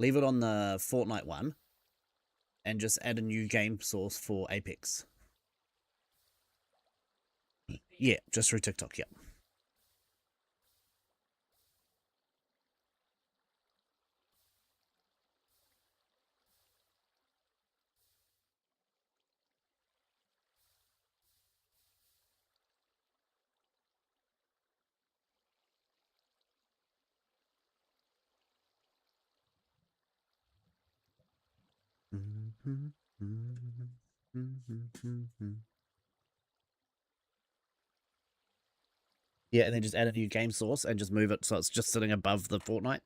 leave it on the Fortnite one, and just add a new game source for Apex. Yeah, just through TikTok, yeah. Yeah, and then just add a new game source and just move it so it's just sitting above the Fortnite.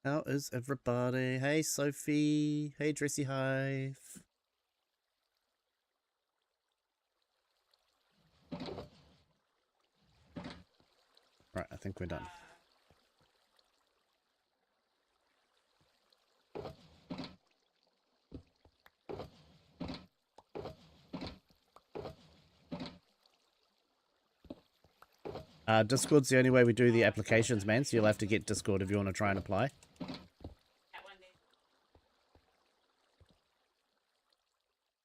How is everybody? Hey, Sophie. Hey, Dressy Hive. Right, I think we're done. Discord's the only way we do the applications, man, so you'll have to get Discord if you want to try and apply.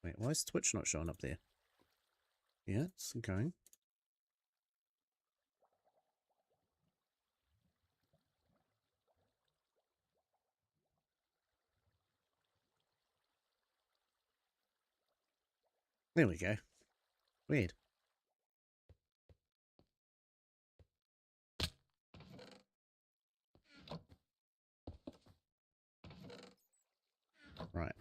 Wait, why is Twitch not showing up there? Yeah, it's going. There we go. Weird. Right.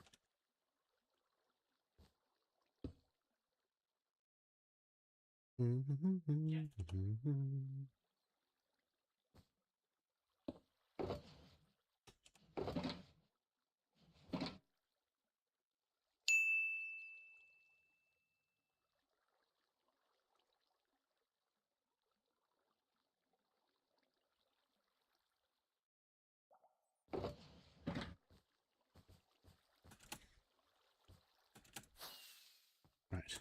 Right.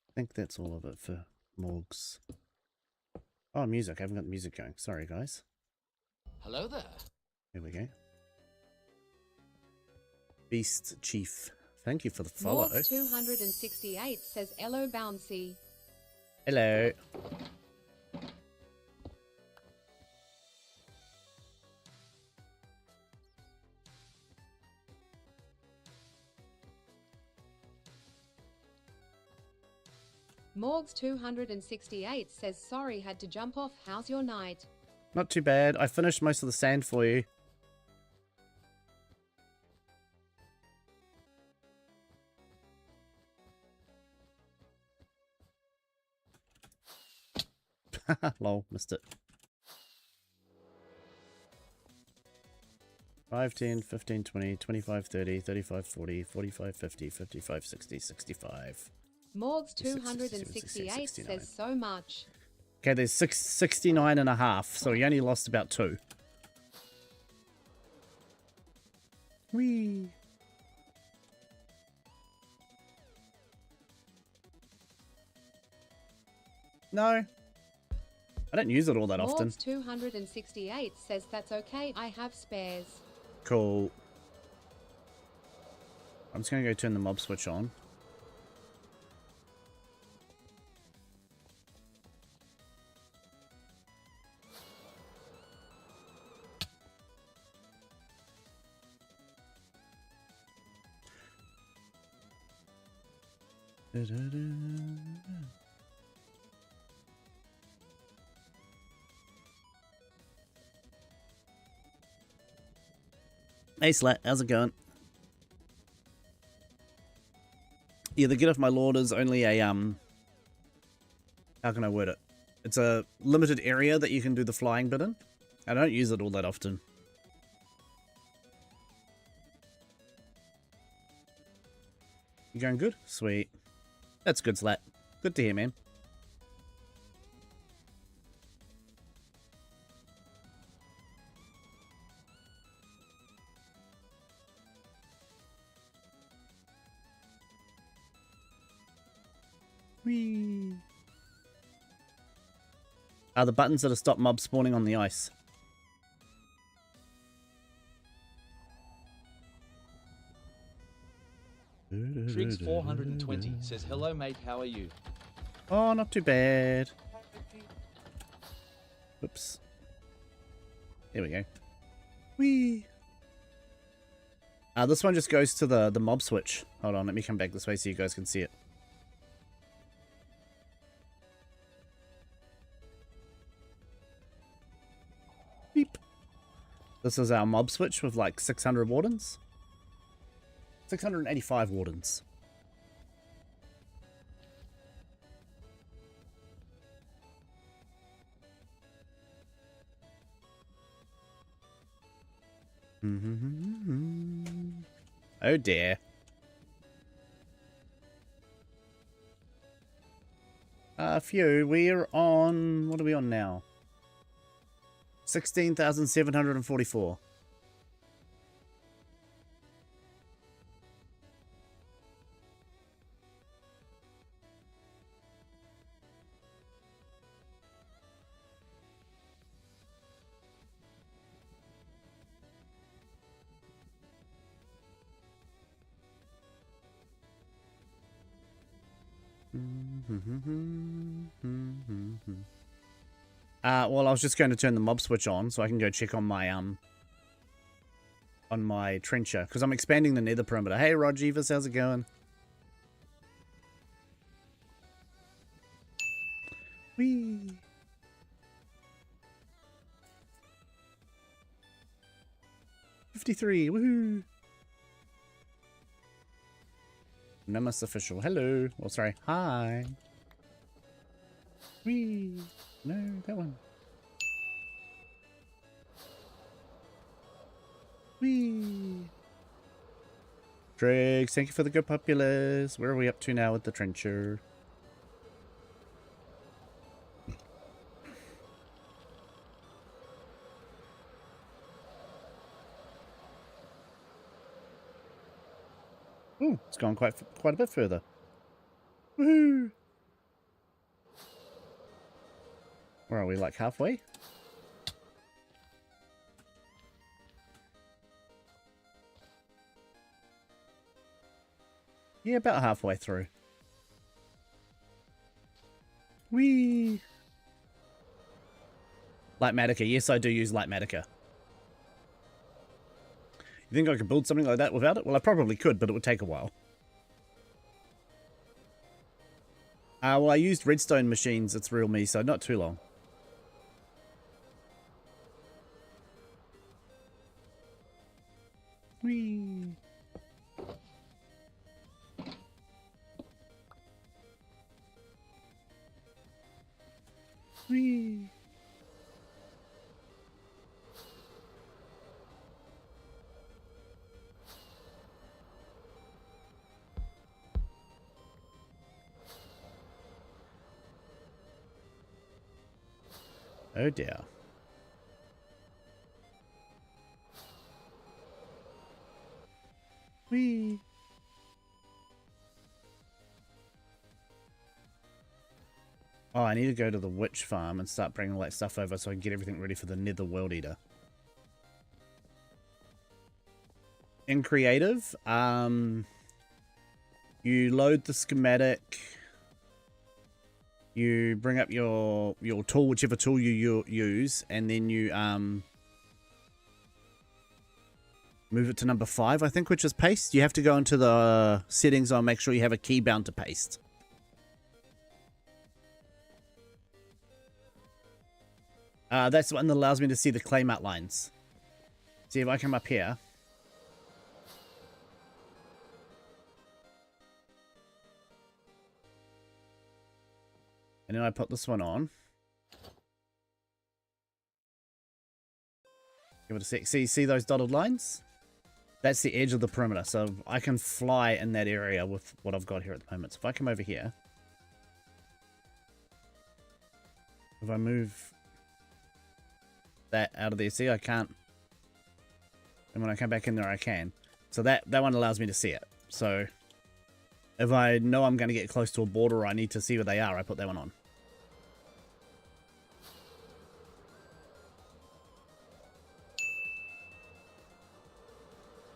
I think that's all of it for Morgs. Oh, music. I haven't got the music going. Sorry, guys. Hello there. Here we go. Beast Chief. Thank you for the follow. Morgs 268 says hello, Bouncy. Hello. Morgs 268 says sorry, had to jump off. How's your night? Not too bad. I finished most of the sand for you. Lol, missed it. 5, 10, 15, 20, 25, 30, 35, 40, 45, 50, 55, 60, 65. Morgs 268 says so much. Okay, there's 69 and a half, so he only lost about 2. Whee! No. I don't use it all that often. Morgs 268 says that's okay, I have spares. Cool. I'm just going to go turn the mob switch on. Hey Slat, how's it going? Yeah, the Get Off My Lord is only a, how can I word it? It's a limited area that you can do the flying bit in. I don't use it all that often. You going good? Sweet. That's good, Slat. Good to hear, man. Whee! Are the buttons that stop mobs spawning on the ice. Triggs420 says, hello mate, how are you? Oh, not too bad. Oops. There we go. Whee! This one just goes to the mob switch. Hold on, let me come back this way so you guys can see it. Beep. This is our mob switch with like 600 wardens. 685 wardens. Oh dear. Phew, we're on... What are we on now? 16,744. Well, I was just going to turn the mob switch on so I can go check on my trencher because I'm expanding the nether perimeter. Hey, Rodgivus, how's it going? Whee! $53, woohoo! Nemus official, hello. Oh, sorry, hi. Whee! No, that one. Whee! Driggs, thank you for the good populace. Where are we up to now with the trencher? Ooh, it's gone quite a bit further. Woohoo! Where are we, like halfway? Yeah, about halfway through. Whee! Lightmatica. Yes, I do use Lightmatica. You think I could build something like that without it? Well, I probably could, but it would take a while. Well, I used redstone machines. It's real me, so not too long. Whee! Whee! Oh dear. Whee! Oh, I need to go to the witch farm and start bringing all that stuff over so I can get everything ready for the Nether World Eater. In creative, you load the schematic, you bring up your tool, whichever tool you use, and then you move it to number 5, I think, which is paste. You have to go into the settings and make sure you have a key bound to paste. That's the one that allows me to see the claim outlines. See, if I come up here. And then I put this one on. Give it a sec. See those dotted lines? That's the edge of the perimeter, so I can fly in that area with what I've got here at the moment. So if I come over here, if I move that out of there, see, I can't. And when I come back in there, I can. So that one allows me to see it. So if I know I'm going to get close to a border or I need to see where they are, I put that one on.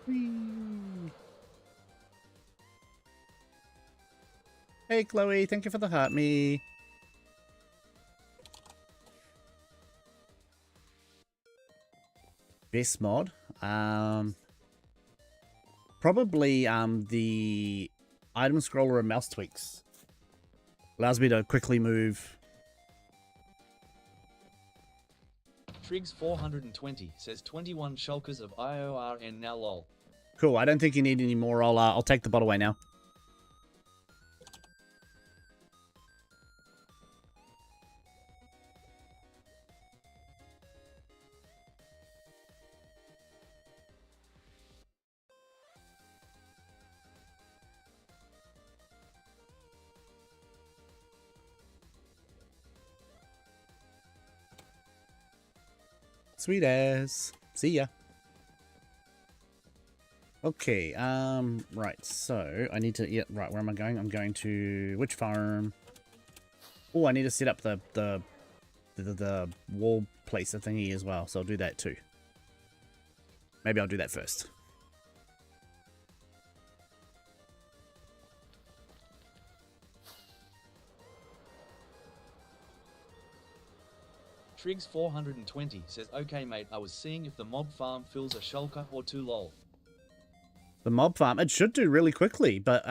Whee. Hey, Chloe, thank you for the heart me. Best mod? Probably the item scroller and mouse tweaks. Allows me to quickly move. Triggs 420 says 21 shulkers of IORN now lol. Cool, I don't think you need any more. I'll take the bot away now. Sweet ass. See ya. Okay, right, so I need to, yeah, right, where am I going? I'm going to, which farm? Oh, I need to set up the wall placer thingy as well, so I'll do that too. Maybe I'll do that first. Triggs 420 says, okay mate, I was seeing if the mob farm fills a shulker or two lol. The mob farm, it should do really quickly, but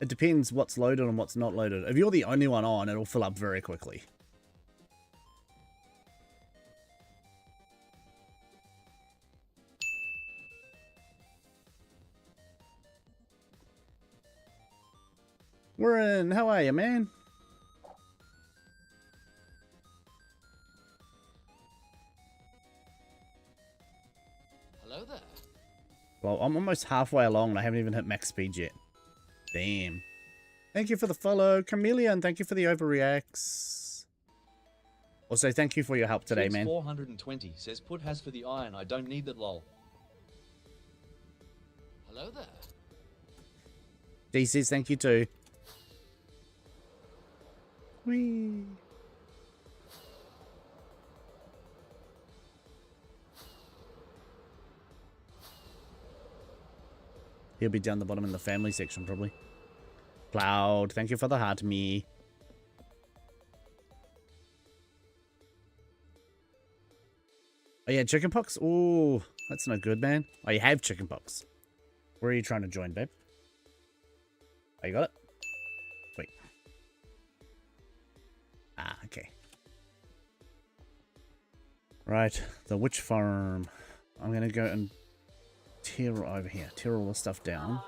it depends what's loaded and what's not loaded. If you're the only one on, it'll fill up very quickly. We're in, how are you, man? Hello there. Well, I'm almost halfway along and I haven't even hit max speed yet. Damn. Thank you for the follow, Chameleon. Thank you for the overreacts. Also, thank you for your help today, Triggs man. 420 says, put has for the iron, I don't need that lol. Hello there. D says thank you too. Whee. He'll be down the bottom in the family section, probably. Cloud, thank you for the heart, me. Oh yeah, chickenpox? Ooh, that's not good, man. Oh, you have chickenpox. Where are you trying to join, babe? Oh, you got it? Sweet. Ah, okay. Right, the witch farm. I'm gonna go and tear over here. Tear all the stuff down.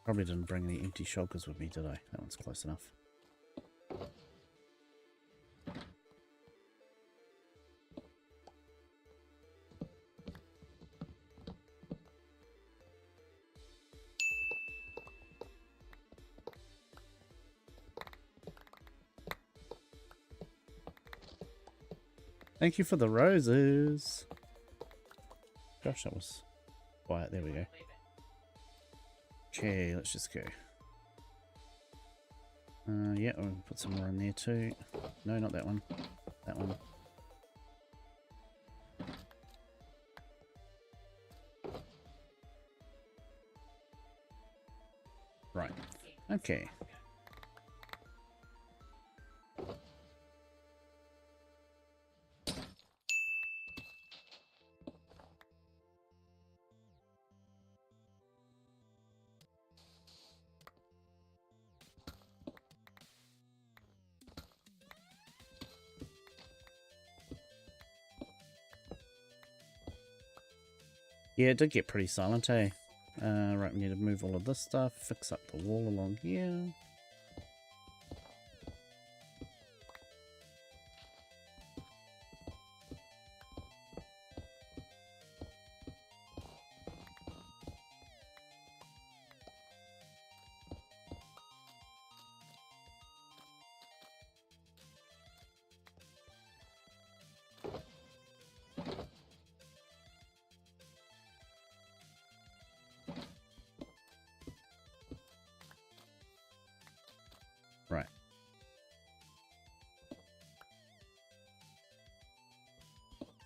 Probably didn't bring any empty shulkers with me, did I? That one's close enough. Thank you for the roses. Gosh, that was quiet. There we go. Okay, let's just go. Yeah, we'll put some more in there too. No, not that one. That one. Right. Okay. Yeah, it did get pretty silent, eh? Right, we need to move all of this stuff, fix up the wall along here. Right.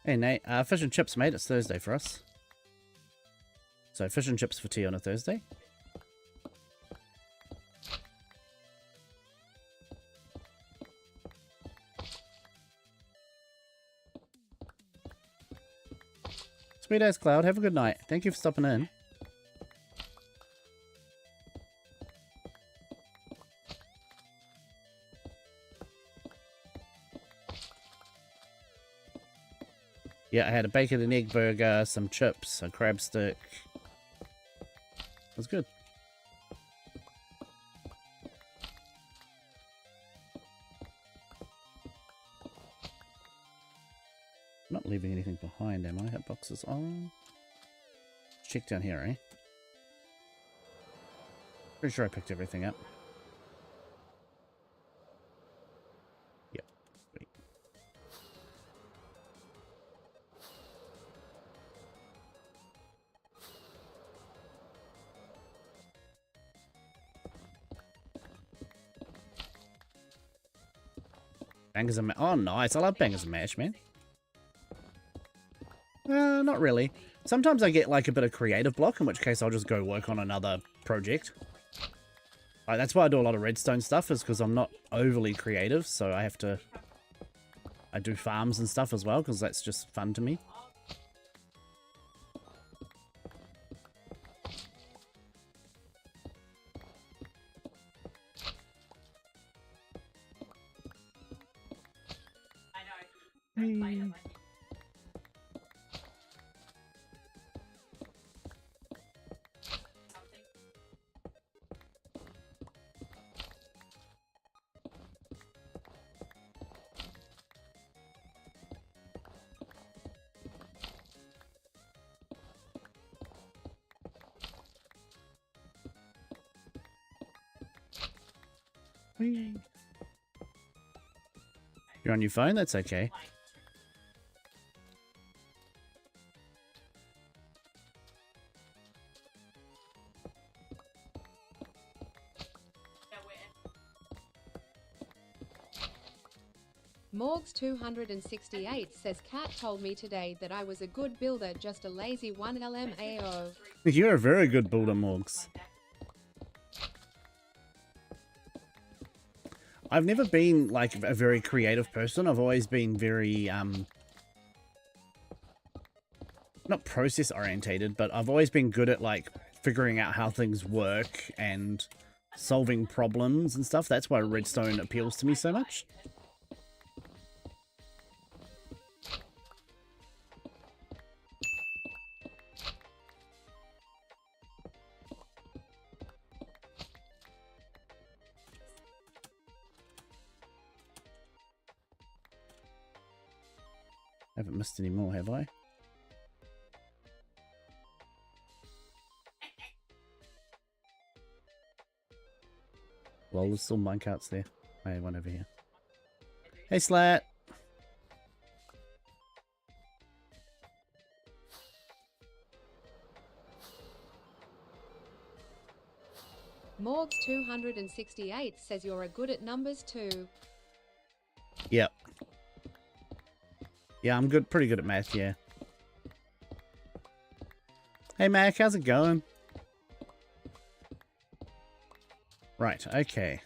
Hey Nate, fish and chips, mate. It's Thursday for us. So fish and chips for tea on a Thursday. Sweet as Cloud, have a good night. Thank you for stopping in. Yeah, I had a bacon and egg burger, some chips, a crab stick. It was good. Not leaving anything behind, am I? Hitboxes on. Check down here, eh? Pretty sure I picked everything up. Yep. Sweet. Bangers and mash. Oh, nice. I love bangers and mash, man. Not really. Sometimes I get like a bit of creative block, in which case I'll just go work on another project. Like, that's why I do a lot of redstone stuff, is because I'm not overly creative, so I have to... I do farms and stuff as well, because that's just fun to me. Hey. You're on your phone? That's okay. Morgs268 says Cat told me today that I was a good builder, just a lazy one LMAO. You're a very good builder, Morgs. I've never been, like, a very creative person. I've always been very, not process-orientated, but I've always been good at, like, figuring out how things work and solving problems and stuff. That's why redstone appeals to me so much. Haven't missed any more, have I? Well, there's still minecarts there. I have one over here. Hey, Slat! Morgs268 says you're a good at numbers too. Yep. Yeah, I'm good, pretty good at math, yeah. Hey, Mac, how's it going? Right, okay.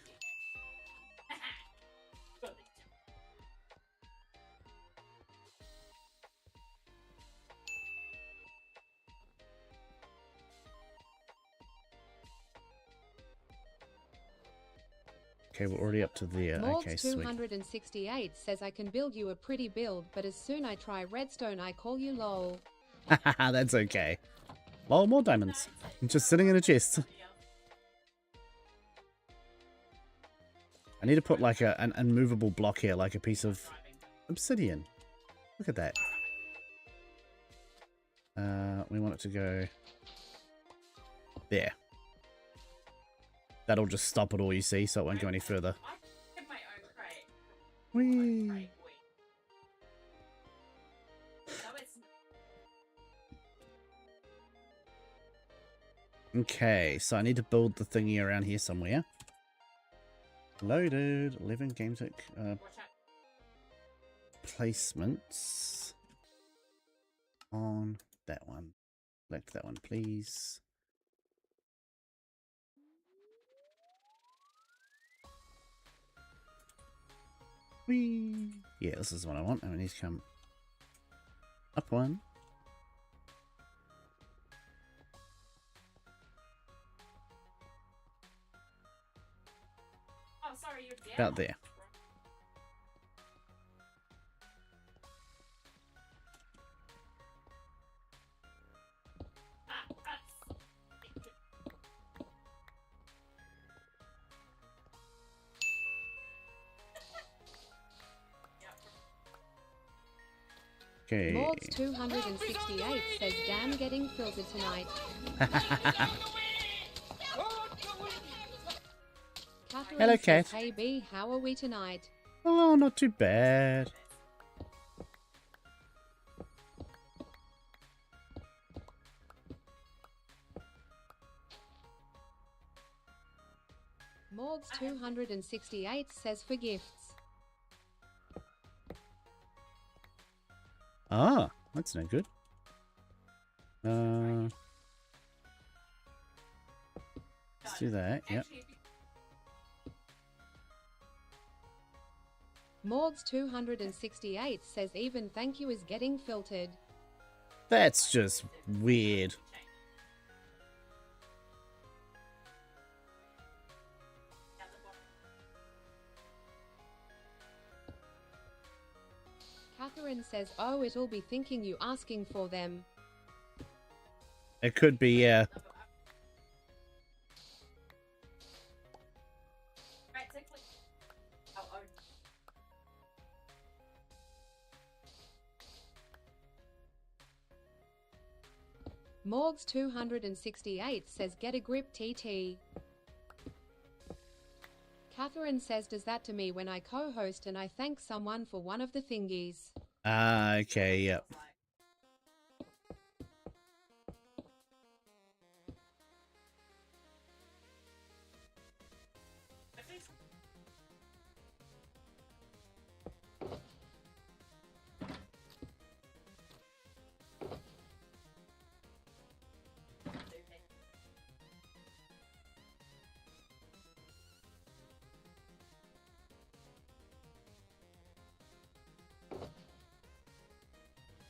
Okay, we're already up to there. Okay, sweet. Morgs268 says I can build you a pretty build, but as soon I try redstone I call you lol. That's okay. Oh, more diamonds. I'm just sitting in a chest. I need to put like an unmovable block here, like a piece of obsidian. Look at that. We want it to go there. That'll just stop it all, you see, so it won't go any further. Whee! Okay, so I need to build the thingy around here somewhere. Loaded. 11 game tech placements on that one. Select that one, please. Whee! Yeah, this is what I want. And we need to come up one. About there. Okay. Mords 268 says, "Damn, getting filtered tonight." Catherine Hello, says, Kat. "Hey B, how are we tonight?" Oh, not too bad. Mords 268 says, "For gifts." Ah, that's no good. Let's do that. Yep. Mords 268 says, "Even thank you is getting filtered." That's just weird. Catherine says, "Oh, it'll be thinking you asking for them." It could be, yeah. Morgs 268 says, "Get a grip, TT." Catherine says, "Does that to me when I co-host and I thank someone for one of the thingies." Ah, okay, yep.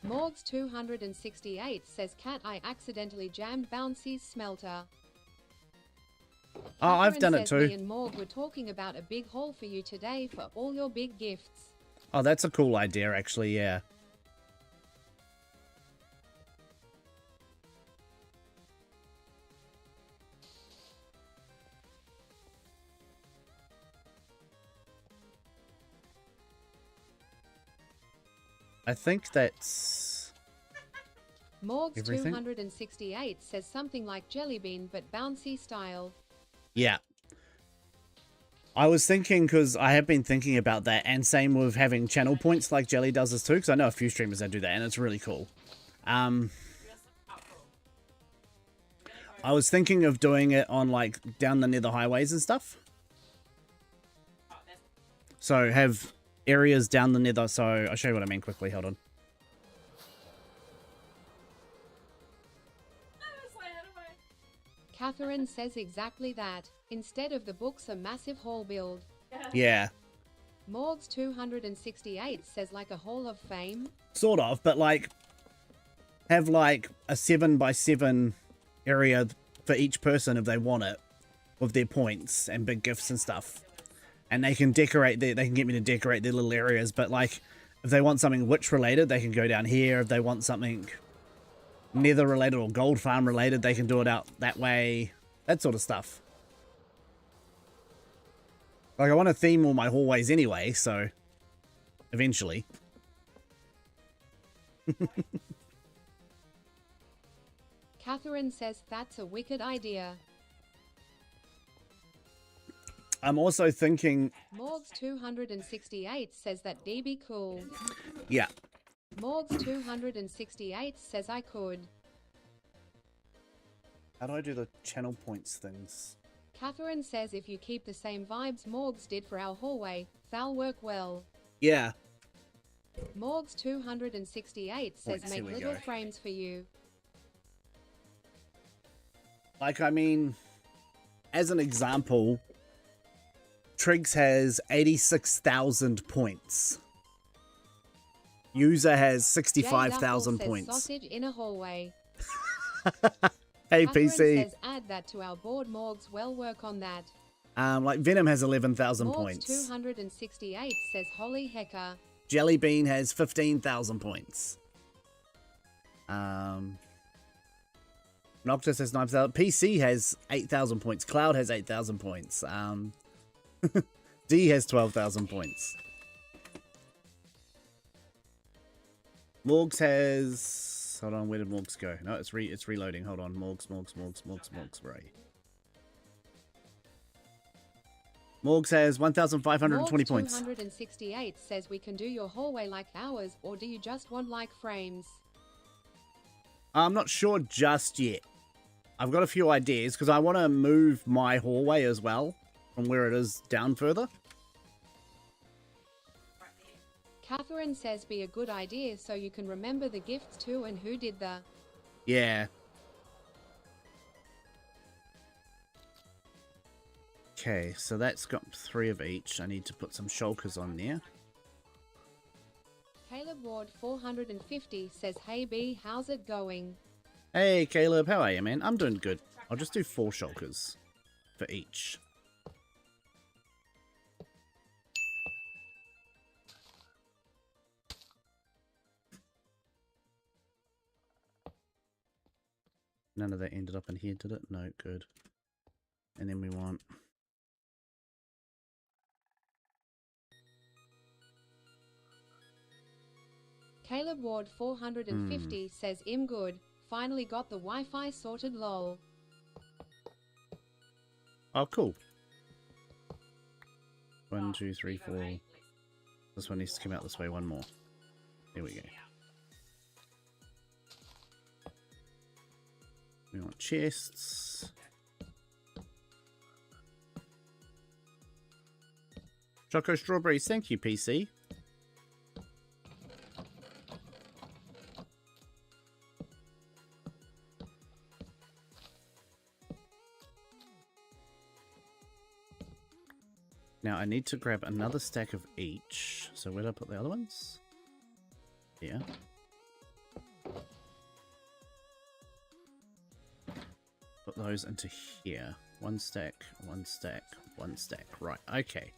Morgs 268 says, "Cat, I accidentally jammed Bouncy's smelter." Oh, I've Catherine done it says, too. "Me and Morg were talking about a big haul for you today for all your big gifts." Oh, that's a cool idea, actually, yeah. I think that's Morgs everything. 268 says something like Jellybean but Bouncy style. Yeah. I was thinking, because I have been thinking about that, and same with having channel points like Jelly does this too, because I know a few streamers that do that, and it's really cool. I was thinking of doing it on, like, down the nether highways and stuff. So, have areas down the nether, so I'll show you what I mean quickly, hold on. Catherine says exactly that. Instead of the books, a massive hall build. Yeah. Morgs 268 says like a hall of fame. Sort of, but like, have like a 7x7 area for each person if they want it, with their points and big gifts and stuff. And they can decorate they can get me to decorate their little areas, but like, if they want something witch related, they can go down here. If they want something nether related or gold farm related, they can do it out that way. That sort of stuff. Like, I want to theme all my hallways anyway, so eventually. Catherine says that's a wicked idea. I'm also thinking... Morgs268 says that'd be cool. Yeah. Morgs268 says I could. How do I do the channel points things? Catherine says if you keep the same vibes Morgs did for our hallway, they'll work well. Yeah. Morgs268 says Points, here make we little go. frames for you. Like, I mean, as an example, Triggs has 86,000 points. User has 65,000 says points. Sausage in a hallway. Hey, Catherine PC. says add that to our board. Morgs well work on that. Like, Venom has 11,000 points. Morgs268 says holy hecker. Jellybean has 15,000 points. Noctis has 9,000. PC has 8,000 points. Cloud has 8,000 points. D has 12,000 points. Morgs has... Hold on, where did Morgs go? No, it's reloading. Hold on. Morgs, right. Morgs has 1,520 points. 268 says we can do your hallway like ours, or do you just want like frames? I'm not sure just yet. I've got a few ideas because I want to move my hallway as well from where it is down further. Catherine says be a good idea so you can remember the gifts too and who did the... Yeah. Okay, so that's got 3 of each. I need to put some shulkers on there. Caleb Ward 450 says hey B, how's it going? Hey Caleb, how are you, man? I'm doing good. I'll just do 4 shulkers for each. None of that ended up in here, did it? No, good. And then we want... Caleb Ward 450 says I'm good. Finally got the Wi-Fi sorted lol. Oh, cool. 1, 2, 3, 4. This one needs to come out this way. One more. There we go. We want chests. Choco strawberries. Thank you, PC. Now I need to grab another stack of each. So where did I put the other ones? Here. Put those into here. 1 stack, 1 stack, 1 stack. Right, okay.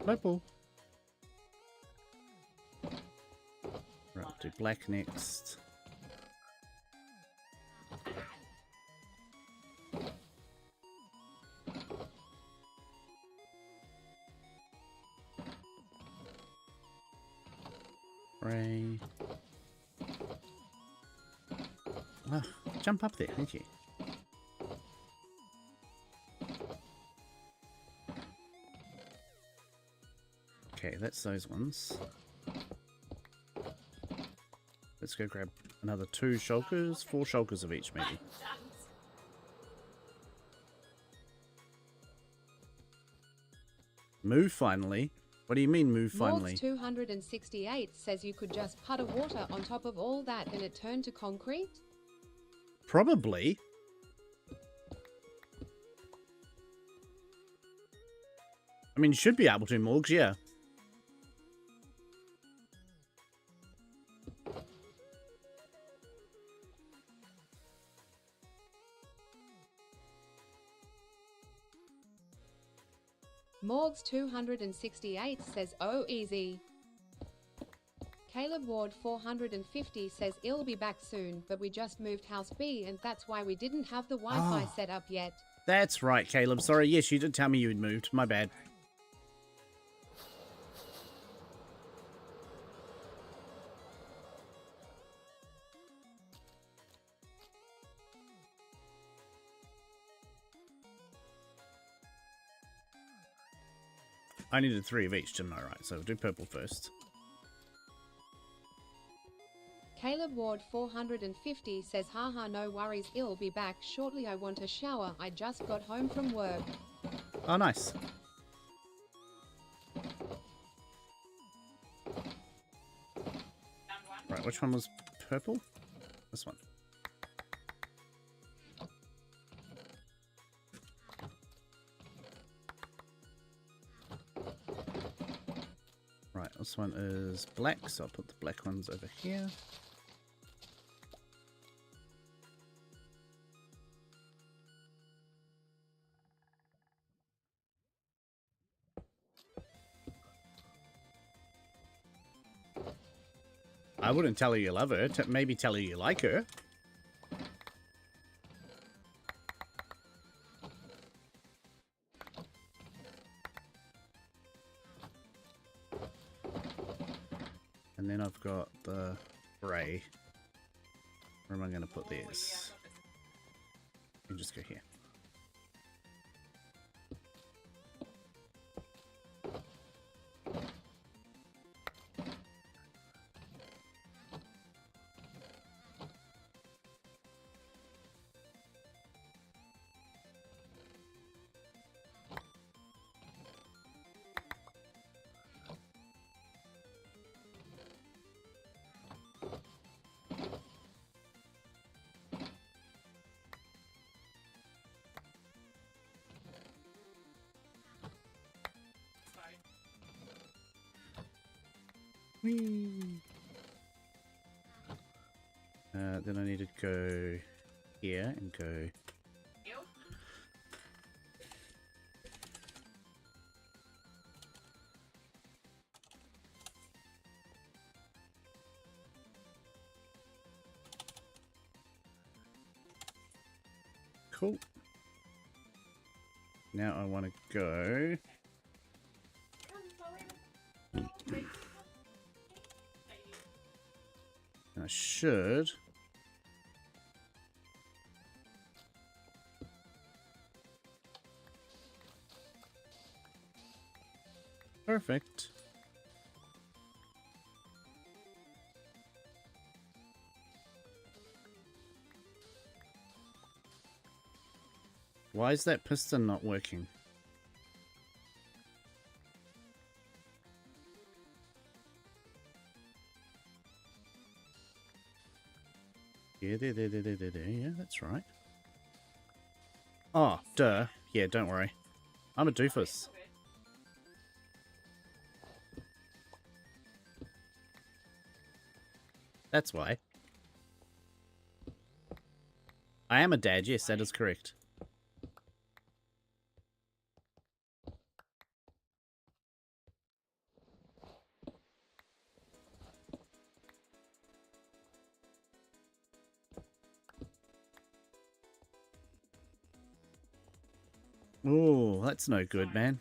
Purple. Right, do black next. Ray. Oh, jump up there, thank you. Okay, that's those ones. Let's go grab another 2 shulkers, 4 shulkers of each maybe. Move finally. What do you mean move finally? Morgs268 says you could just puddle water on top of all that and it turned to concrete? Probably. I mean, you should be able to, Morgs, yeah. Morgs 268 says, oh easy. Caleb Ward 450 says, it'll be back soon, but we just moved house B and that's why we didn't have the Wi-Fi set up yet. That's right, Caleb. Sorry, yes, you did tell me you had moved. My bad. I needed 3 of each, didn't I? Right, so we'll do purple first. Caleb Ward 450 says, haha no worries, it'll be back shortly. I want a shower, I just got home from work. Oh, nice. Right, which one was purple? This one. Right, this one is black, so I'll put the black ones over here. I wouldn't tell her you love her, maybe tell her you like her. And then I've got the grey. Where am I going to put these? You can just go here. Whee! Then I need to go here and go. Cool. Now I want to go. And I should. Perfect. Why is that piston not working? Yeah, yeah, that's right. Oh, duh. Yeah, don't worry. I'm a doofus. That's why. I am a dad, yes, that is correct. Oh, that's no good, man.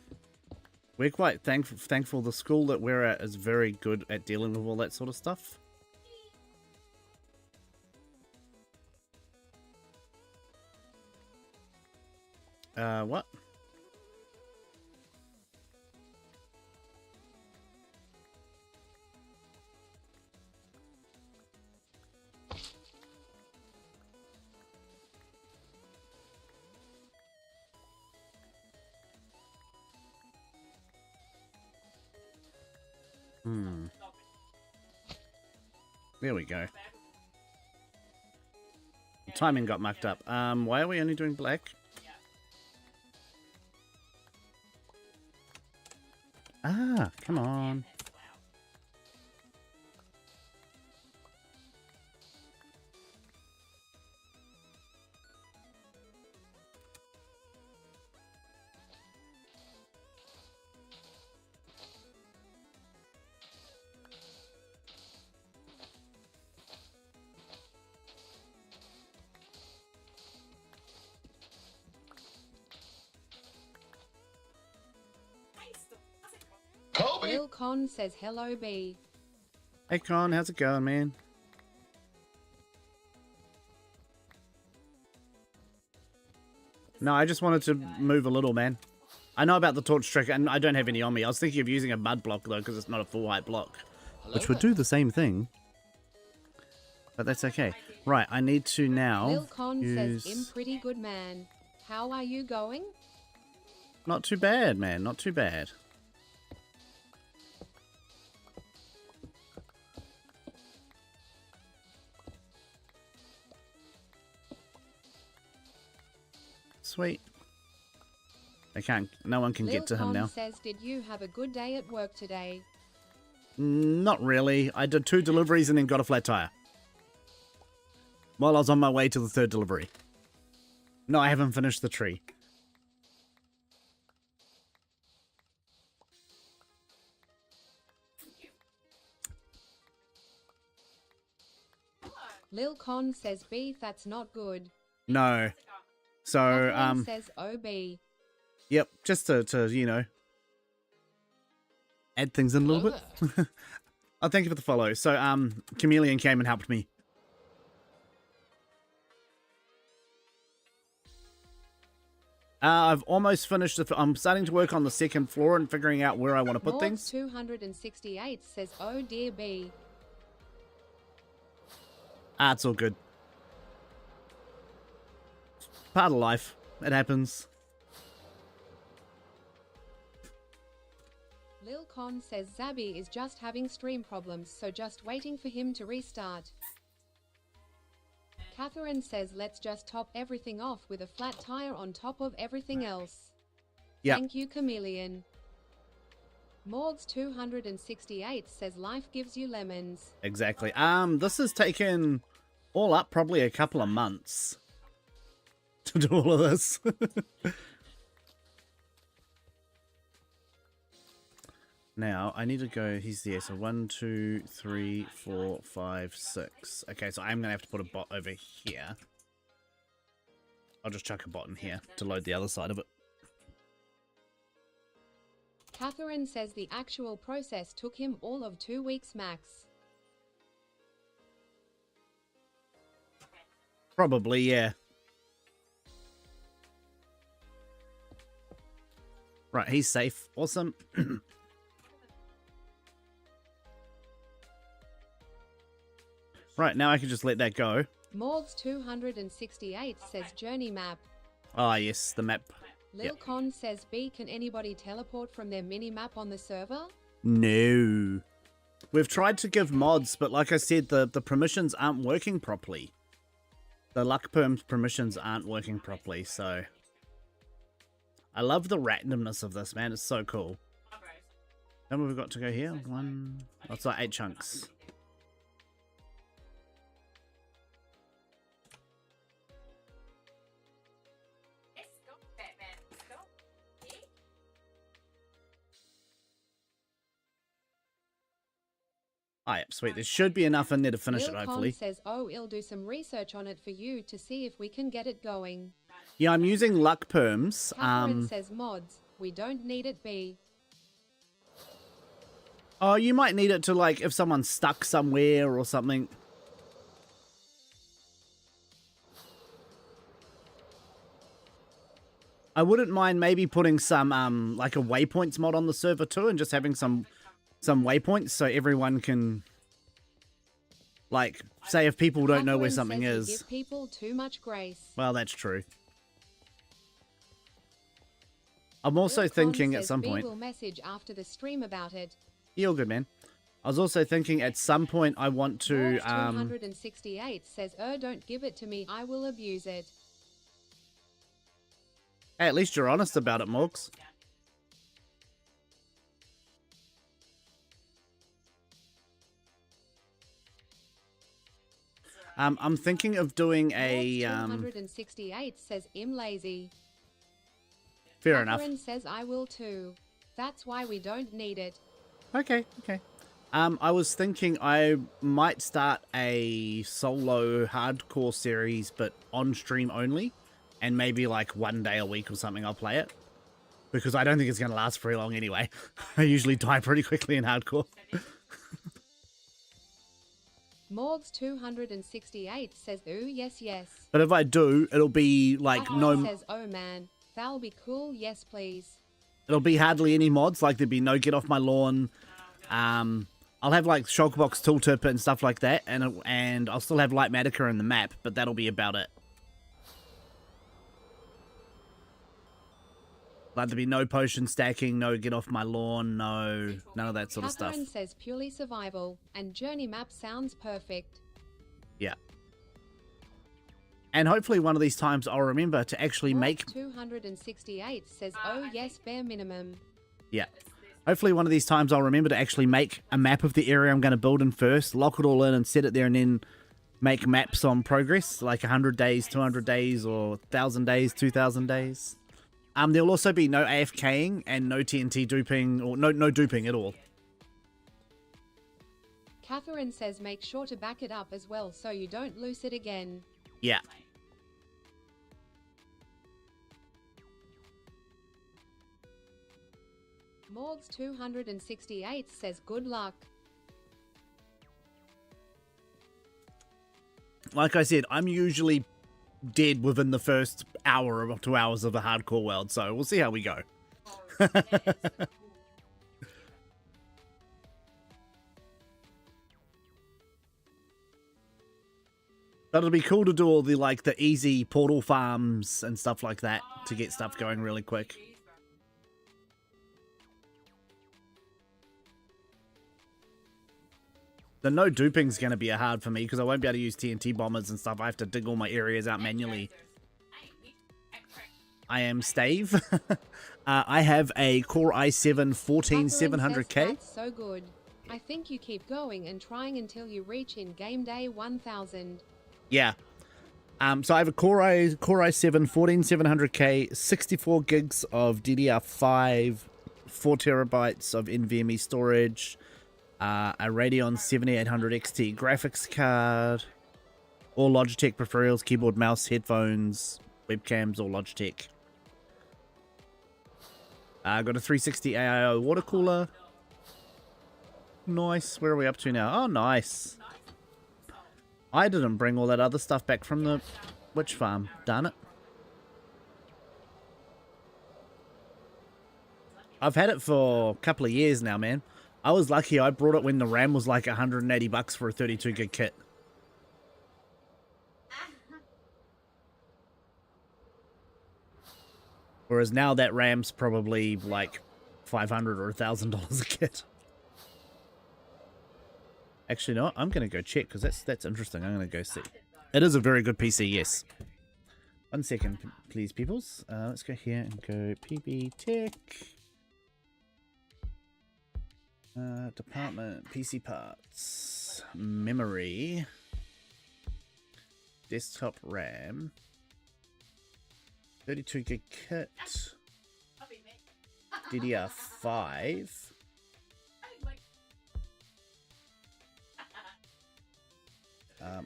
We're quite thankful the school that we're at is very good at dealing with all that sort of stuff. What? There we go. The timing got mucked up. Why are we only doing black? Ah, come on. Lil Con says hello B. Hey Con, how's it going, man? No, I just wanted to move a little, man. I know about the torch trick, and I don't have any on me. I was thinking of using a mud block, though, because it's not a full height block. Which would do the same thing. But that's okay. Right, I need to now Lil Con use... says, I'm pretty good, man. How are you going? Not too bad, man. Not too bad. Sweet. They can't. No one can get to him now. Says, did you have a good day at work today? Not really. I did 2 deliveries and then got a flat tire. While I was on my way to the 3rd delivery. No, I haven't finished the tree. Lil Con says, beef, that's not good. No. So, says OB. Yep, just to you know, add things in a little bit. Oh, thank you for the follow. So, Chameleon came and helped me. I've almost finished. I'm starting to work on the 2nd floor and figuring out where I want to put things. 268 says, oh dear B. Ah, it's all good. Part of life. It happens. Lil Con says Zabby is just having stream problems, so just waiting for him to restart. Catherine says let's just top everything off with a flat tire on top of everything else. Yep. Thank you, Chameleon. Morgs 268 says life gives you lemons. Exactly. This has taken all up probably a couple of months to do all of this. Now, I need to go, he's there, so 1, 2, 3, 4, 5, 6. Okay, so I'm going to have to put a bot over here. I'll just chuck a bot in here to load the other side of it. Catherine says the actual process took him all of 2 weeks max. Probably, yeah. Right, he's safe. Awesome. Right, now I can just let that go. Morgs 268 says journey map. Ah, yes, the map. Lil Yep. Con says B, can anybody teleport from their mini-map on the server? No. We've tried to give mods, but like I said, the permissions aren't working properly. The luck perms permissions aren't working properly, so... I love the randomness of this, man. It's so cool. How many have we got to go here? 1... Oh, it's like 8 chunks. Oh, yep, sweet. There should be enough in there to finish Lil it, Con hopefully. says, oh, I'll do some research on it for you to see if we can get it going. Yeah, I'm using luck perms. Catherine says mods. We don't need it, B. Oh, you might need it to, like, if someone's stuck somewhere or something. I wouldn't mind maybe putting some, like a waypoints mod on the server too, and just having some waypoints so everyone can, like, say if people don't know where something is. Give people too much grace. Well, that's true. I'm also Lil Con thinking at says some B point. will message after the stream about it. Yeah, all good, man. I was also thinking at some point I want to. 268 says, don't give it to me. I will abuse it. Hey, at least you're honest about it, Morgs. I'm thinking of doing a. 268 says, I'm lazy. Fair enough. Catherine says, I will too. That's why we don't need it. Okay, okay. I was thinking I might start a solo hardcore series, but on stream only, and maybe like 1 day a week or something I'll play it. because I don't think it's going to last very long anyway. I usually die pretty quickly in hardcore. Morgs 268 says, ooh, yes, yes. But if I do, it'll be like Says, oh man, that'll be cool, yes, please. It'll be hardly any mods, like there'll be no get off my lawn. I'll have like Shulkerbox tooltip and stuff like that, and I'll still have Lightmatica in the map, but that'll be about it. Like there'll be no potion stacking, no get off my lawn, none of that sort of stuff. Catherine says purely survival, and journey map sounds perfect. Yeah. And hopefully one of these times I'll remember to actually make... 268 says, oh yes, bare minimum. Yeah. Hopefully one of these times I'll remember to actually make a map of the area I'm going to build in first, lock it all in and set it there, and then make maps on progress, like 100 days, 200 days, or 1,000 days, 2,000 days. There'll also be no AFKing and no TNT duping, or no duping at all. Catherine says make sure to back it up as well so you don't lose it again. Yeah. Morgs 268 says good luck. Like I said, I'm usually dead within the first hour or 2 hours of the hardcore world, so we'll see how we go. But it'll be cool to do all the like the easy portal farms and stuff like that to get stuff going really quick. The no duping's going to be hard for me because I won't be able to use TNT bombers and stuff. I have to dig all my areas out manually. I am Stave. I have a Core i7 14700K. That's so good. I think you keep going and trying until you reach in game day 1000. Yeah. So I have a Core i7 14700K, 64 gigs of DDR5, 4 terabytes of Nvme storage, a Radeon 7800 XT graphics card, all Logitech peripherals, keyboard, mouse, headphones, webcams, all Logitech. Got a 360 AIO water cooler. Nice. Where are we up to now? Oh, nice. I didn't bring all that other stuff back from the witch farm. Darn it. I've had it for a couple of years now, man. I was lucky I brought it when the RAM was like 180 bucks for a 32 gig kit. Whereas now that RAM's probably like $500 or $1,000 a kit. Actually, no, I'm going to go check because that's interesting. I'm going to go see. It is a very good PC, yes. 1 second, please, peoples. Let's go here and go PB Tech. Department, PC parts, memory, desktop RAM, 32 gig kit, DDR5,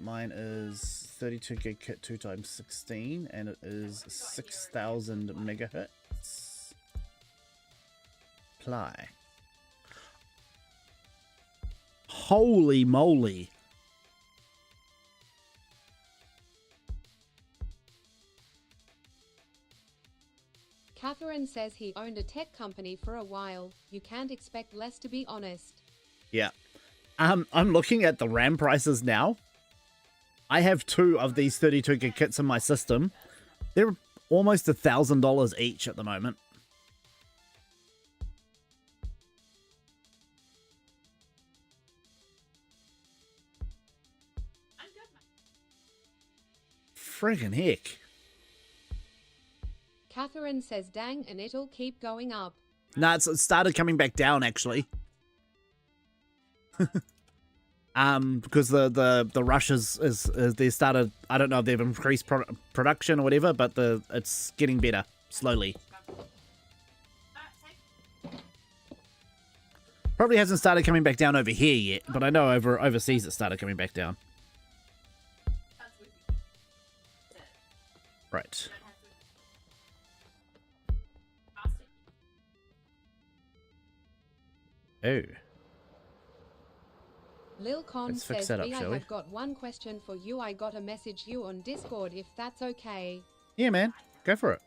mine is 32 gig kit 2x16 and it is 6000 megahertz. Apply. Holy moly. Catherine says he owned a tech company for a while. You can't expect less, to be honest. Yeah. I'm looking at the RAM prices now. I have 2 of these 32 gig kits in my system. They're almost $1,000 each at the moment. Friggin' heck. Catherine says dang, and it'll keep going up. No, it started coming back down actually. Because the rush is they started, I don't know if they've increased production or whatever, but it's getting better slowly. Probably hasn't started coming back down over here yet, but I know overseas it started coming back down. Right. Oh. Lil Con Let's fix says, that up, "B, I shall we? have got one question for you. I got a message you on Discord if that's okay." Yeah, man. Go for it.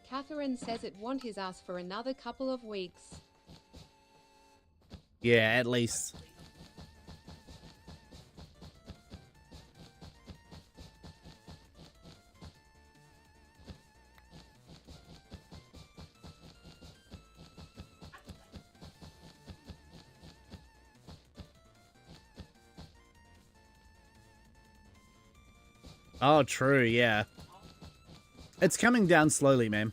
Catherine says it won't his ass for another couple of weeks. Yeah, at least. Oh, true, yeah. It's coming down slowly, man.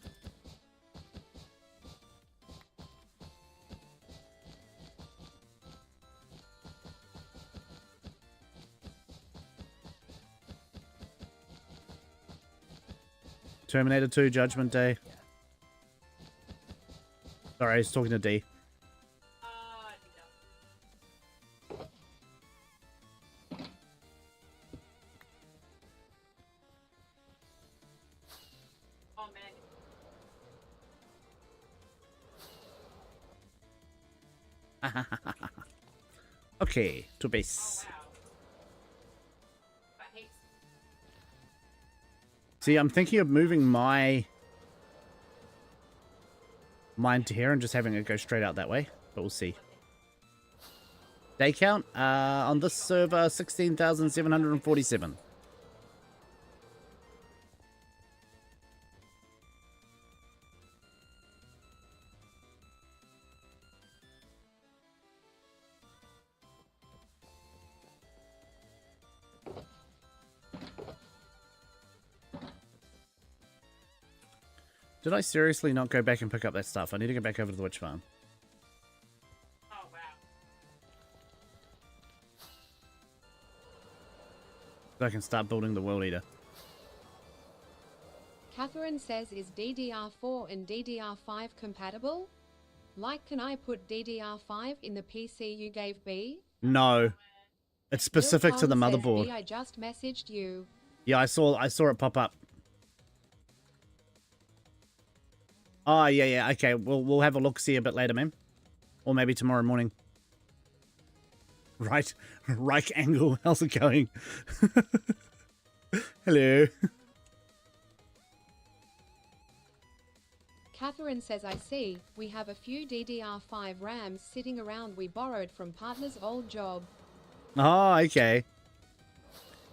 Terminator 2 Judgment Day. Sorry, I was talking to D. Okay, to base. See, I'm thinking of moving mine to here and just having it go straight out that way, but we'll see. Day count on this server 16,747. Did I seriously not go back and pick up that stuff? I need to go back over to the witch farm. Oh, wow. So I can start building the world eater. Catherine says, "Is DDR4 and DDR5 compatible? Like, can I put DDR5 in the PC you gave B?" No. It's specific to the Lil Con says, motherboard. "B, I just messaged you." Yeah, I saw it pop up. Oh, yeah, okay. We'll have a look-see a bit later, man. Or maybe tomorrow morning. Right angle. How's it going? Hello. Catherine says, "I see. We have a few DDR5 RAMs sitting around we borrowed from partner's old job." Oh, okay.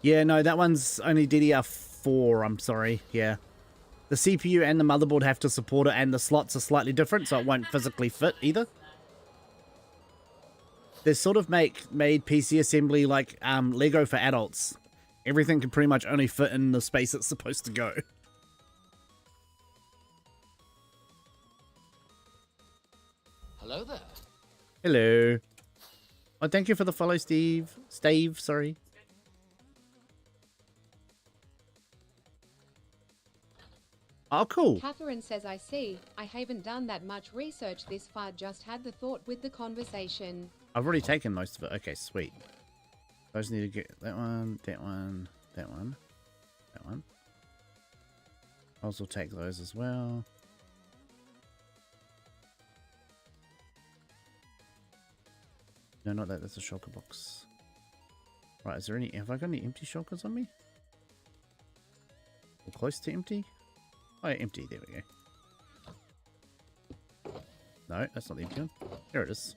Yeah, no, that one's only DDR4, I'm sorry. Yeah. The CPU and the motherboard have to support it, and the slots are slightly different, so it won't physically fit either. They sort of made PC assembly like Lego for adults. Everything can pretty much only fit in the space it's supposed to go. Hello there. Hello. Oh, thank you for the follow, Steve. Stave, sorry. Oh, cool. Catherine says, "I see. I haven't done that much research this far, just had the thought with the conversation." I've already taken most of it. Okay, sweet. I just need to get that one, that one, that one, that one. I'll also take those as well. No, not that. That's a shulker box. Right, is there any... Have I got any empty shulkers on me? Or close to empty? Oh, yeah, empty. There we go. No, that's not the empty one. There it is.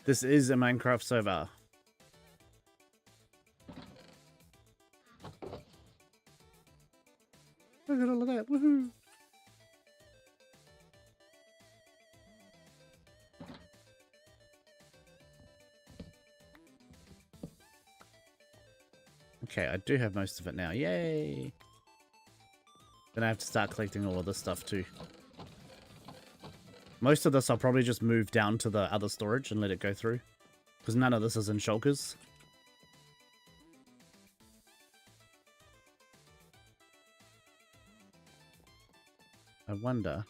This is a Minecraft server. Look at all of that. Woohoo! Okay, I do have most of it now. Yay! Then I have to start collecting all of this stuff too. Most of this I'll probably just move down to the other storage and let it go through. Because none of this is in shulkers. wonder.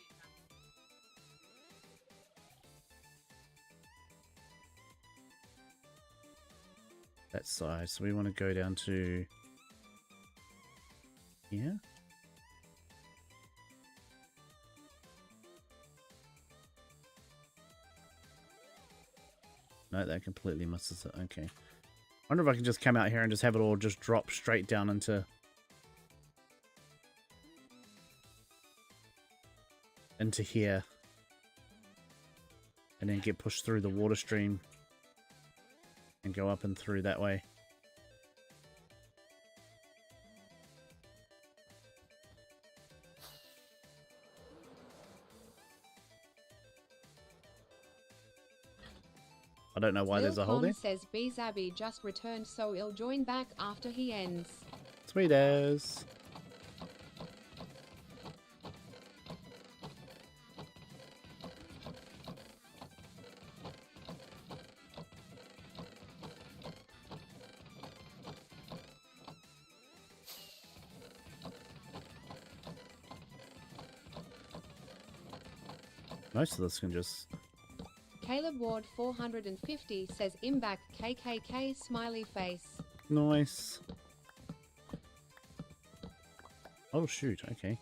That size. So we want to go down to here. No, that completely misses it. Okay. I wonder if I can just come out here and just have it all just drop straight down into here. And then get pushed through the water stream and go up and through that way. I don't know why there's a hole there. Says Zabby just returned, so he'll join back after he ends. Sweet as. Most of this can just... Caleb Ward 450 says Imback KKK smiley face. Nice. Oh shoot, okay.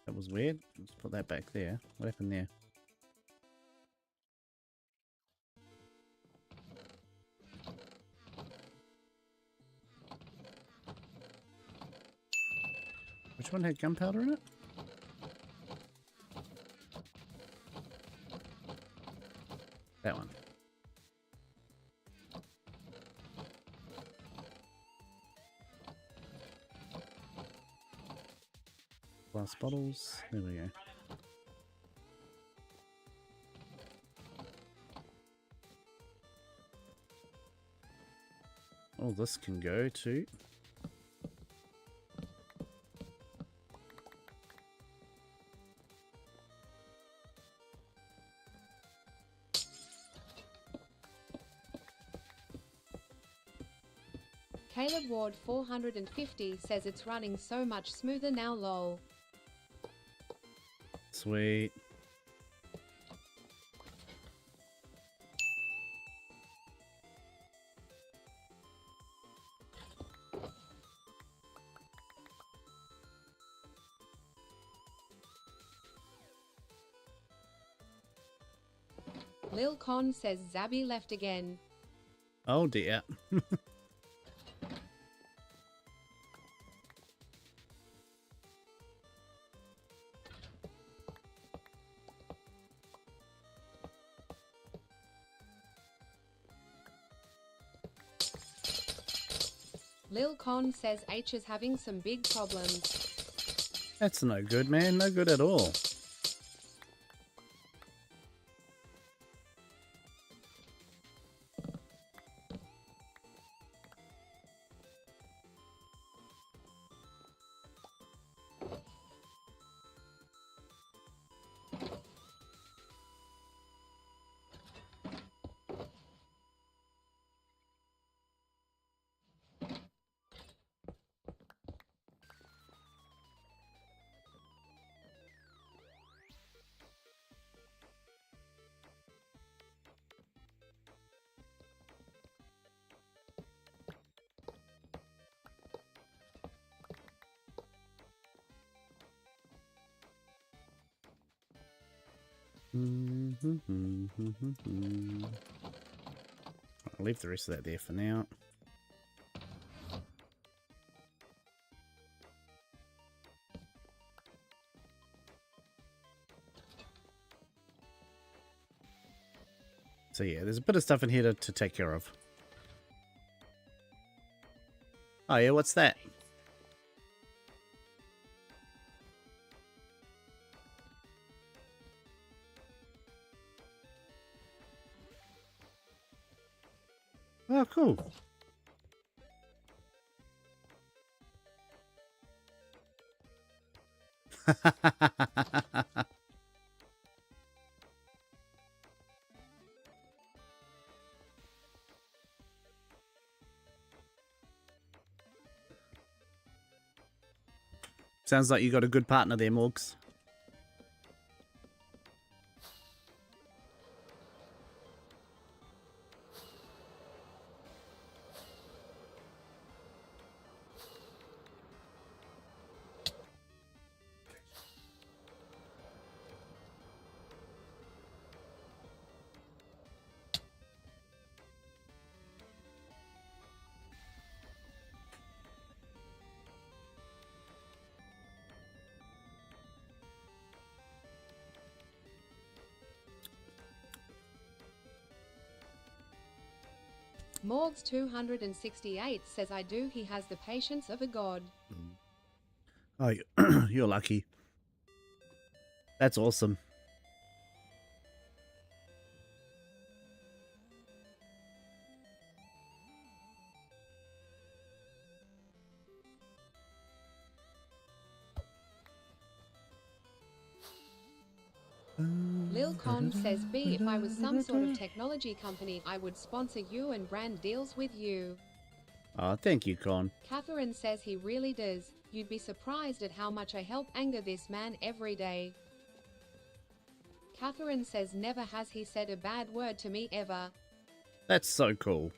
That was weird. Let's put that back there. What happened there? Which one had gunpowder in it? That one. Glass bottles. There we go. Oh, this can go too. Caleb Ward 450 says it's running so much smoother now lol. Sweet. Lil Con says Zabby left again. Oh dear. Lil Con says H is having some big problems. That's no good, man. No good at all. I'll leave the rest of that there for now. So yeah, there's a bit of stuff in here to take care of. Oh yeah, what's that? Oh, cool. Sounds like you got a good partner there, Morgs. Morgs 268 says I do. He has the patience of a god. Oh, you're lucky. That's awesome. Lil Con says B, if I was some sort of technology company, I would sponsor you and brand deals with you. Oh, thank you, Con. Catherine says he really does. You'd be surprised at how much I help anger this man every day. Catherine says never has he said a bad word to me ever. That's so cool.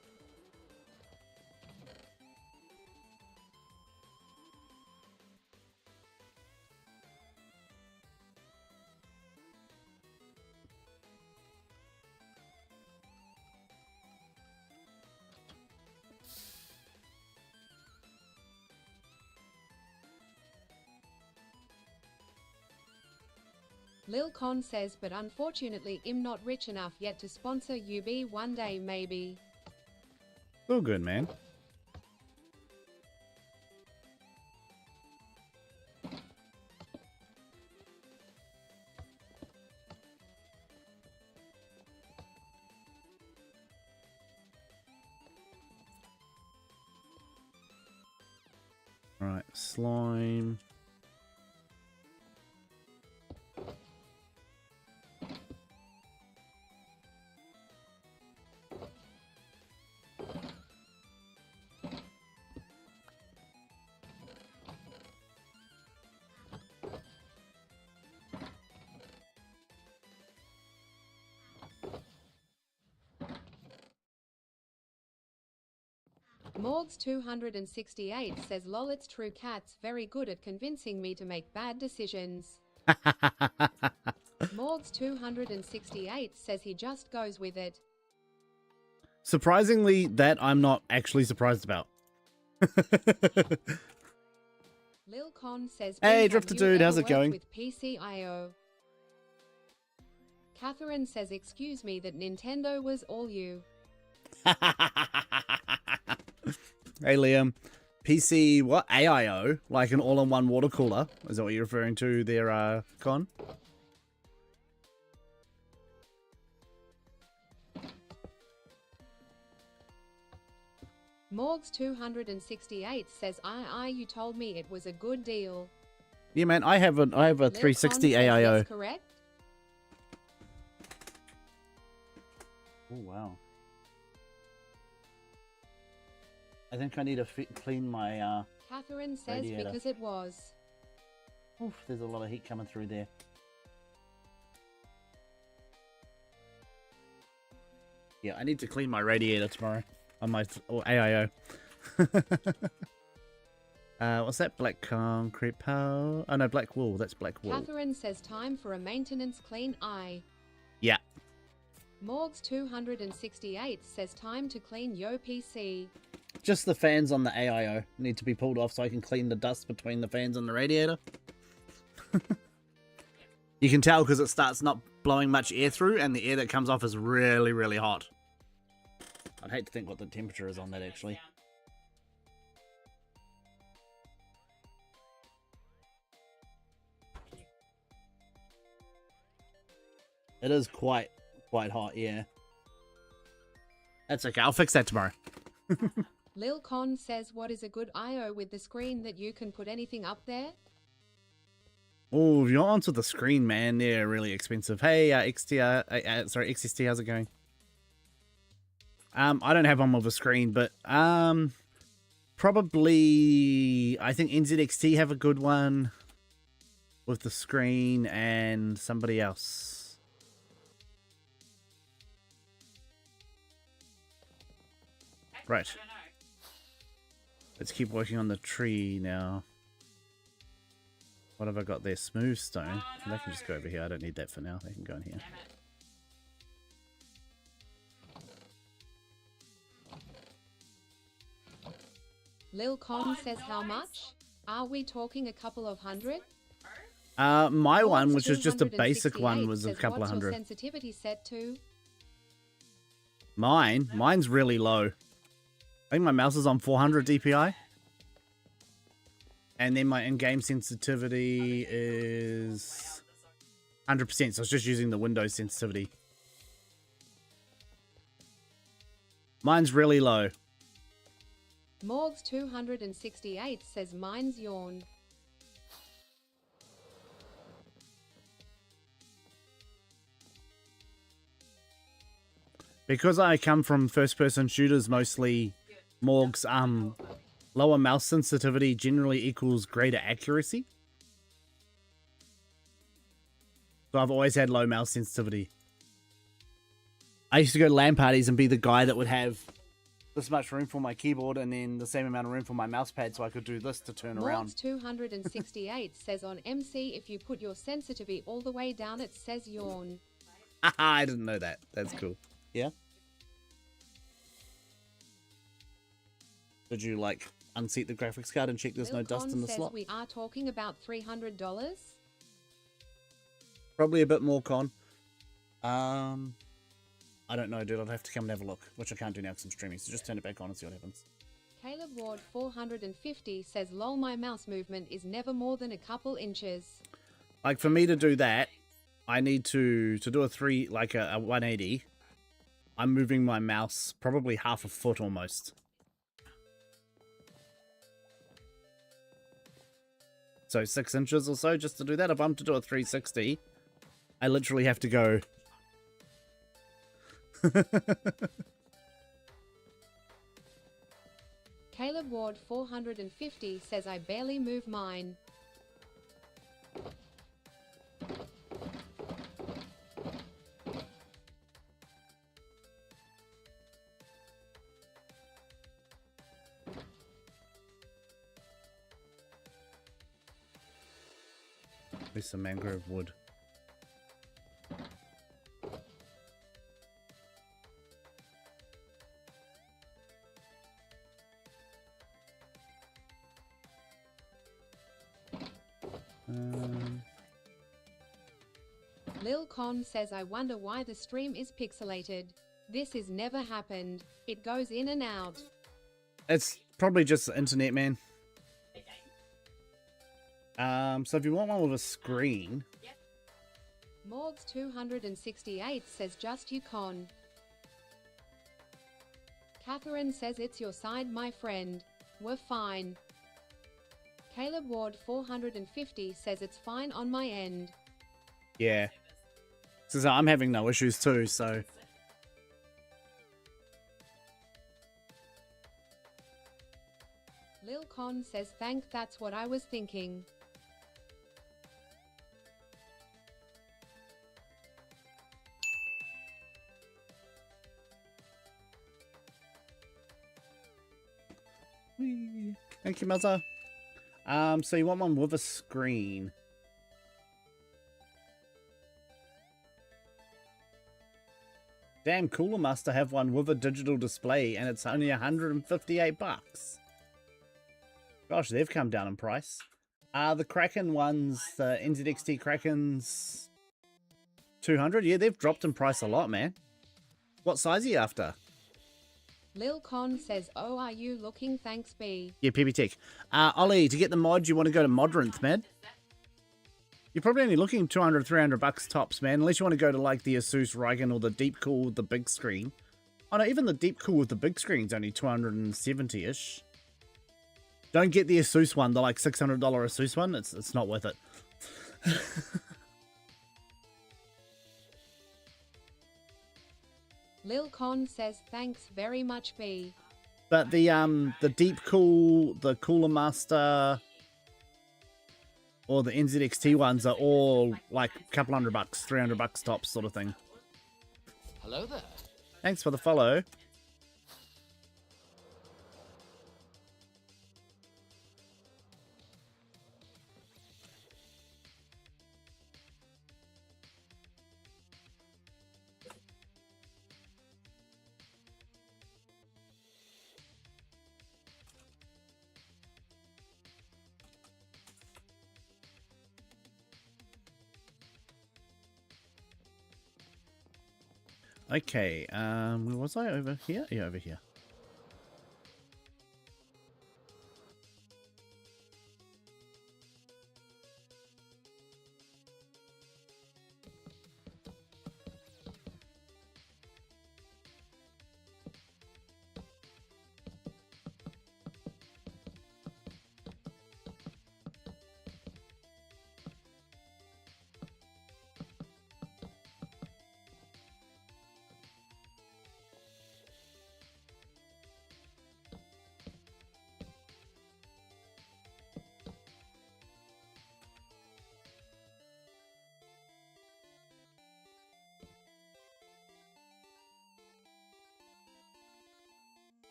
Lil Con says, but unfortunately I'm not rich enough yet to sponsor UB one day maybe. All good, man. All right, slime. Morgs 268 says lol, it's true, cat's very good at convincing me to make bad decisions. Morgs 268 says he just goes with it. Surprisingly, that I'm not actually surprised about. Lil Con says, Hey, "Have Drifter you Dude, ever how's it worked going?" with PCIO? Catherine says, excuse me, that Nintendo was all you. Hey, Liam. PC, what? AIO? Like an all-in-one water cooler? Is that what you're referring to there, Con? Morgs 268 says, you told me it was a good deal. Yeah, man, I have a Lil Con 360 says, AIO. yes, correct? Oh, wow. I think I need to clean my, Catherine says, radiator. because it was. Oof, there's a lot of heat coming through there. Yeah, I need to clean my radiator tomorrow on my AIO. What's that? Black concrete power? Oh no, black wool. That's black wool. Catherine says, time for a maintenance clean eye. Yeah. Morgs 268 says, time to clean yo PC. Just the fans on the AIO need to be pulled off so I can clean the dust between the fans and the radiator. You can tell because it starts not blowing much air through and the air that comes off is really, really hot. I'd hate to think what the temperature is on that actually. It is quite hot, yeah. That's okay, I'll fix that tomorrow. Lil Con says, what is a good IO with the screen that you can put anything up there? Oh, you're onto the screen, man. They're really expensive. Hey, XST, how's it going? I don't have one with a screen, but probably I think NZXT have a good one. with the screen and somebody else. Right. I don't know. Let's keep working on the tree now. What have I got there? Smooth stone. Oh, They can just go over here. I don't need that for now. They can go in here. Damn it. Lil Con says how much? Are we talking a couple of hundred? My Morgs one, which is just a basic 268 one, was a says, couple of what's your hundred. sensitivity set to? Mine's really low. I think my mouse is on 400 DPI. And then my in-game sensitivity is 100%, so it's just using the Windows sensitivity. Mine's really low. Morgs 268 says mine's yawn. Because I come from first-person shooters mostly, Morg's lower mouse sensitivity generally equals greater accuracy. So I've always had low mouse sensitivity. I used to go to LAN parties and be the guy that would have this much room for my keyboard and then the same amount of room for my mouse pad so I could do this to turn around. Morgs 268 says on MC if you put your sensitivity all the way down it says yawn. I didn't know that. That's cool. Yeah? Did you, like, unseat the graphics card and check there's no Lil dust Con in the says slot? we are talking about $300. Probably a bit more, Con. I don't know, dude. I'd have to come and have a look, which I can't do now because I'm streaming, so just turn it back on and see what happens. Caleb Ward 450 says lol my mouse movement is never more than a couple inches. Like, for me to do that, I need to do a 180. I'm moving my mouse probably half a foot almost. So 6 inches or so just to do that. If I'm to do a 360, I literally have to go. Caleb Ward 450 says I barely move mine. There's some mangrove wood. Lil Con says I wonder why the stream is pixelated. This has never happened. It goes in and out. It's probably just the internet, man. So if you want one with a screen, Morgs 268 says just you con. Catherine says it's your side my friend. We're fine. Caleb Ward 450 says it's fine on my end. yeah. So I'm having no issues too, so. Lil Con says thank that's what I was thinking. Whee. Thank you, Mother. So you want one with a screen? Damn, Cooler Master have one with a digital display, and it's only 158 bucks. Gosh, they've come down in price. The Kraken ones, the NZXT Krakens, 200. Yeah, they've dropped in price a lot, man. What size are you after? Lil Con says, oh, are you looking? Thanks, B. Yeah, PB Tech. Ollie, to get the mod, you want to go to Modrinth, man. You're probably only looking 200, 300 bucks tops, man. Unless you want to go to like the Asus Rygen or the Deep Cool with the big screen. Oh no, even the Deep Cool with the big screen's only 270-ish. Don't get the Asus one, the like $600 Asus one. It's not worth it. Lil Con says thanks very much, B. But the Deep Cool, the Cooler Master, Or the NZXT ones are all like a couple $100, $300 tops sort of thing. Hello there. Thanks for the follow. Okay, where was I? Over here? Yeah, over here.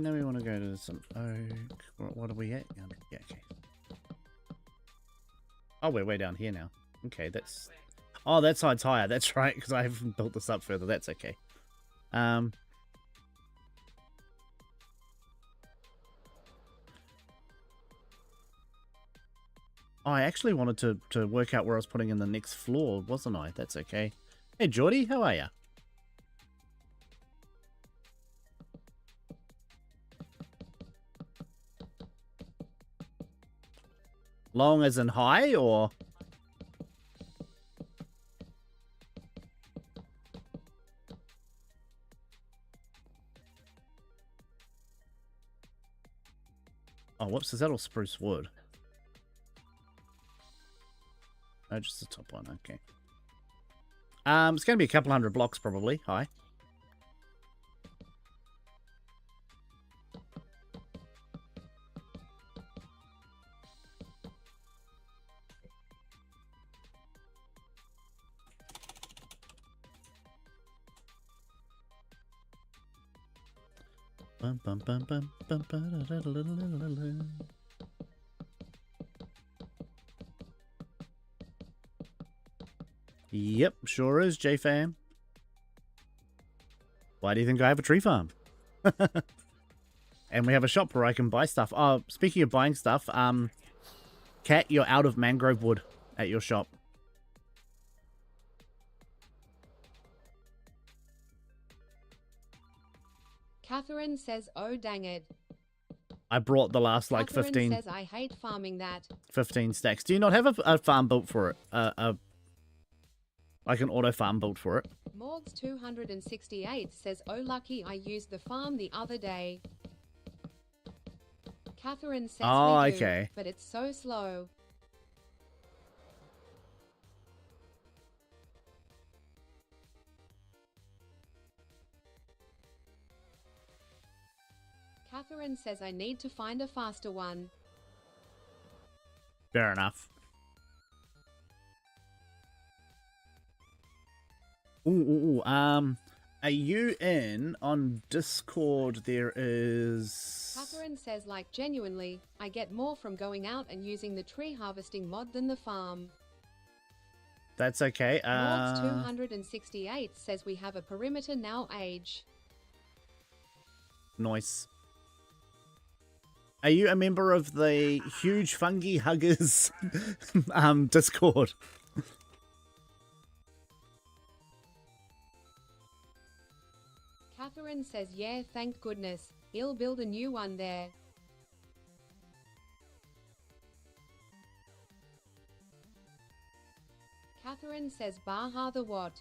Now we want to go to some oak. What are we at? Yeah, okay. Oh, we're way down here now. Okay, that's... Oh, that side's higher. That's right, because I haven't built this up further. That's okay. I actually wanted to work out where I was putting in the next floor, wasn't I? That's okay. Hey, Geordie, how are ya? Long as in high, or? Oh, whoops, is that all spruce wood? No, just the top one, okay. It's going to be a couple hundred blocks, probably. High. Bum, bum, bum, bum, bum, ba-da-da-da-da-da-da-da. Yep, sure is, JFam. Why do you think I have a tree farm? And we have a shop where I can buy stuff. Oh, speaking of buying stuff, Cat, you're out of mangrove wood at your shop. Catherine says, oh dang it. I brought the last, like, Catherine 15... says, I hate farming that. 15 stacks. Do you not have a farm built for it? Like an auto farm built for it? Morgs 268 says, oh lucky I used the farm the other day. Catherine says Oh, we do, okay. but it's so slow. Catherine says I need to find a faster one. Fair enough. Ooh, are you in on Discord? There is... Catherine says, like, genuinely, I get more from going out and using the tree harvesting mod than the farm. That's okay. Morgs 268 says we have a perimeter now age. Nice. Are you a member of the Huge Fungi Huggers Discord? Catherine says, yeah, thank goodness. He'll build a new one there. Catherine says, Baha the what?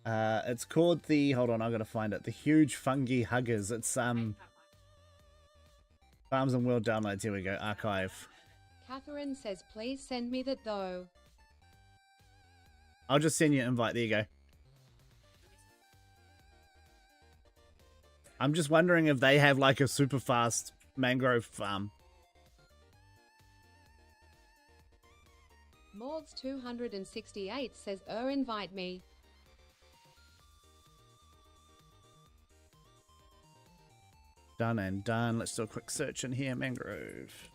It's called the, hold on, I gotta find it. The Huge Fungi Huggers. It's Farms and World Downloads. Here we go. Archive. Catherine says, please send me that though. I'll just send you an invite. There you go. I'm just wondering if they have like a super fast mangrove farm. Morgs 268 says, invite me. Done and done. Let's do a quick search in here. Mangrove.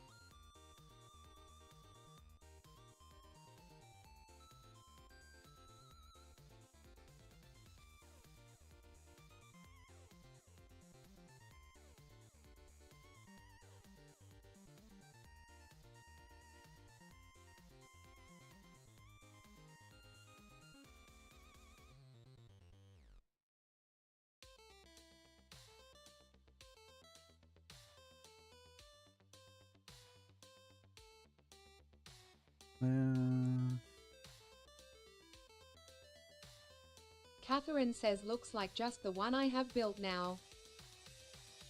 Catherine says, looks like just the one I have built now.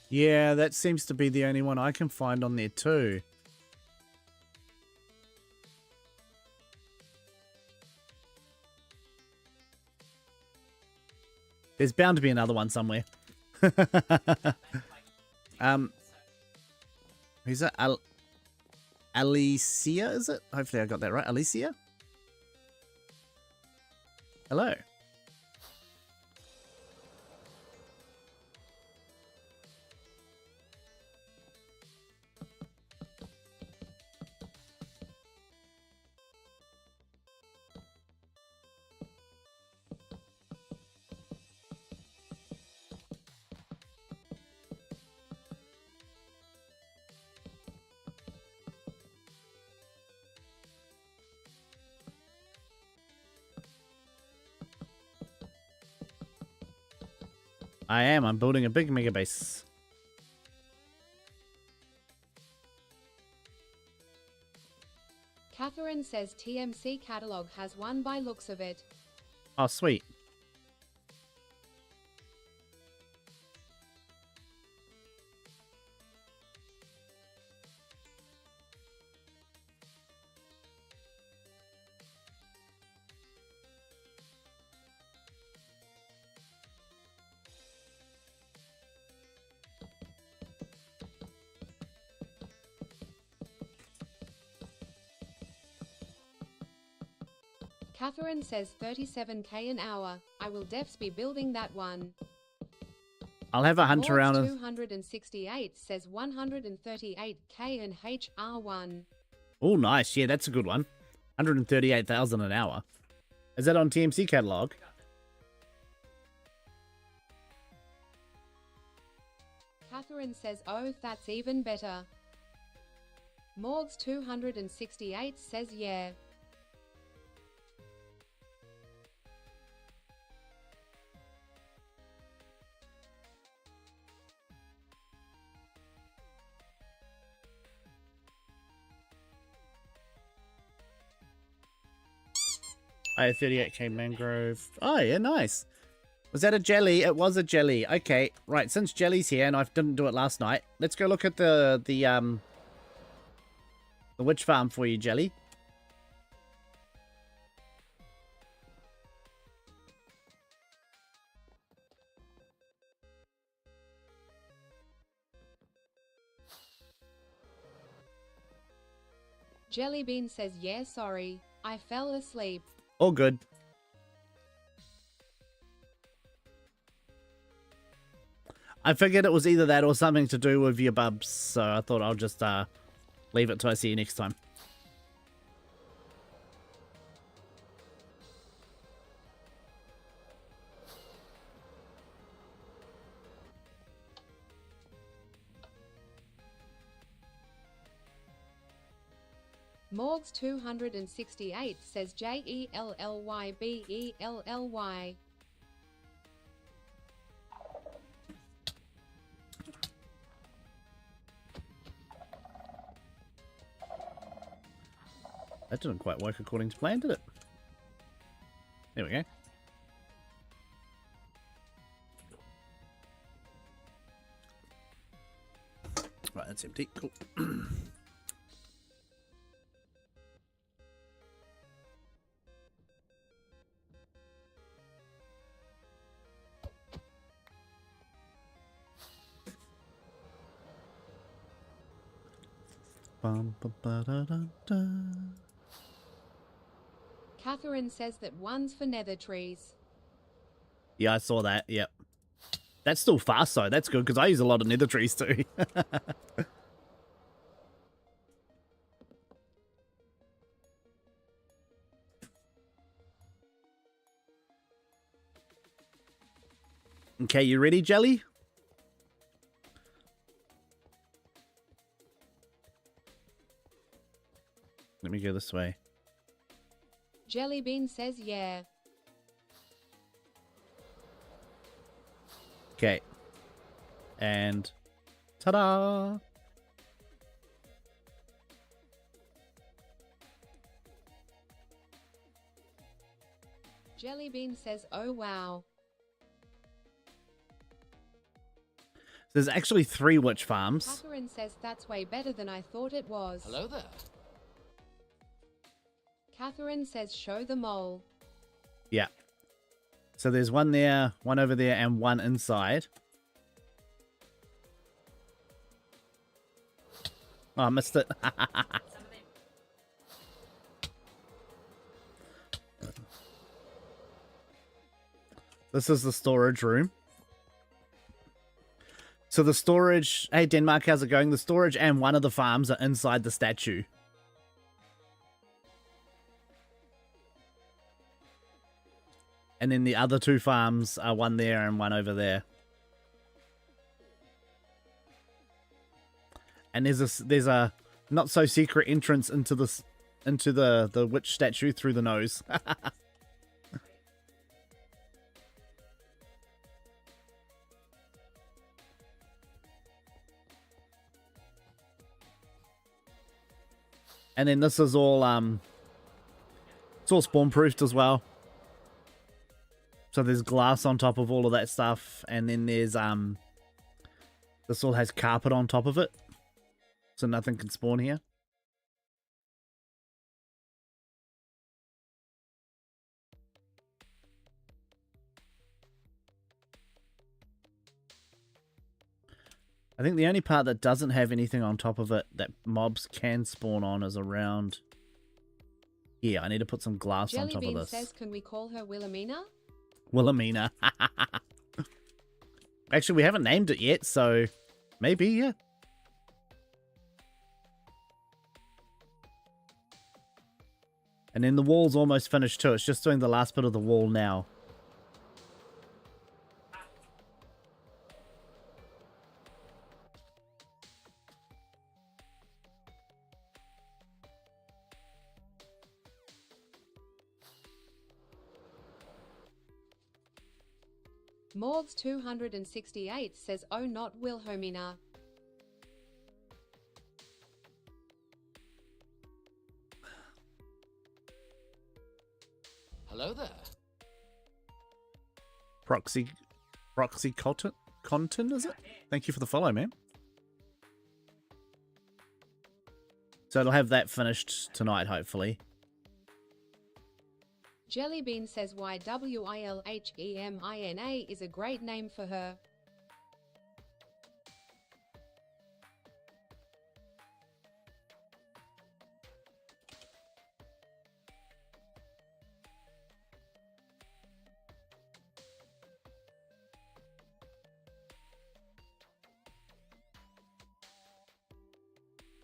Yeah, that seems to be the only one I can find on there too. There's bound to be another one somewhere. Who's that? Alicia, is it? Hopefully I got that right. Alicia? Hello. I am. I'm building a big mega base. Catherine says TMC catalog has one by looks of it. Oh, sweet. Catherine says 37k an hour. I will defs be building that one. I'll have a hunt around. 268 says 138k and HR1. Oh, nice. Yeah, that's a good one. 138,000 an hour. Is that on TMC catalog? Catherine says, oh, that's even better. Morgs 268 says yeah. I have 38k mangrove. Oh, yeah, nice. Was that a jelly? It was a jelly. Okay, right. Since jelly's here and I didn't do it last night, let's go look at the witch farm for you, Jelly. Jellybean says, yeah, sorry. I fell asleep. All good. I figured it was either that or something to do with your bubs, so I thought I'll just leave it till I see you next time. Morgs 268 says JELLYBELLY. That didn't quite work according to plan, did it? There we go. that's empty. Cool. Bum, ba, ba, da, da, da. Catherine says that one's for nether trees. Yeah, I saw that. Yep. That's still fast, though. That's good, because I use a lot of nether trees, too. Okay, you ready, Jelly? Let me go this way. Jellybean says yeah. Okay. And ta-da! Jellybean says oh wow. There's actually 3 witch farms. Catherine says that's way better than I thought it was. Hello there. Catherine says show the mole. Yeah. So there's one there, one over there, and one inside. Oh, I missed it. This is the storage room. So the storage... Hey, Denmark, how's it going? The storage and one of the farms are inside the statue. And then the other 2 farms are one there and one over there. And there's a not so secret entrance into the witch statue through the nose. And then this is all it's all spawn proofed as well. So there's glass on top of all of that stuff, and then there's this all has carpet on top of it. So nothing can spawn here. I think the only part that doesn't have anything on top of it that mobs can spawn on is around here. I need to put some glass on top of Jellybean this. says can we call her Wilhelmina? Wilhelmina. Actually, we haven't named it yet, so maybe, yeah. And then the wall's almost finished too. It's just doing the last bit of the wall now. Morgs 268 says oh not Wilhelmina. Hello there. Proxy content, is it? Thank you for the follow, man. So it'll have that finished tonight, hopefully. Jellybean says why Wilhelmina is a great name for her.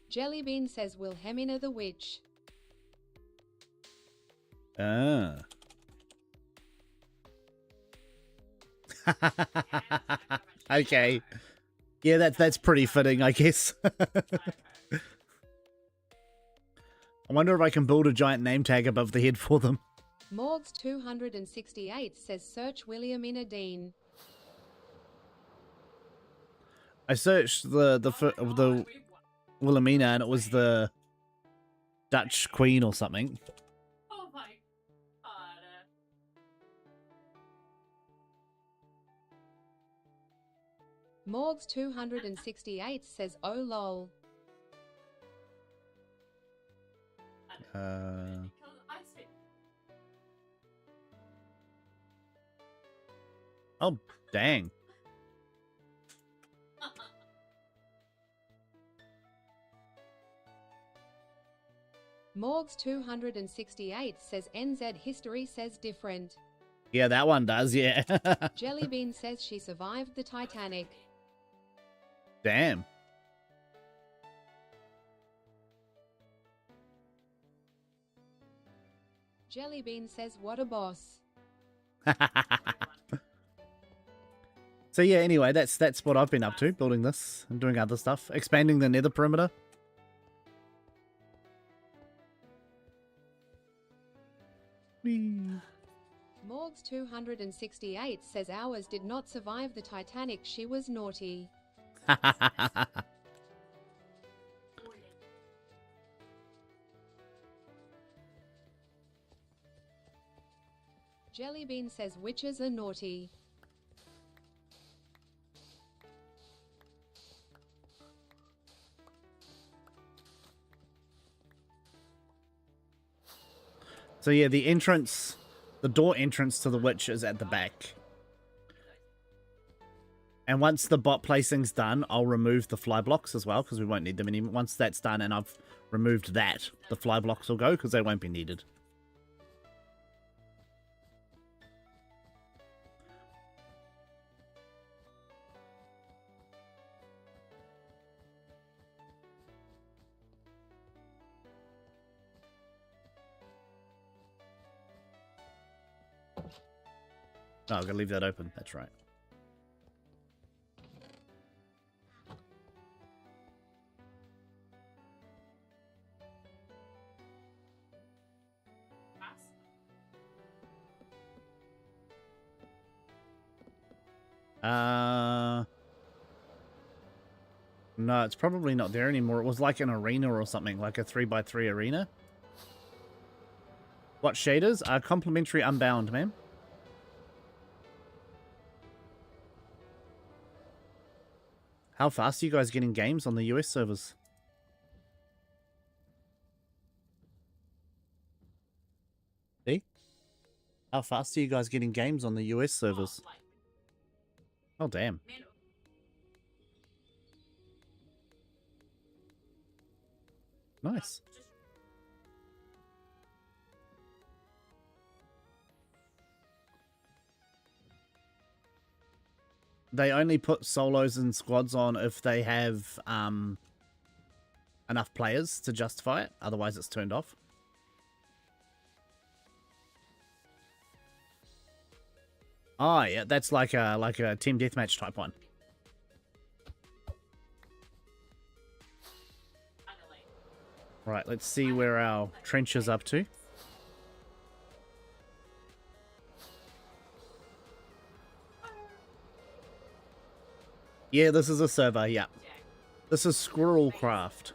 Jellybean says Wilhelmina the witch. Ah. Okay. Yeah, that's pretty fitting, I guess. I wonder if I can build a giant name tag above the head for them. Morgs 268 says search Wilhelmina Dean. I searched the Wilhelmina and it was the Dutch Queen or something. Oh my god. Morgs 268 says, oh lol. Because I spent Oh, dang. Morgs 268 says NZ history says different. Yeah, that one does, yeah. Jellybean says she survived the Titanic. Damn. Jellybean says what a boss. So yeah, anyway, that's what I've been up to, building this and doing other stuff. Expanding the nether perimeter. Whee. Morgs 268 says ours did not survive the Titanic, she was naughty. Jellybean says witches are naughty. So yeah, the entrance, the door entrance to the witch is at the back. And once the bot placing's done, I'll remove the fly blocks as well, because we won't need them anymore. Once that's done and I've removed that, the fly blocks will go, because they won't be needed. Oh, I've got to leave that open. That's right. No, it's probably not there anymore. It was like an arena or something, like a 3x3 arena. What shaders? Complimentary Unbound, man. How fast are you guys getting games on the US servers? See? How fast are you guys getting games on the US servers? Oh, damn. Nice. They only put solos and squads on if they have enough players to justify it. Otherwise, it's turned off. Oh, yeah, that's like a team deathmatch type one. Right, let's see where our trench is up to. Yeah, this is a server, yeah. This is Squirrel Craft.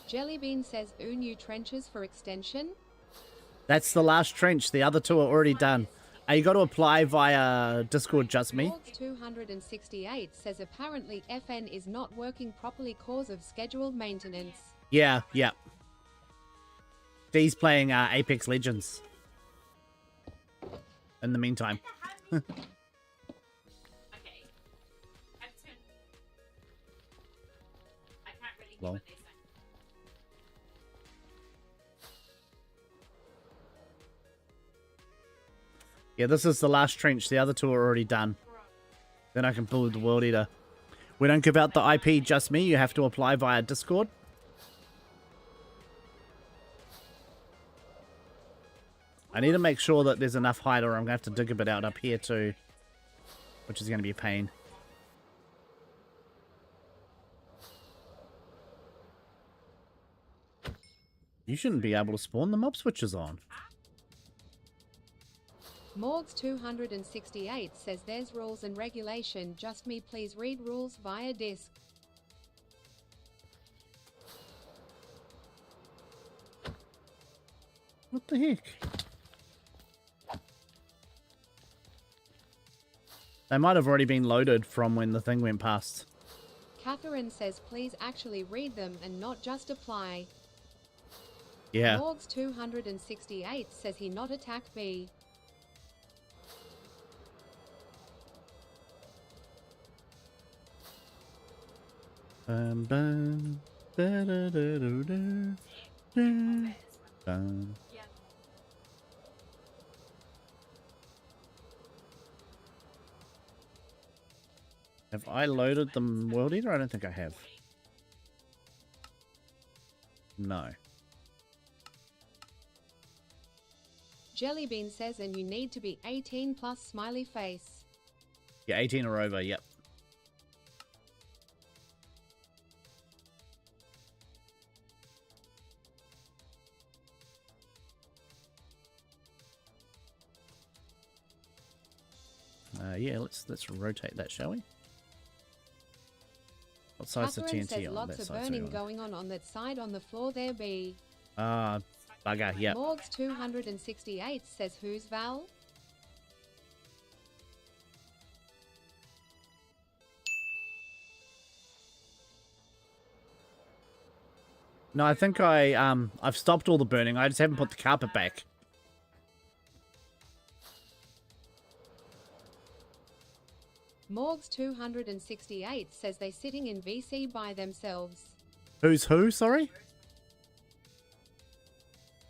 Jellybean says ooh, new trenches for extension. That's the last trench. The other two are already done. You got to apply via Discord Just Me. Morgs 268 says apparently FN is not working properly cause of scheduled maintenance. Yeah, yeah. D's playing Apex Legends. In the meantime. Okay. I can't really hear Well. what they say. Yeah, this is the last trench. The other two are already done. Then I can build the World Eater. We don't give out the IP Just Me. You have to apply via Discord. I need to make sure that there's enough height or I'm going to have to dig a bit out up here too. Which is going to be a pain. You shouldn't be able to spawn the mob switches on. Morgs 268 says there's rules and regulation, just me please read rules via disk. What the heck? They might have already been loaded from when the thing went past. Catherine says please actually read them and not just apply. Yeah. Morgs 268 says he not attack B. Bum, bum, ba-da-da-do-do, dum, bum. Yeah. Have I loaded the World Eater? I don't think I have. No. Jellybean says and you need to be 18 plus smiley face. Yeah, 18 or over, yep. Yeah, let's rotate that, shall we? What side's the Catherine TNT says on? lots That of side, burning going on that side on the floor there B. Bugger, yep. Morgs 268 says who's Val? No, I think I've stopped all the burning. I just haven't put the carpet back. Morgs 268 says they sitting in VC by themselves. Who's who, sorry?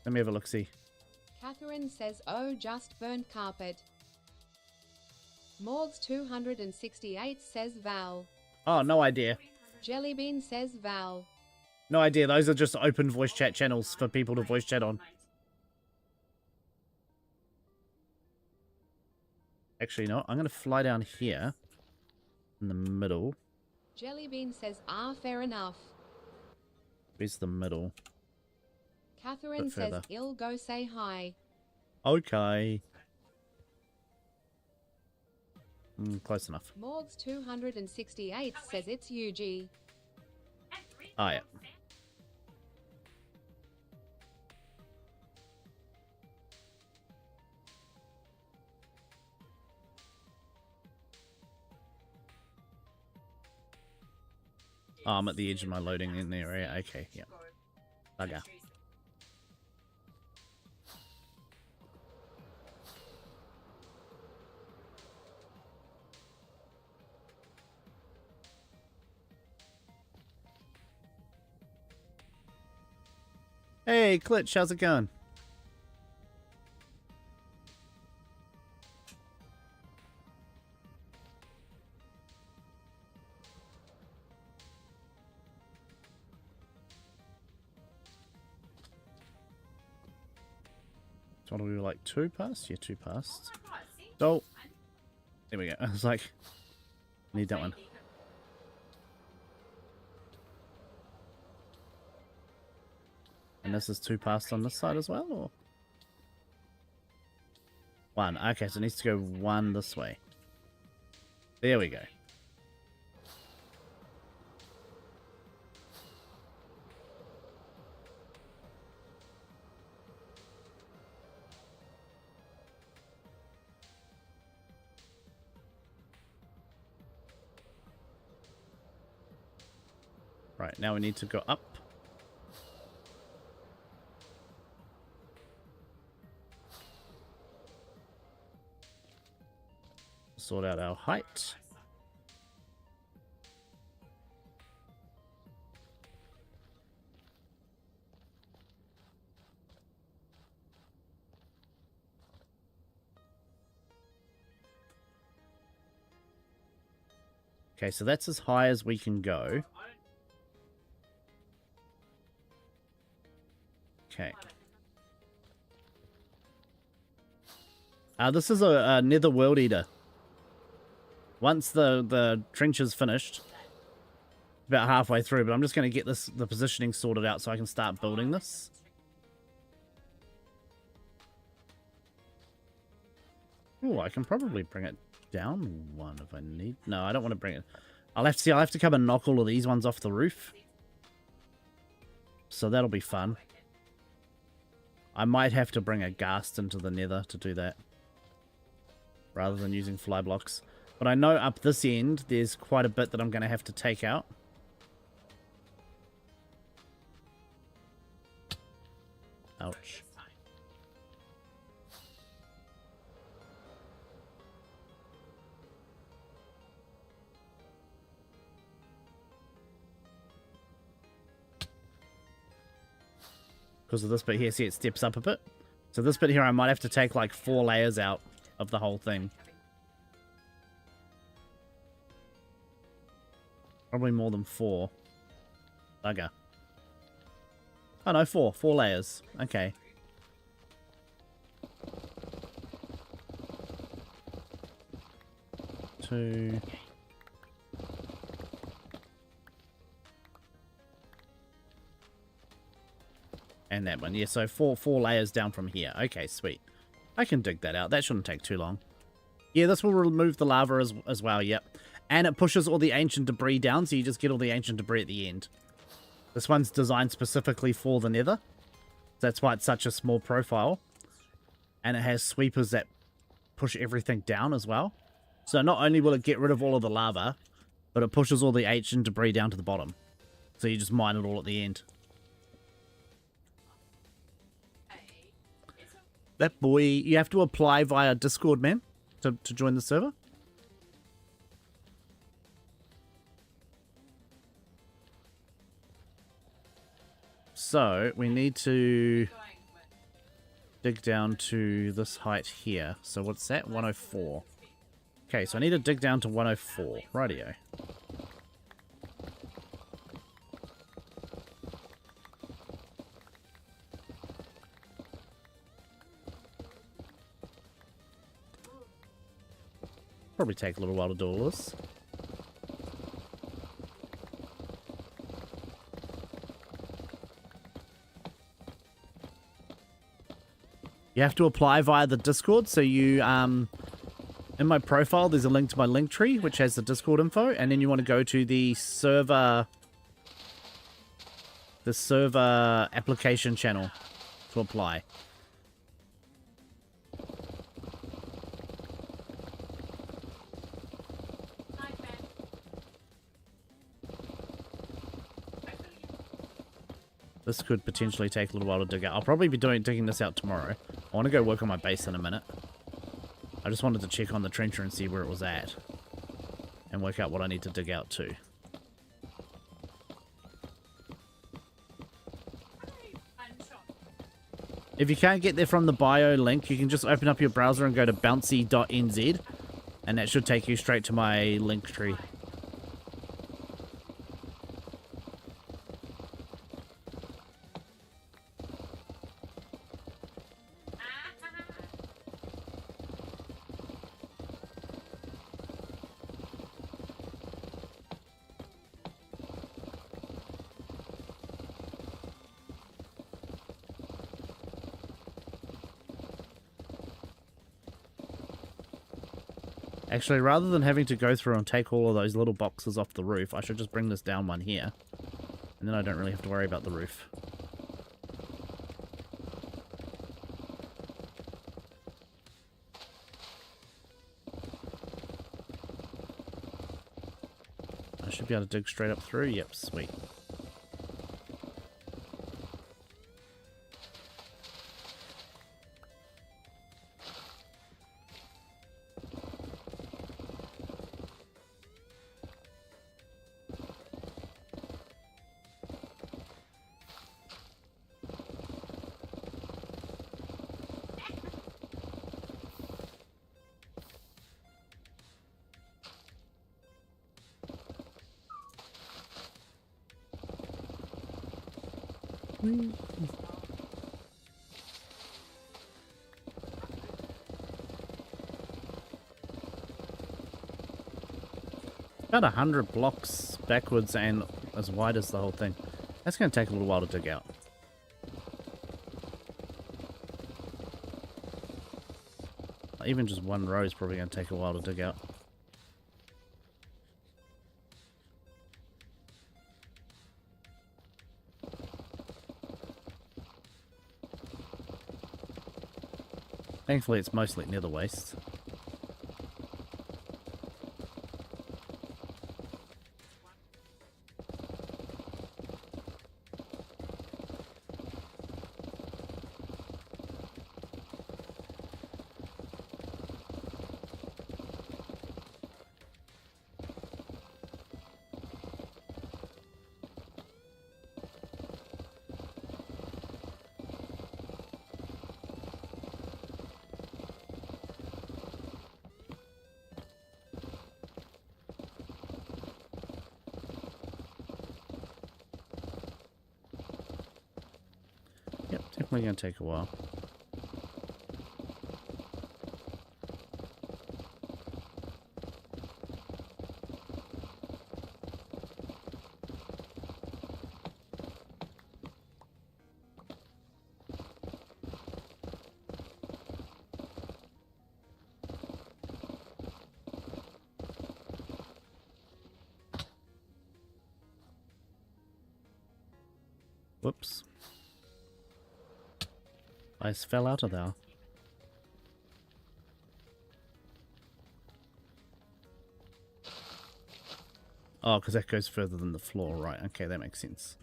Let me have a look-see. Catherine says oh just burnt carpet. Morgs 268 says Val. Oh, no idea. Jellybean says Val. No idea. Those are just open voice chat channels for people to voice chat on. Actually, no. I'm going to fly down here. In the middle. Jellybean says fair enough. Where's the middle? Catherine Bit says further. ill go say hi. Okay. Close enough. Morgs 268 says it's UG. Oh, yeah. Oh, I'm at the edge of my loading in the area. Okay, yeah. Bugger. Hey, Klitsch, how's it going? So what do we do, like 2 past? Yeah, 2 past. So, there we go. I was like, need that one. And this is 2 past on this side as well, or? 1. Okay, so it needs to go 1 this way. There we go. Right, now we need to go up. Sort out our height. Okay, so that's as high as we can go. Okay. This is a nether world eater. Once the trench is finished, about halfway through, but I'm just going to get the positioning sorted out so I can start building this. Oh, I can probably bring it down one if I need. No, I don't want to bring it. I'll have to see. I'll have to come and knock all of these ones off the roof. So that'll be fun. I might have to bring a ghast into the nether to do that, rather than using fly blocks. But I know up this end, there's quite a bit that I'm going to have to take out. Ouch. Because of this bit here, see it steps up a bit. So this bit here, I might have to take like 4 layers out of the whole thing. Probably more than 4. Bugger. Oh no, 4. 4 layers. Okay. Two. And that one. Yeah, so 4 layers down from here. Okay, sweet. I can dig that out. That shouldn't take too long. Yeah, this will remove the lava as well, yep. And it pushes all the ancient debris down, so you just get all the ancient debris at the end. This one's designed specifically for the nether. That's why it's such a small profile. And it has sweepers that push everything down as well. So not only will it get rid of all of the lava, but it pushes all the ancient debris down to the bottom. So you just mine it all at the end. That boy, you have to apply via Discord, man, to join the server. So, we need to dig down to this height here. So what's that? 104. Okay, so I need to dig down to 104. Rightio. Probably take a little while to do all this. You have to apply via the Discord, so you, in my profile, there's a link to my link tree, which has the Discord info, and then you want to go to the server application channel to apply. This could potentially take a little while to dig out. I'll probably be digging this out tomorrow. I want to go work on my base in a minute. I just wanted to check on the trencher and see where it was at. And work out what I need to dig out too. If you can't get there from the bio link, you can just open up your browser and go to bouncy.nz. And that should take you straight to my link tree. Actually, rather than having to go through and take all of those little boxes off the roof, I should just bring this down one here. And then I don't really have to worry about the roof. I should be able to dig straight up through. Yep, sweet. About 100 blocks backwards and as wide as the whole thing. That's going to take a little while to dig out. Even just one row is probably going to take a while to dig out. Thankfully, it's mostly nether waste. Yep, definitely going to take a while. Whoops. Ice fell out of there. Oh, because that goes further than the floor, right? Okay, that makes sense.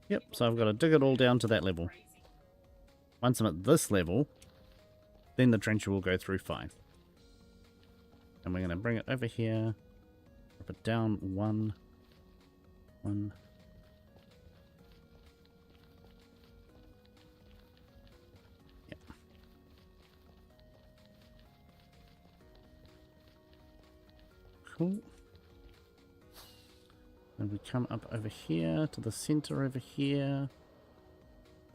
Yep, so I've got to dig it all down to that level. Once I'm at this level, then the trencher will go through fine. And we're going to bring it over here, drop it down one. Yep. Cool. And we come up over here to the center over here.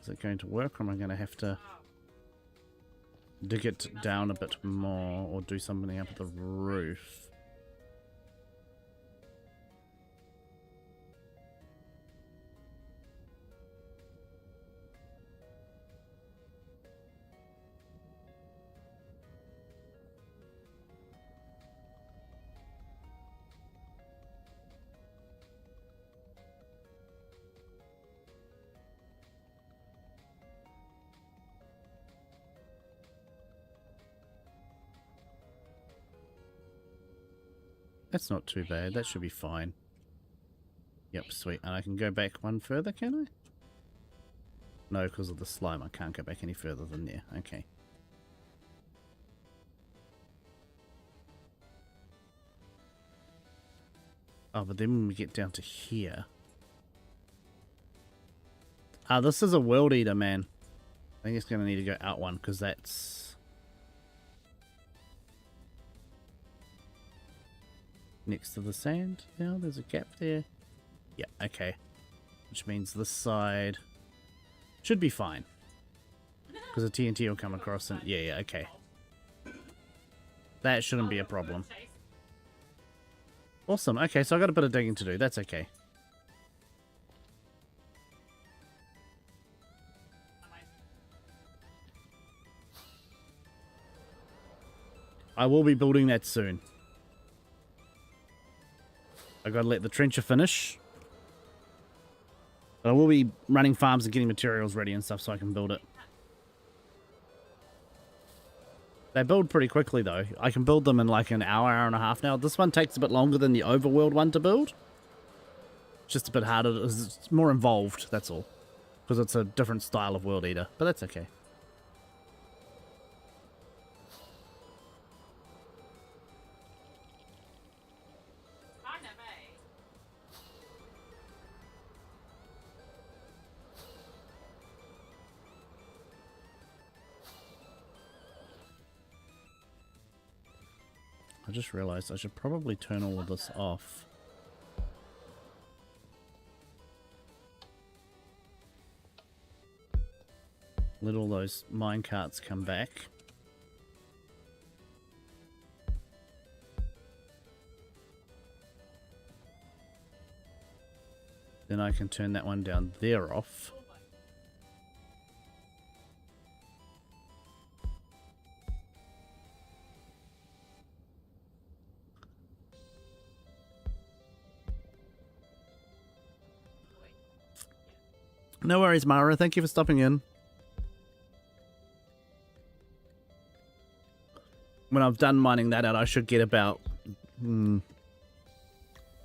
Is it going to work, or am I going to have to dig it down a bit more or do something up the roof? That's not too bad. That should be fine. Yep, sweet. And I can go back one further, can I? No, because of the slime. I can't go back any further than there. Okay. Oh, but then when we get down to here... Ah, this is a world eater, man. I think it's going to need to go out one, because that's... next to the sand now. There's a gap there. Yeah, okay. Which means this side should be fine. Because the TNT will come across and... yeah, okay. That shouldn't be a problem. Awesome. Okay, so I got a bit of digging to do. That's okay. I will be building that soon. I gotta let the trencher finish. But I will be running farms and getting materials ready and stuff so I can build it. They build pretty quickly though. I can build them in like an hour, hour and a half now. This one takes a bit longer than the overworld one to build. It's just a bit harder. It's more involved, that's all. Because it's a different style of world eater. But that's okay. I just realized I should probably turn all of this off. Let all those minecarts come back. Then I can turn that one down there off. No worries, Mara. Thank you for stopping in. When I've done mining that out, I should get about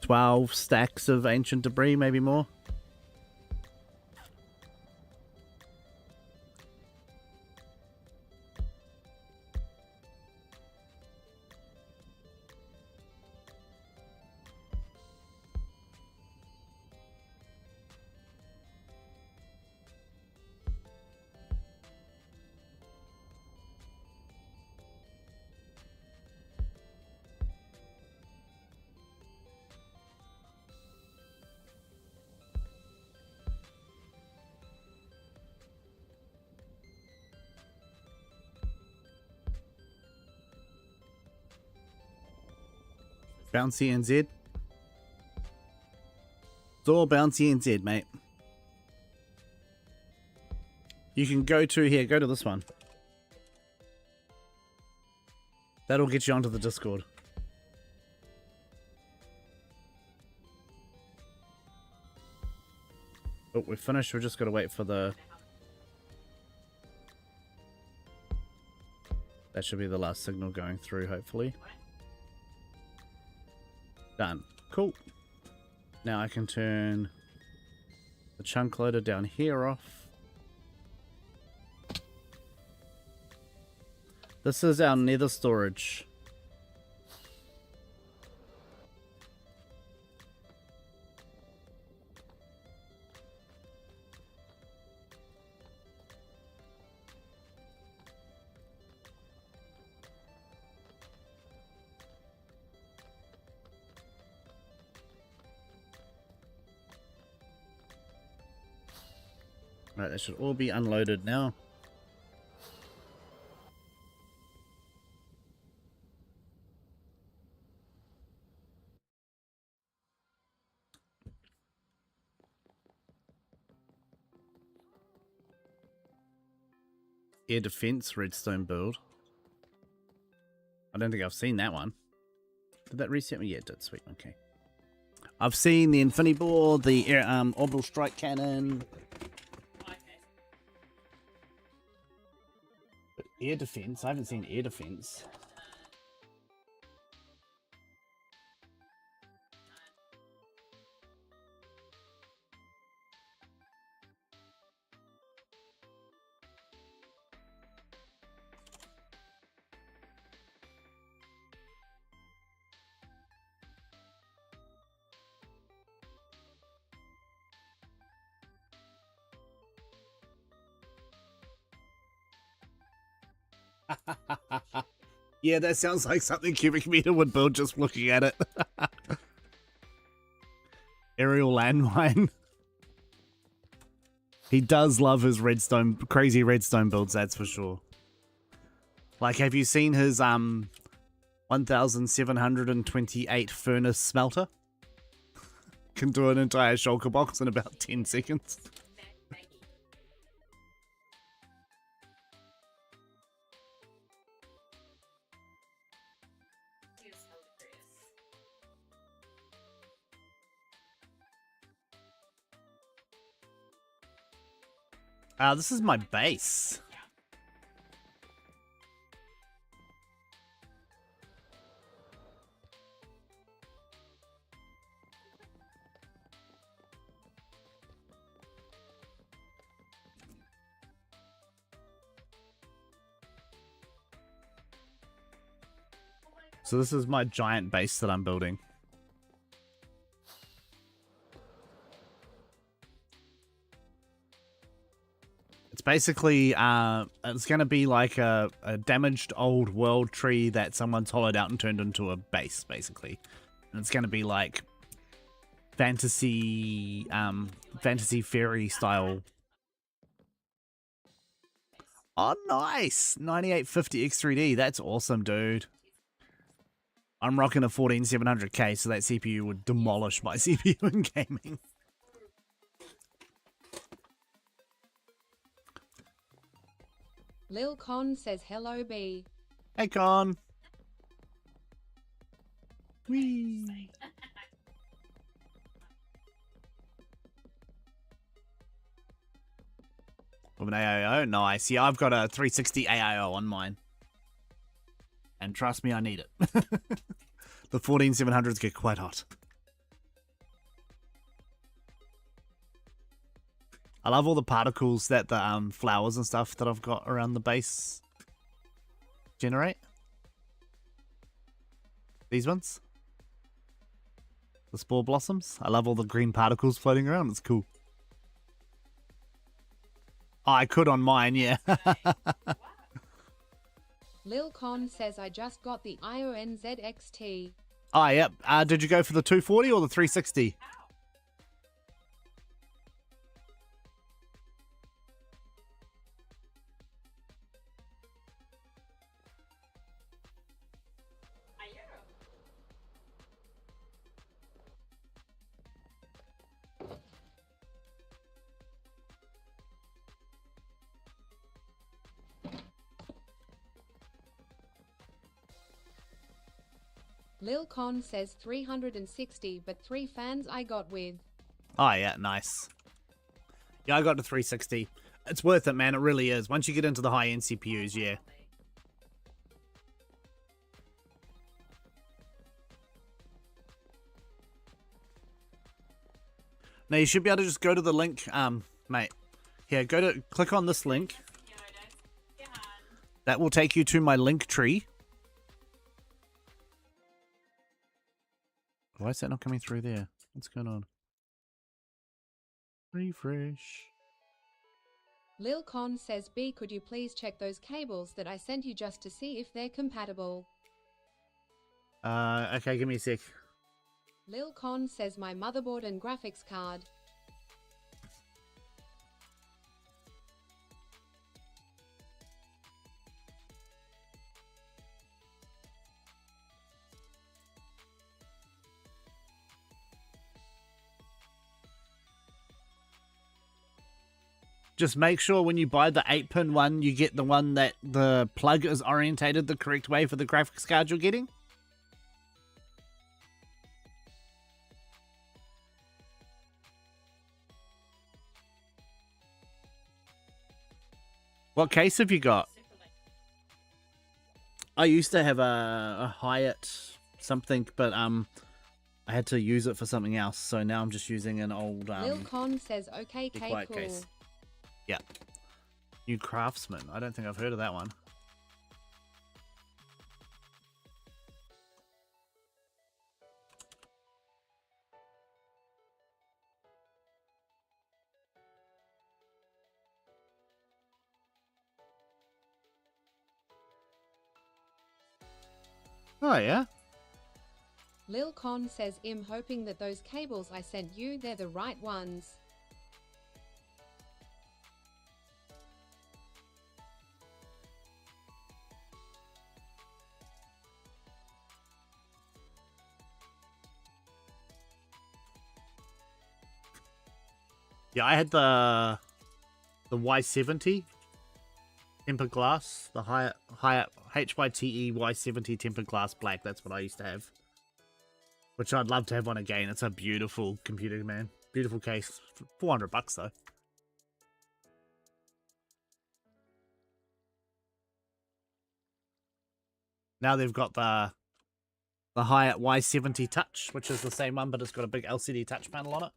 12 stacks of ancient debris, maybe more. Bouncy and Z. It's all Bouncy and Z, mate. You can go to here, go to this one. That'll get you onto the Discord. Oh, we're finished. We're just got to wait for the... That should be the last signal going through, hopefully. Done. Cool. Now I can turn the chunk loader down here off. This is our nether storage. Right, that should all be unloaded now. Air defense redstone build. I don't think I've seen that one. Did that reset me? Yeah, it did. Sweet. Okay. I've seen the Nvme board, the air, orbital strike cannon. Air defense? I haven't seen air defense. Yeah, that sounds like something Cubic Meter would build just looking at it. Aerial landmine. He does love his redstone, crazy redstone builds, that's for sure. Like, have you seen his 1728 furnace smelter? Can do an entire shulker box in about 10 seconds. This is my base. So this is my giant base that I'm building. It's basically, it's going to be like a damaged old world tree that someone's hollowed out and turned into a base, basically. And it's going to be like fantasy fairy style. Oh, nice! 9850 X3D, that's awesome, dude. I'm rocking a 14700K, so that CPU would demolish my CPU in gaming. Lil Con says hello B. Hey, Con. Whee. With an AIO? Nice. Yeah, I've got a 360 AIO on mine. And trust me, I need it. The 14700s get quite hot. I love all the particles that the flowers and stuff that I've got around the base generate. These ones. The spore blossoms. I love all the green particles floating around. It's cool. Oh, I could on mine, yeah. Lil Con says I just got the ION ZXT. Oh, yep. Did you go for the 240 or the 360? Lil Con says 360, but 3 fans I got with. Oh, yeah, nice. Yeah, I got the 360. It's worth it, man. It really is. Once you get into the high-end CPUs, yeah. Now, you should be able to just go to the link, mate. Here, click on this link. That will take you to my link tree. Why is that not coming through there? What's going on? Refresh. Lil Con says B, could you please check those cables that I sent you just to see if they're compatible? Okay, give me a sec. Lil Con says my motherboard and graphics card. Just make sure when you buy the 8-pin one, you get the one that the plug is orientated the correct way for the graphics card you're getting. What case have you got? I used to have a Hyatt something, but I had to use it for something else, so now I'm just using an old Lil Con says okay, cool. case. Yeah. New Craftsman. I don't think I've heard of that one. Oh, yeah? Lil Con says I'm hoping that those cables I sent you, they're the right ones. Yeah, I had the Y70 tempered glass, the Hyatt HYTE Y70 tempered glass black. That's what I used to have, which I'd love to have one again. It's a beautiful computer, man. Beautiful case. $400 though. Now they've got the Hyatt Y70 Touch, which is the same one, but it's got a big LCD touch panel on it.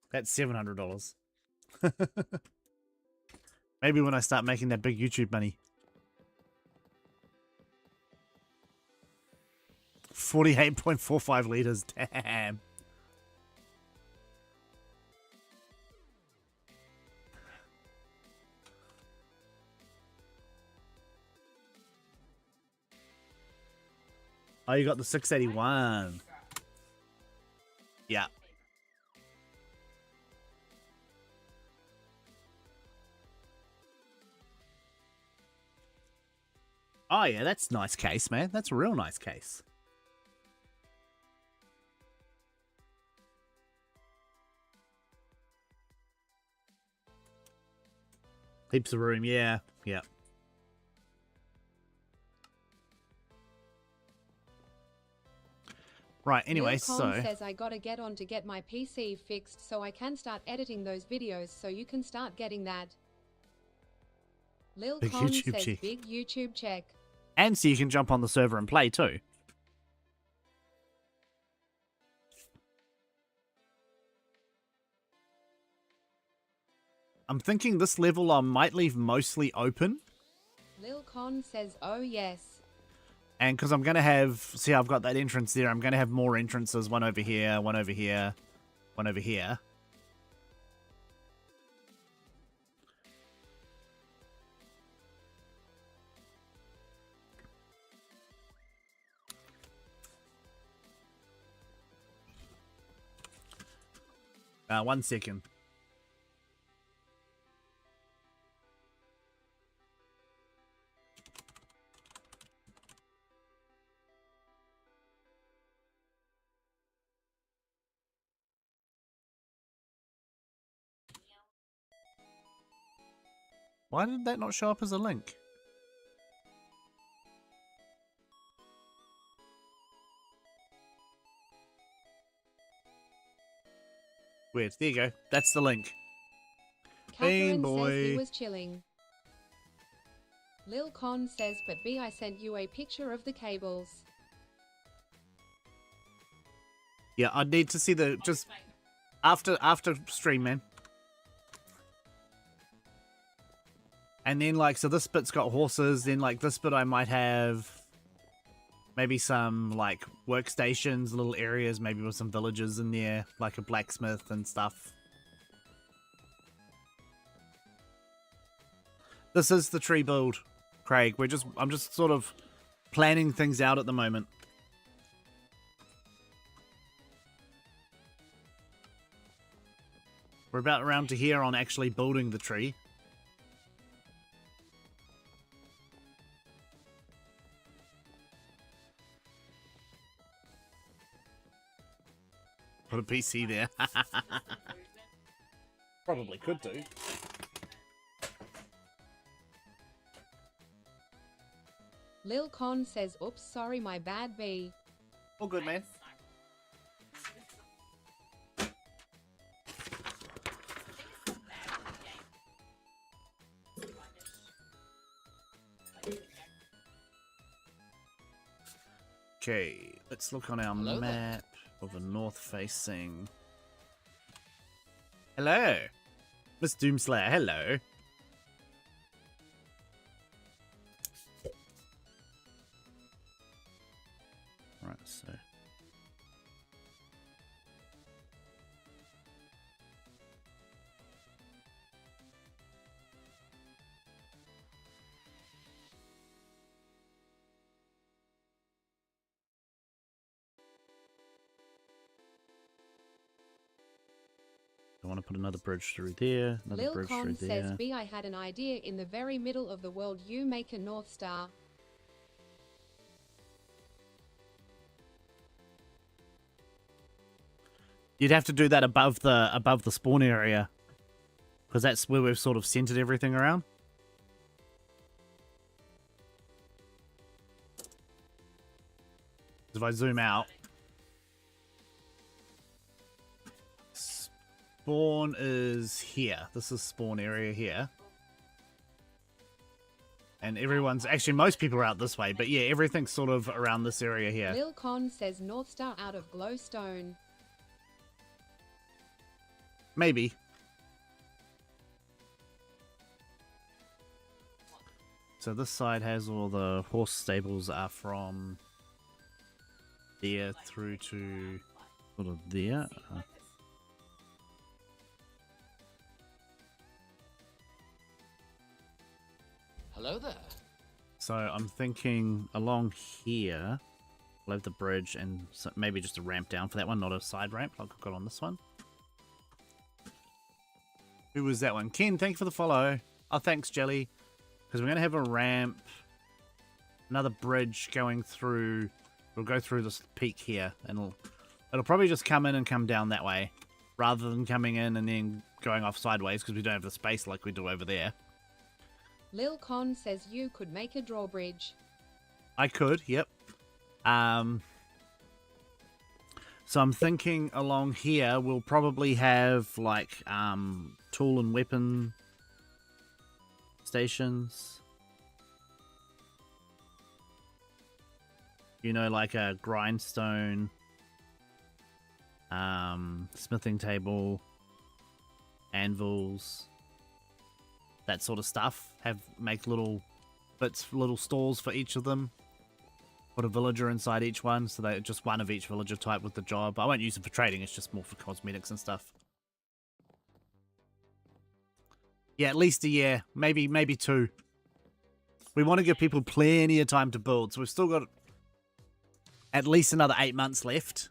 That's $700. Maybe when I start making that big YouTube money. 48.45 liters. Damn. Oh, you got the 681. Yeah. Oh, yeah, that's a nice case, man. That's a real nice case. Heaps of room, yeah. Yeah. Right, anyway, Lil Con so... says I gotta get on to get my PC fixed so I can start editing those videos so you can start getting that. Lil Big Con YouTube says check. big YouTube check. And so you can jump on the server and play too. I'm thinking this level I might leave mostly open. Lil Con says oh yes. And because I'm going to have... See, I've got that entrance there. I'm going to have more entrances. One over here, one over here, one over here. One second. Why did that not show up as a link? Weird. There you go. That's the link. Catherine boy. says he was chilling. Lil Con says but B I sent you a picture of the cables. Yeah, I need to see the... Just after stream, man. And then, like, so this bit's got horses. Then, like, this bit I might have maybe some, like, workstations, little areas, maybe with some villages in there, like a blacksmith and stuff. This is the tree build, Craig. I'm just sort of planning things out at the moment. We're about around to here on actually building the tree. Put a PC there. Probably could do. Lil Con says oops sorry my bad B. All good, man. Okay, let's look on our Hello there. map of the north facing. Hello, Miss Doomslayer. Hello. Right, so. I want to put another bridge through there, another Lil bridge Con through says there. B I had an idea in the very middle of the world you make a North Star. You'd have to do that above the spawn area, because that's where we've sort of centered everything around. If I zoom out, spawn is here. This is spawn area here. And everyone's... Actually, most people are out this way. But yeah, everything's sort of around this area here. Lil Con says North Star out of glowstone. Maybe. So this side has all the horse stables are from there through to sort of there. Hello there. So I'm thinking along here, we'll have the bridge and maybe just a ramp down for that one, not a side ramp like I've got on this one. Who was that one? Ken, thank you for the follow. Oh, thanks, Jelly. Because we're going to have a ramp, another bridge going through. We'll go through this peak here, and it'll probably just come in and come down that way, rather than coming in and then going off sideways, because we don't have the space like we do over there. Lil Con says you could make a drawbridge. I could, yep. So I'm thinking along here we'll probably have like tool and weapon stations. You know, like a grindstone, smithing table, anvils, that sort of stuff. Make little bits, little stalls for each of them. Put a villager inside each one, so that just one of each villager type with the job. I won't use them for trading, it's just more for cosmetics and stuff. Yeah, at least a year, maybe 2. We want to give people plenty of time to build, so we've still got at least another 8 months left.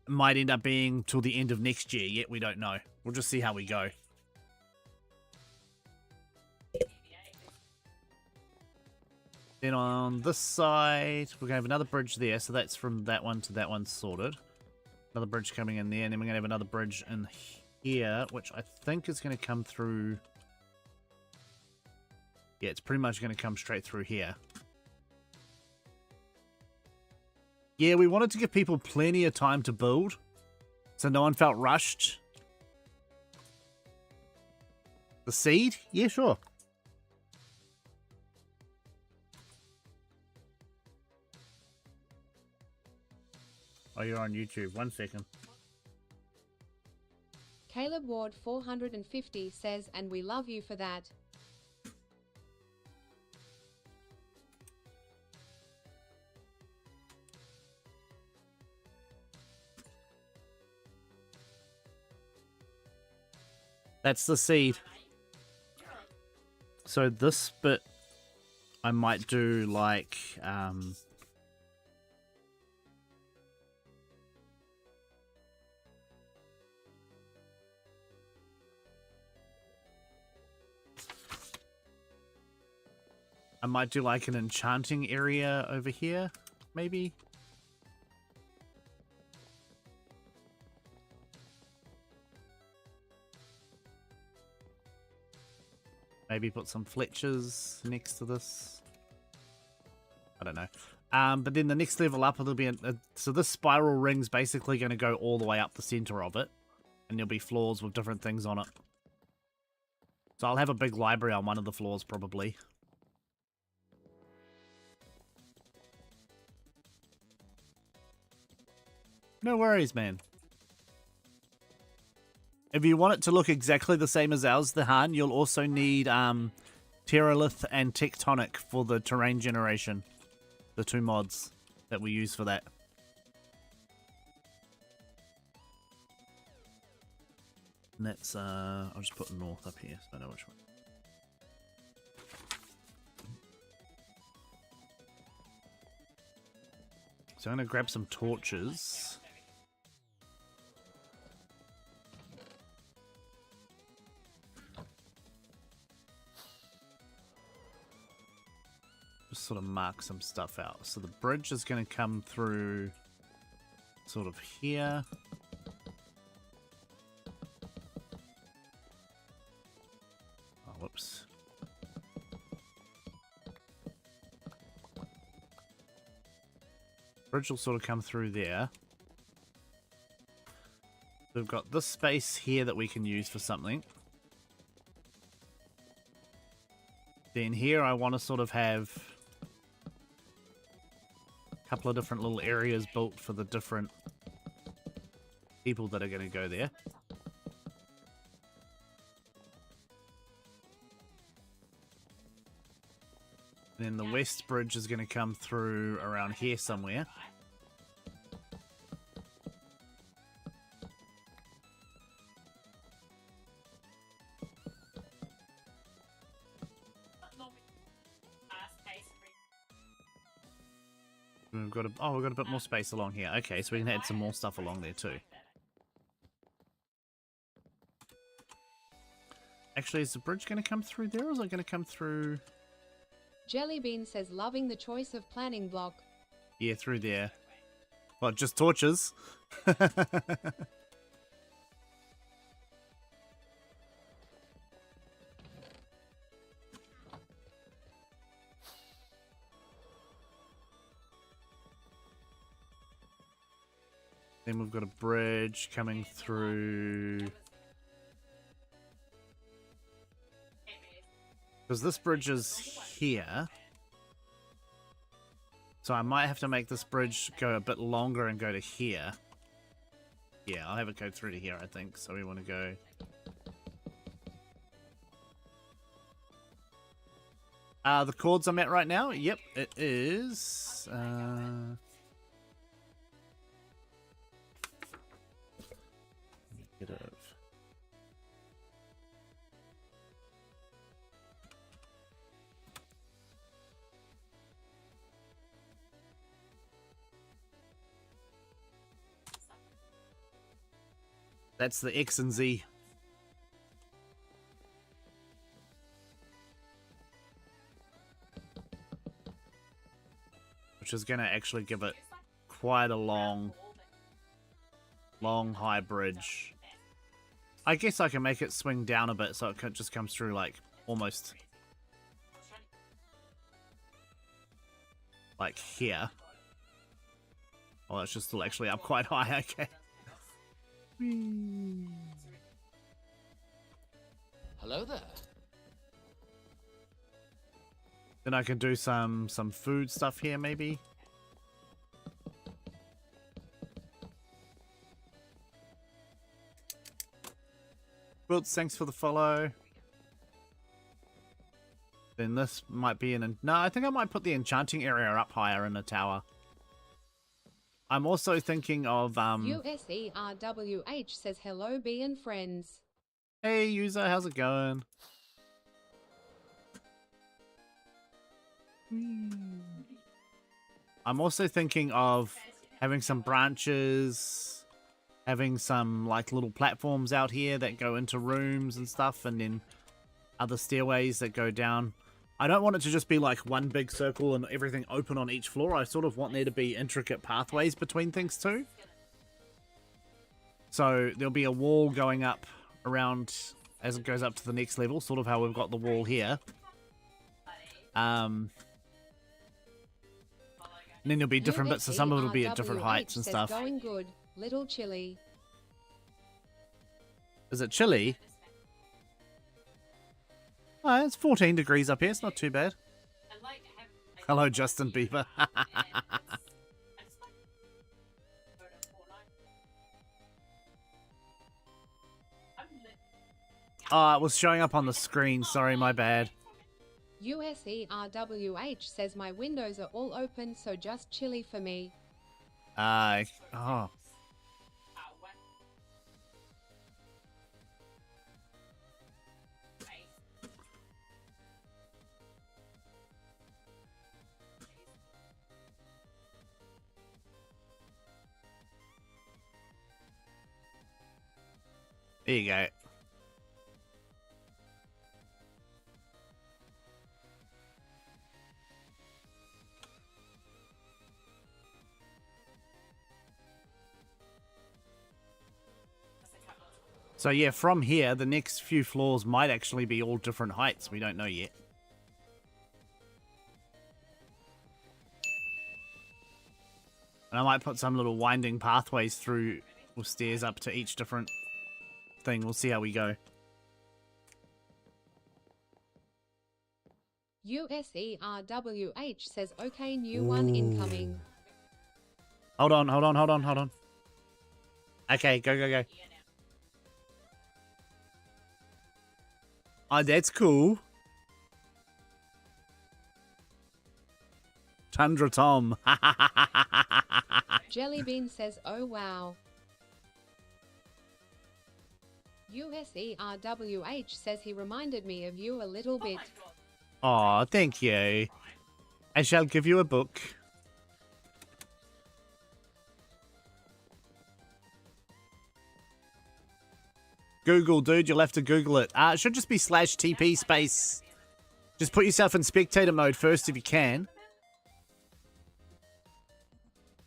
It might end up being till the end of next year, yet we don't know. We'll just see how we go. Then on this side, we're going to have another bridge there, so that's from that one to that one sorted. Another bridge coming in there, and then we're going to have another bridge in here, which I think is going to come through... Yeah, it's pretty much going to come straight through here. Yeah, we wanted to give people plenty of time to build, so no one felt rushed. The seed? Yeah, sure. Oh, you're on YouTube. 1 second. Caleb Ward 450 says, and we love you for that. That's the seed. So this bit, I might do like, I might do like an enchanting area over here, maybe. Maybe put some fletchers next to this. I don't know. But then the next level up, it'll be... so this spiral ring's basically going to go all the way up the center of it. And there'll be floors with different things on it. So I'll have a big library on one of the floors, probably. No worries, man. If you want it to look exactly the same as ours, the Han, you'll also need Terralith and Tectonic for the terrain generation. The 2 mods that we use for that. And that's, I'll just put north up here so I know which one. So I'm going to grab some torches. Sort of mark some stuff out. So the bridge is going to come through sort of here. Oh, whoops. Bridge will sort of come through there. We've got this space here that we can use for something. Then here I want to sort of have couple of different little areas built for the different people that are going to go there. And then the west bridge is going to come through around here somewhere. We've got a bit more space along here. Okay, so we can add some more stuff along there too. Actually, is the bridge going to come through there, or is it going to come through? Jellybean says, loving the choice of planning block. Yeah, through there. Well, just torches. Then we've got a bridge coming through. Because this bridge is here. So I might have to make this bridge go a bit longer and go to here. Yeah, I'll have it go through to here, I think. So we want to go... the chords I'm at right now? Yep, it is... Negative. That's the X and Z. Which is going to actually give it quite a long high bridge. I guess I can make it swing down a bit so it just comes through like almost like here. Oh, it's just still actually up quite high, okay. Hello there. Then I can do some food stuff here, maybe. Quilts, thanks for the follow. Then this might be no, I think I might put the enchanting area up higher in the tower. I'm also thinking of USERWH says hello, B and friends. Hey user, how's it going? I'm also thinking of having some branches, having some like little platforms out here that go into rooms and stuff, and then other stairways that go down. I don't want it to just be like one big circle and everything open on each floor. I sort of want there to be intricate pathways between things too. So there'll be a wall going up around as it goes up to the next level, sort of how we've got the wall here. And then there'll be different bits, so some of it will be at different heights and stuff. Going good, little chilly. Is it chilly? Oh, it's 14 degrees up here. It's not too bad. Hello, Justin Bieber. Oh, it was showing up on the screen. Sorry, my bad. USERWH says my windows are all open, so just chilly for me. Oh. There you go. So yeah, from here, the next few floors might actually be all different heights. We don't know yet. And I might put some little winding pathways through or stairs up to each different thing. We'll see how we go. USERWH says okay, new one incoming. Hold on. Okay, go. Oh, that's cool. Tundra Tom. Jellybean says oh wow. USERWH says he reminded me of you a little bit. Aw, thank you. I shall give you a book. Google, dude, you'll have to Google it. It should just be /TP space. Just put yourself in spectator mode first if you can.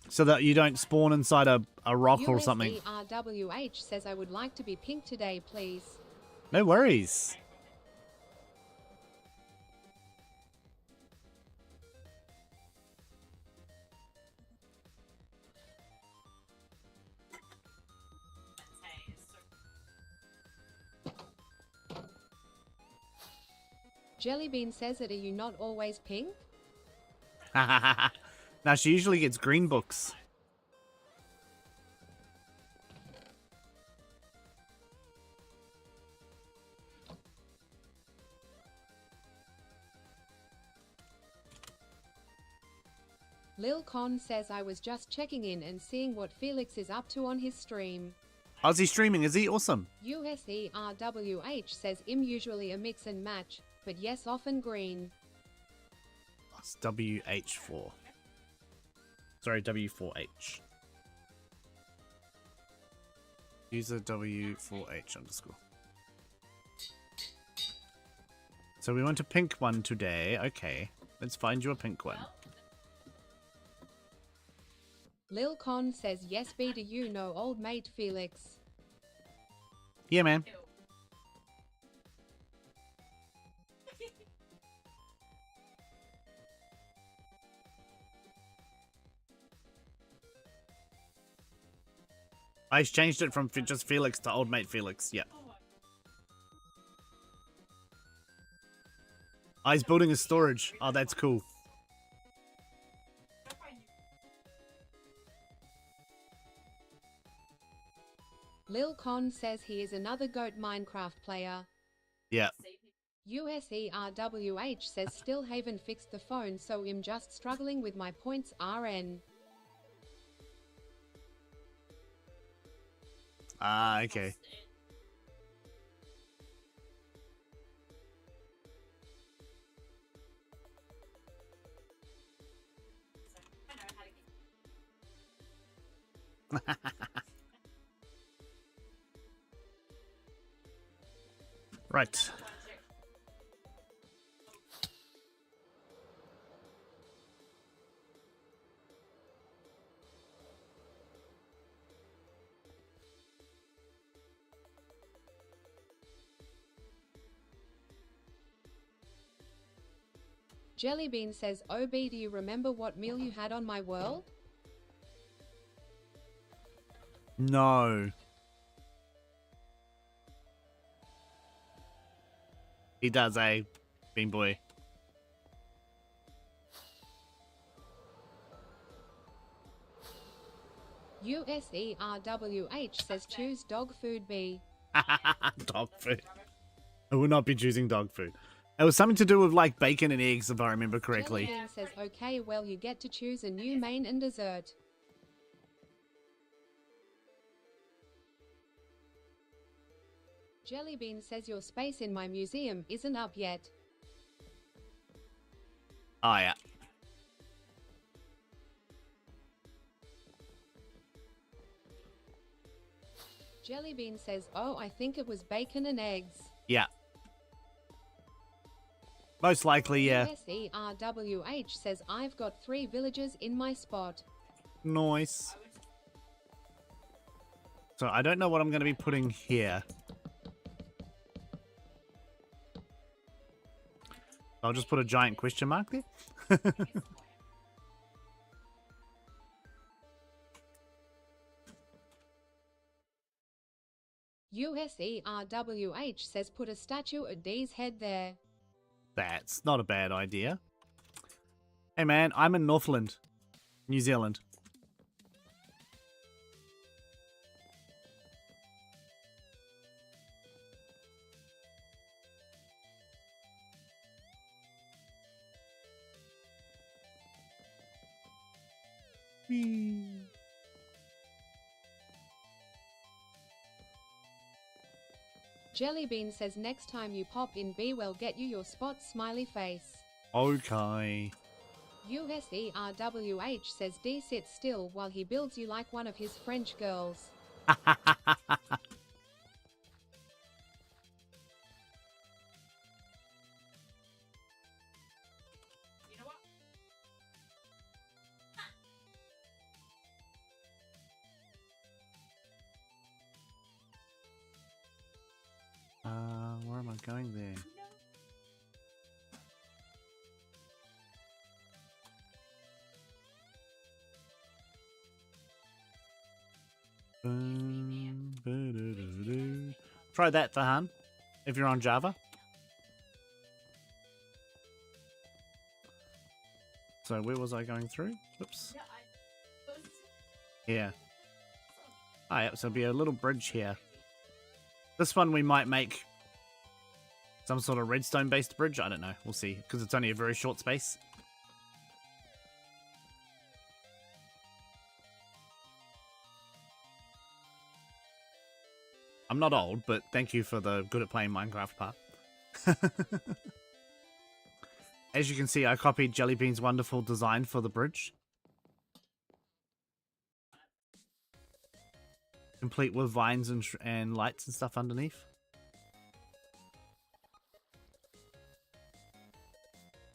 So that you don't spawn inside a rock or something. USERWH says I would like to be pink today, please. No worries. Jellybean says it. Are you not always pink? Now she usually gets green books. Lil Con says I was just checking in and seeing what Felix is up to on his stream. How's he streaming? Is he awesome? USERWH says I'm usually a mix and match, but yes, often green. That's WH4. Sorry, W4H. User W4H underscore. So we want a pink one today. Okay, let's find you a pink one. Lil Con says yes. B, do you know old mate Felix? Yeah, man. I changed it from just Felix to old mate Felix. Yeah. Oh, he's building his storage. Oh, that's cool. Lil Con says he is another GOAT Minecraft player. Yeah. USERWH says still haven't fixed the phone, so I'm just struggling with my points RN. Ah, okay. Right. Jellybean says, OB, do you remember what meal you had on my world? No. He does, eh? Bean boy. USERWH says choose dog food B. Dog food. I would not be choosing dog food. It was something to do with like bacon and eggs, if I remember correctly. Jellybean says, okay, well, you get to choose a new main and dessert. Jellybean says your space in my museum isn't up yet. Oh, yeah. Jellybean says, oh, I think it was bacon and eggs. Yeah. Most likely, yeah. USERWH says I've got 3 villagers in my spot. Nice. So I don't know what I'm going to be putting here. I'll just put a giant question mark there. USERWH says put a statue of D's head there. That's not a bad idea. Hey man, I'm in Northland, New Zealand. Whee. Jellybean says next time you pop in B, we'll get you your spot smiley face. Okay. USERWH says D sit still while he builds you like one of his French girls. Where am I going there? Try that, Fahan, if you're on Java. So where was I going through? Whoops. Yeah, Yeah. Oh, yeah, so there'll be a little bridge here. This one we might make some sort of redstone-based bridge. I don't know. We'll see, because it's only a very short space. I'm not old, but thank you for the good at playing Minecraft part. As you can see, I copied Jellybean's wonderful design for the bridge. Complete with vines and lights and stuff underneath.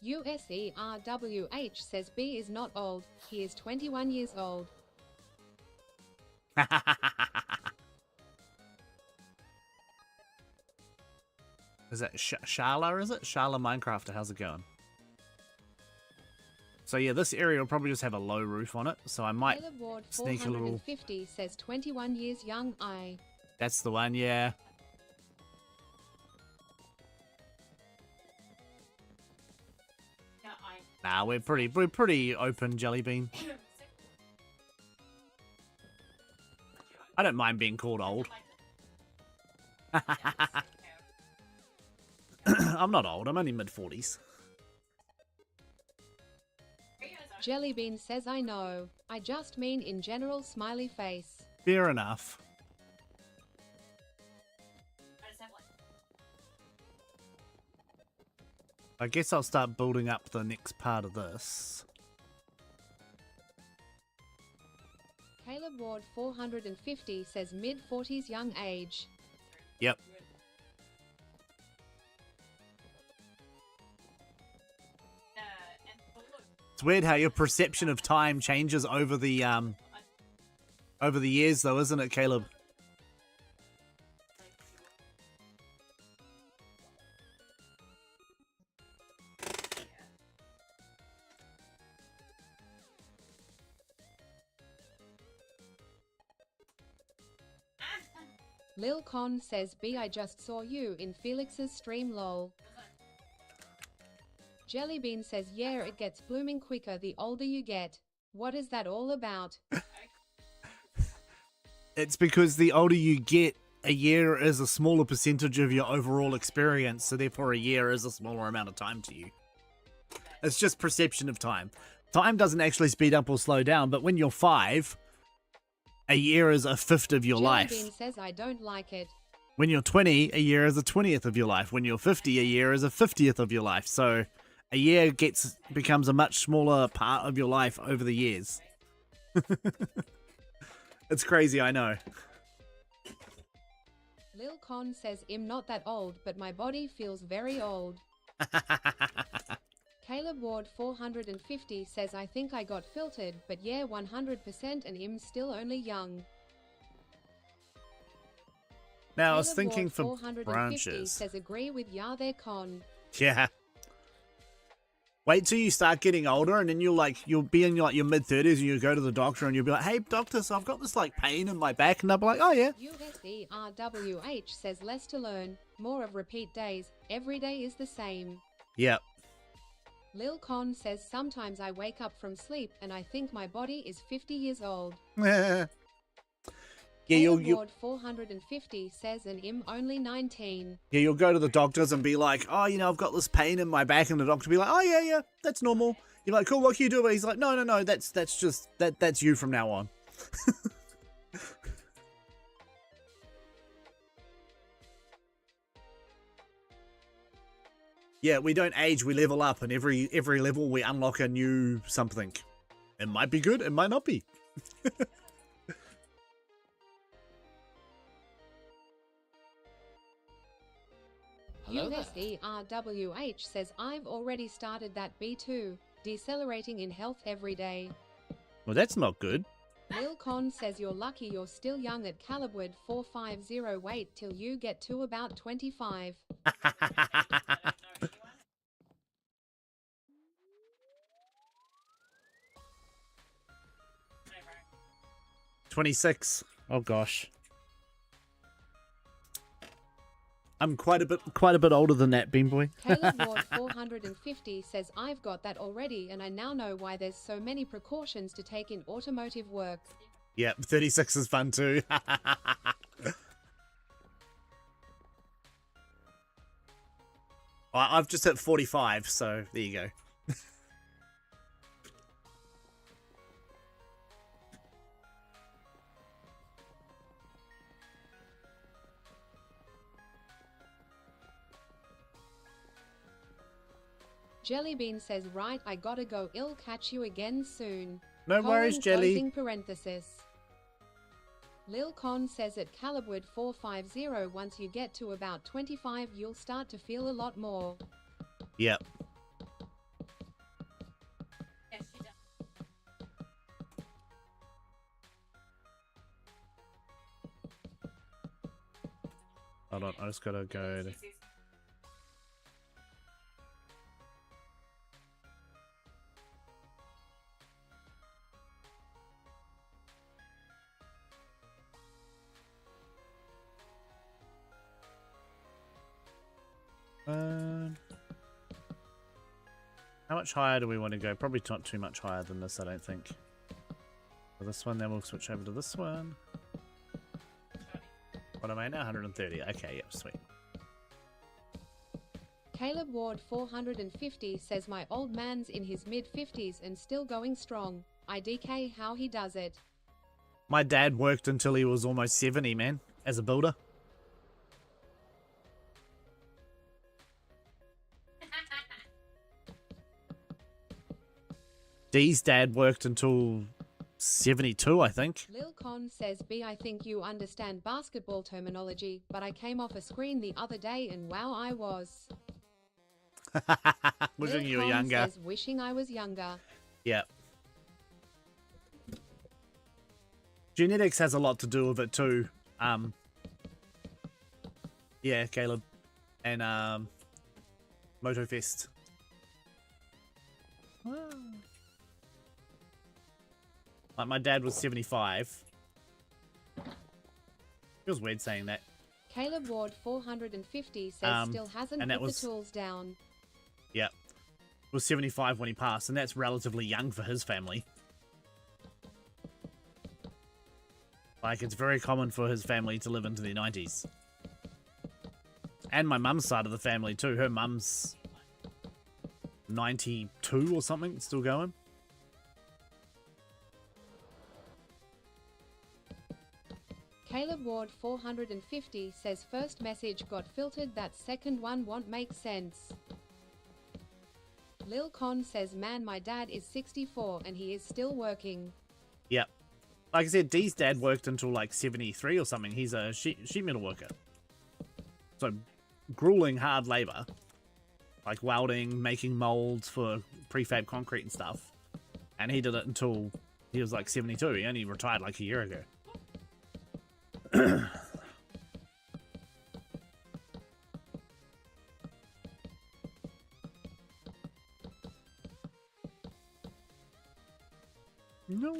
USERWH says B is not old. He is 21 years old. Is that Sharla, is it? Sharla Minecrafter, how's it going? So yeah, this area will probably just have a low roof on it, so I might Caleb Ward sneak a little... 450 says 21 years young I. That's the one, yeah. Nah, we're pretty open, Jellybean. I don't mind being called old. I'm not old, I'm only mid-40s. Jellybean says I know. I just mean in general smiley face. Fair enough. I guess I'll start building up the next part of this. Caleb Ward 450 says mid-40s young age. Yep. It's weird how your perception of time changes over the years, though, isn't it, Caleb? Lil Con says B I just saw you in Felix's stream lol. Jellybean says yeah, it gets blooming quicker the older you get. What is that all about? It's because the older you get, a year is a smaller percentage of your overall experience, so therefore a year is a smaller amount of time to you. It's just perception of time. Time doesn't actually speed up or slow down, but when you're 5, a year is a fifth of your life. Jellybean says I don't like it. When you're 20, a year is a 20th of your life. When you're 50, a year is a 50th of your life. So a year becomes a much smaller part of your life over the years. It's crazy, I know. Lil Con says I'm not that old, but my body feels very old. Caleb Ward 450 says I think I got filtered, but yeah 100% and I'm still only young. Now I was Caleb thinking Ward for 450 branches. says agree with ya there Con. Yeah. Wait till you start getting older, and then you'll be in your mid-30s, and you go to the doctor, and you'll be like, "Hey, doctor, so I've got this pain in my back," and they'll be like, "Oh yeah." USERWH says less to learn, more of repeat days. Every day is the same. Yep. Lil Con says sometimes I wake up from sleep and I think my body is 50 years old. Yeah, Caleb you'll Ward 450 says and I'm only 19. Yeah, you'll go to the doctors and be like, "Oh, I've got this pain in my back," and the doctor will be like, "Oh yeah, that's normal." You're like, "Cool, what can you do?" But he's like, "No, that's just that's you from now on." Yeah, we don't age, we level up, and every level we unlock a new something. It might be good, it might not be. Hello there. USERWH says I've already started that B2, decelerating in health every day. Well, that's not good. Lil Con says you're lucky you're still young at Calibwood 450. Wait till you get to about 25. 26. Oh gosh. I'm quite a bit older than that, Bean Boy. Caleb Ward 450 says I've got that already and I now know why there's so many precautions to take in automotive work. Yep, 36 is fun too. I've just hit 45, so there you go. Jellybean says right, I gotta go, I'll catch you again soon. No worries, Jelly. Closing parenthesis. Lil Con says at Calibwood 450 once you get to about 25 you'll start to feel a lot more. Yep. Yes, she does. Hold on, I just gotta go. She says, How much higher do we want to go? Probably not too much higher than this, I don't think. For this one, then we'll switch over to this one. What am I now? 130. Okay, yep, sweet. Caleb Ward 450 says my old man's in his mid-50s and still going strong. IDK how he does it. My dad worked until he was almost 70, man, as a builder. Dee's dad worked until 72, I think. Lil Con says B I think you understand basketball terminology, but I came off a screen the other day and wow I was. Wishing Lil you were Con younger. says wishing I was younger. Yep. Genetics has a lot to do with it too. Yeah, Caleb. And MotoFest. Like my dad was 75. Feels weird saying that. Caleb Ward 450 says still hasn't and put that was- the tools down. Yep. Was 75 when he passed, and that's relatively young for his family. Like, it's very common for his family to live into their 90s. And my mum's side of the family, too. Her mum's 92 or something, still going. Caleb Ward 450 says first message got filtered, that second one won't make sense. Lil Con says man my dad is 64 and he is still working. Yep. Like I said, Dee's dad worked until like 73 or something. He's a sheet metal worker. So, grueling hard labor. Like welding, making molds for prefab concrete and stuff. And he did it until he was like 72. He only retired like a year ago. No.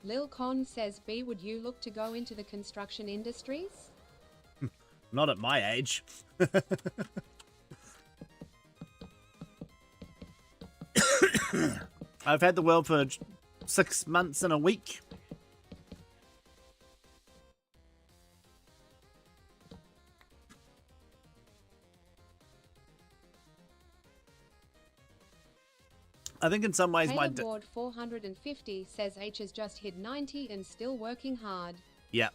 Lil Con says B would you look to go into the construction industries? Not at my age. I've had the world for 6 months and a week. I think in some ways Caleb Ward 450 says H has just hit 90 and still working hard. Yeah.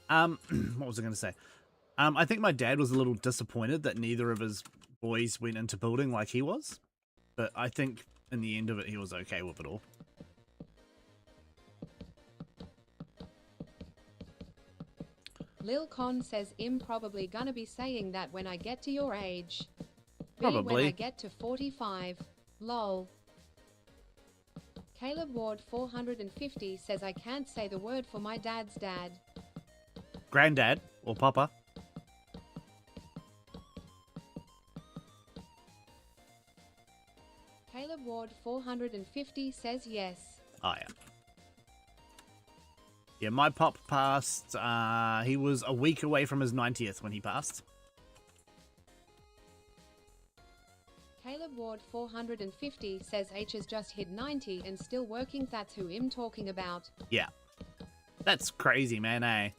What was I going to say? I think my dad was a little disappointed that neither of his boys went into building like he was. But I think in the end of it, he was okay with it all. Lil Con says I'm probably gonna be saying that when I get to your age. B when Probably. I get to 45. Lol. Caleb Ward 450 says I can't say the word for my dad's dad. Granddad or Papa. Caleb Ward Ward 450 says yes. Oh, yeah. Yeah, my pop passed. He was a week away from his 90th when he passed. Caleb Ward 450 says H has just hit 90 and still working. That's who I'm talking about. Yeah. That's crazy, man, eh?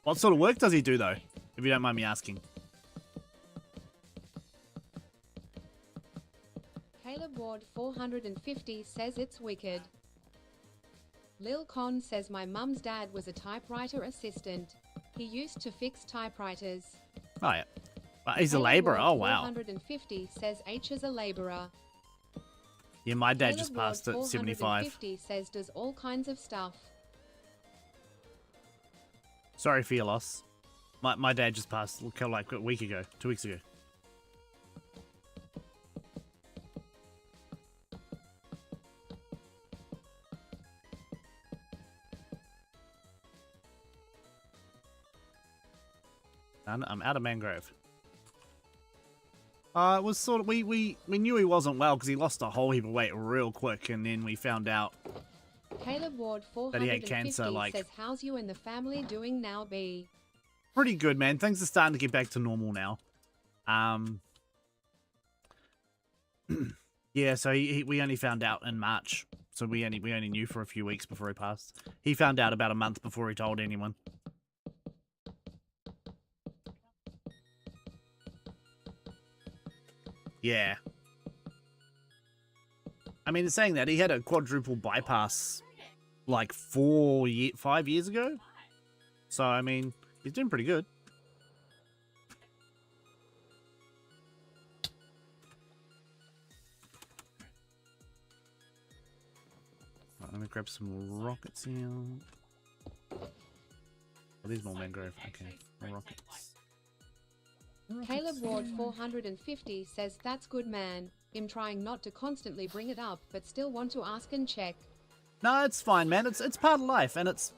What sort of work does he do, though? If you don't mind me asking. Caleb Ward 450 says it's wicked. Lil Con says my mum's dad was a typewriter assistant. He used to fix typewriters. Oh, yeah. Well, he's a Caleb labourer. Ward Oh, wow. 450 says H is a labourer. Yeah, my dad Caleb just passed Ward at 75. 450 says does all kinds of stuff. Sorry for your loss. My dad just passed like a week ago, 2 weeks ago. I'm out of mangrove. It was sort of we knew he wasn't well because he lost a whole heap of weight real quick, and then we found out Caleb Ward that he 450 had cancer. Like, says how's you and the family doing now, B? pretty good, man. Things are starting to get back to normal now. Yeah. So we only found out in March, so we only knew for a few weeks before he passed. He found out about a month before he told anyone. Yeah. I mean, saying that, he had a quadruple bypass like 5 years ago. So, I mean, he's doing pretty good. Right, let me grab some rockets here. Oh, there's more mangrove. Okay, more rockets. Caleb Ward 450 says that's good, man. I'm trying not to constantly bring it up, but still want to ask and check. No, it's fine, man. It's part of life, and it's...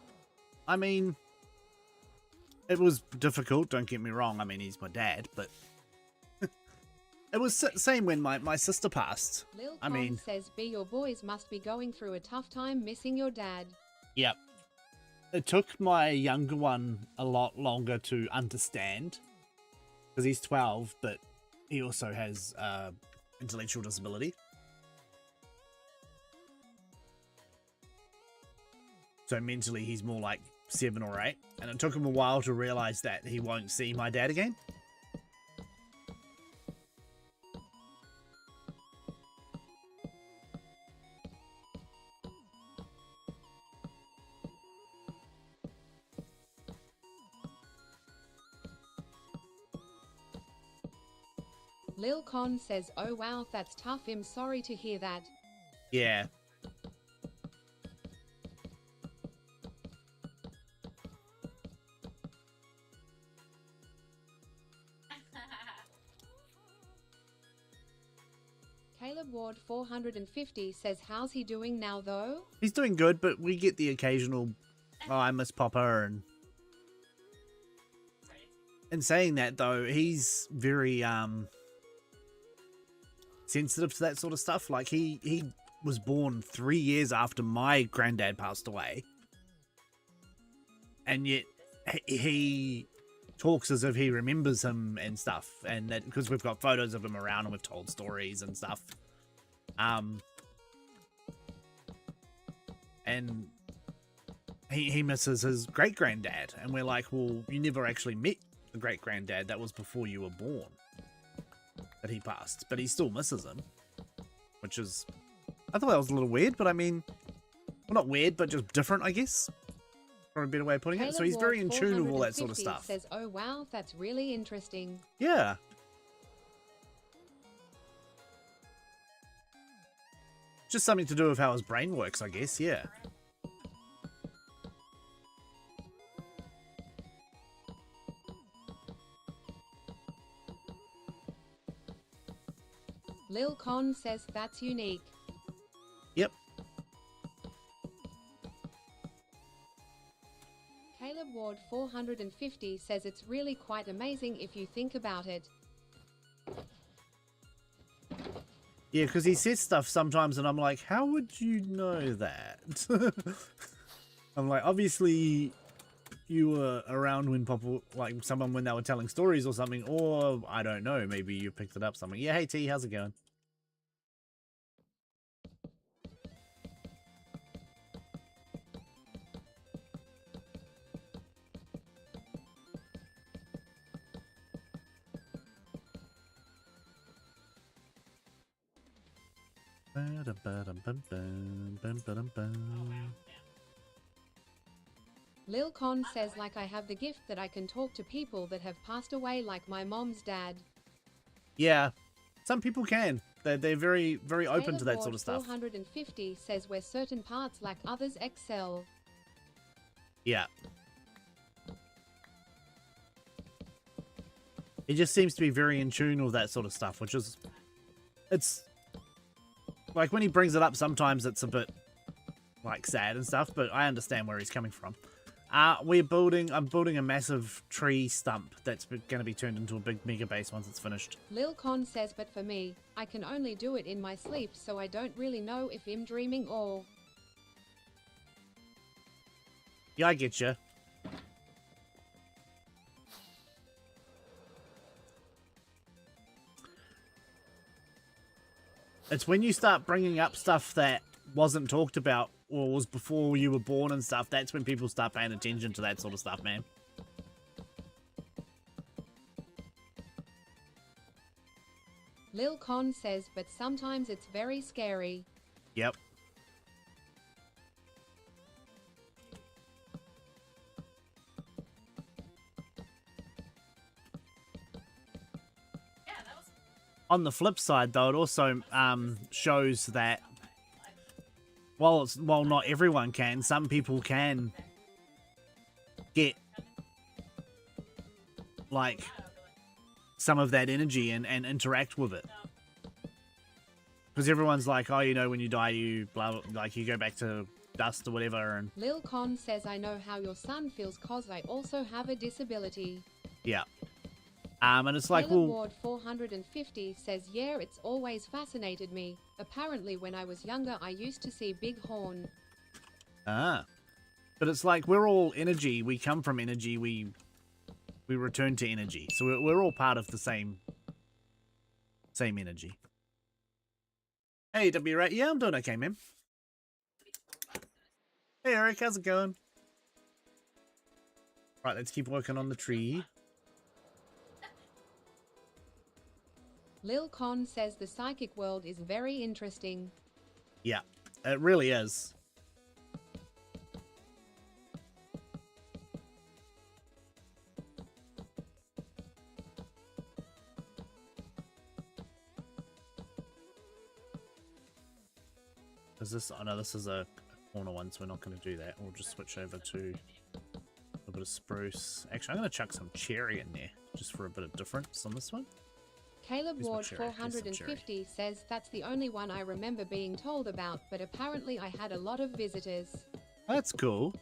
I mean... It was difficult, don't get me wrong. I mean, he's my dad, but... It was same when my sister passed. Lil I Con mean... says B, your boys must be going through a tough time missing your dad. Yep. It took my younger one a lot longer to understand. Because he's 12, but he also has intellectual disability. So mentally, he's more like 7 or 8. And it took him a while to realize that he won't see my dad again. Lil Con says, oh wow, that's tough. I'm sorry to hear that. Yeah. Caleb Ward 450 says, how's he doing now though? He's doing good, but we get the occasional, oh, I miss Papa, and... In saying that, though, he's very, sensitive to that sort of stuff. Like, he was born 3 years after my granddad passed away. And yet, he talks as if he remembers him and stuff. And that, because we've got photos of him around and we've told stories and stuff. And he misses his great-granddad. And we're like, well, you never actually met the great-granddad. That was before you were born. That he passed, but he still misses him, which is, I thought that was a little weird, but I mean, well, not weird, but just different, I guess, for a better way of putting it. So he's very in tune with all that sort of stuff. Says, oh wow, that's really interesting. Yeah. Just something to do with how his brain works, I guess, yeah. Lil Con says that's unique. Yep. Caleb Ward 450 says it's really quite amazing if you think about it. Yeah, because he says stuff sometimes, and I'm like, how would you know that? I'm like, obviously, you were around when people, like, someone when they were telling stories or something, or I don't know, maybe you picked it up something. Yeah, hey T, how's it going? Lil Con says like I have the gift that I can talk to people that have passed away like my mom's dad. Yeah, some people can. They're very, very open to that sort of stuff. 450 says where certain parts like others excel. Yeah. He just seems to be very in tune with that sort of stuff, which is... It's... Like, when he brings it up, sometimes it's a bit, like, sad and stuff, but I understand where he's coming from. I'm building a massive tree stump that's going to be turned into a big mega base once it's finished. Lil Con says, but for me, I can only do it in my sleep, so I don't really know if I'm dreaming or... Yeah, I get you. It's when you start bringing up stuff that wasn't talked about or was before you were born and stuff, that's when people start paying attention to that sort of stuff, man. Lil Con says, but sometimes it's very scary. Yep. On the flip side, though, it also shows that while not everyone can, some people can get like some of that energy and interact with it. Because everyone's like, oh, you know, when you die, you blah, like you go back to dust or whatever. And Lil Con says, I know how your son feels cause I also have a disability. yeah. And it's like, well, Ward 450 says, yeah, it's always fascinated me. Apparently, when I was younger, I used to see Big Horn. but it's like we're all energy. We come from energy. We return to energy. So we're all part of the same energy. Hey, W Rat. Yeah, I'm doing okay, man. Hey, Eric, how's it going? Right, let's keep working on the tree. Lil Con says the psychic world is very interesting. Yeah, it really is. Is this? Oh no, this is a corner one, so we're not going to do that. We'll just switch over to a bit of spruce. Actually, I'm going to chuck some cherry in there just for a bit of difference on this one. Caleb Where's my Ward cherry? Here's some 450 says that's the only one I remember being told about, but apparently I had a lot of visitors. That's cool.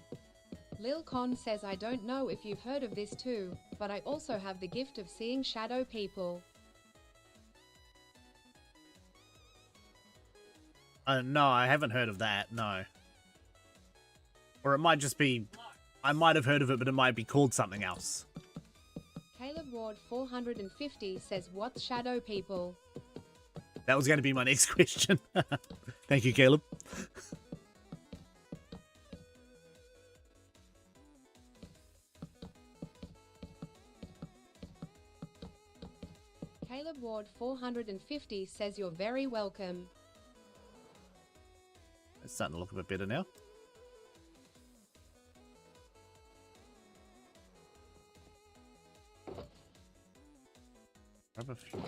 Lil Con says I don't know if you've heard of this too, but I also have the gift of seeing shadow people. No, I haven't heard of that, no. Or it might just be... I might have heard of it, but it might be called something else. Caleb Ward 450 says what's shadow people? That was going to be my next question. Thank you, Caleb. Caleb Ward 450 says you're very welcome. It's starting to look a bit better now. Grab a few.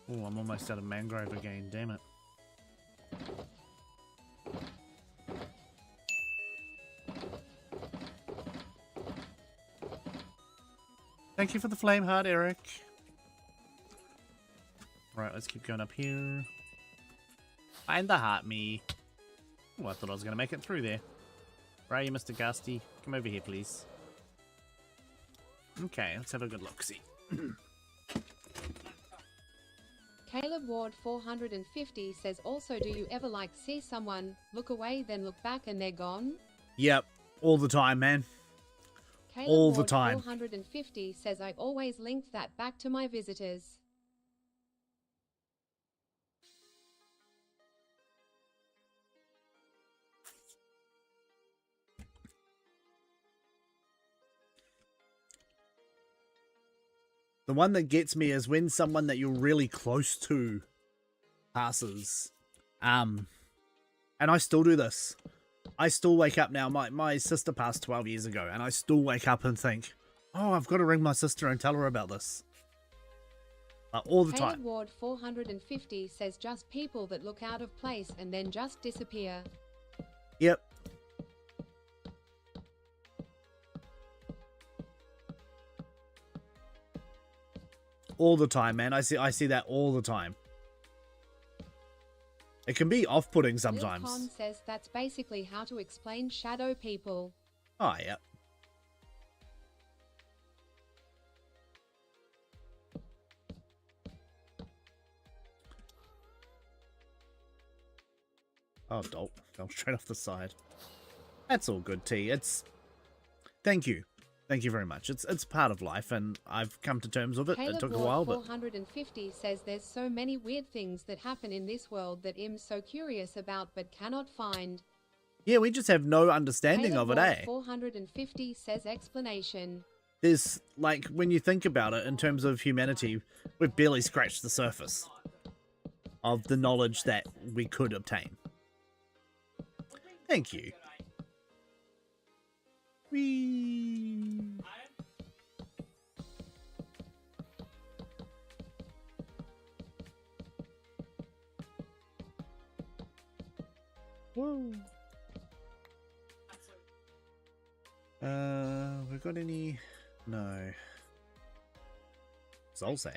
Oh, I'm almost out of mangrove again, damn it. Thank you for the flame heart, Eric. Right, let's keep going up here. Find the heart me. Oh, I thought I was going to make it through there. Where are you, Mr. Gusty? Come over here, please. Okay, let's have a good look. See. Caleb Ward 450 says also, do you ever like see someone, look away, then look back and they're gone? Yep, all the time, man. Caleb All the Ward time. 450 says I always link that back to my visitors. The one that gets me is when someone that you're really close to passes. And I still do this. I still wake up now. My sister passed 12 years ago, and I still wake up and think, oh, I've got to ring my sister and tell her about this. All the Caleb time. Ward 450 says just people that look out of place and then just disappear. Yep. All the time, man. I see that all the time. It can be off-putting sometimes. Lil Con says that's basically how to explain shadow people. Oh, yeah. Oh, dope. Fell straight off the side. That's all good, T. Thank you. Thank you very much. It's part of life, and I've come to terms with it. Caleb It took a Ward while, but 450 says there's so many weird things that happen in this world that I'm so curious about but cannot find. yeah, we just have no understanding Caleb of it, Ward eh? 450 says explanation. There's, like, when you think about it, in terms of humanity, we've barely scratched the surface of the knowledge that we could obtain. Thank you. Whee! Whoa. We got any? No. Soul sand.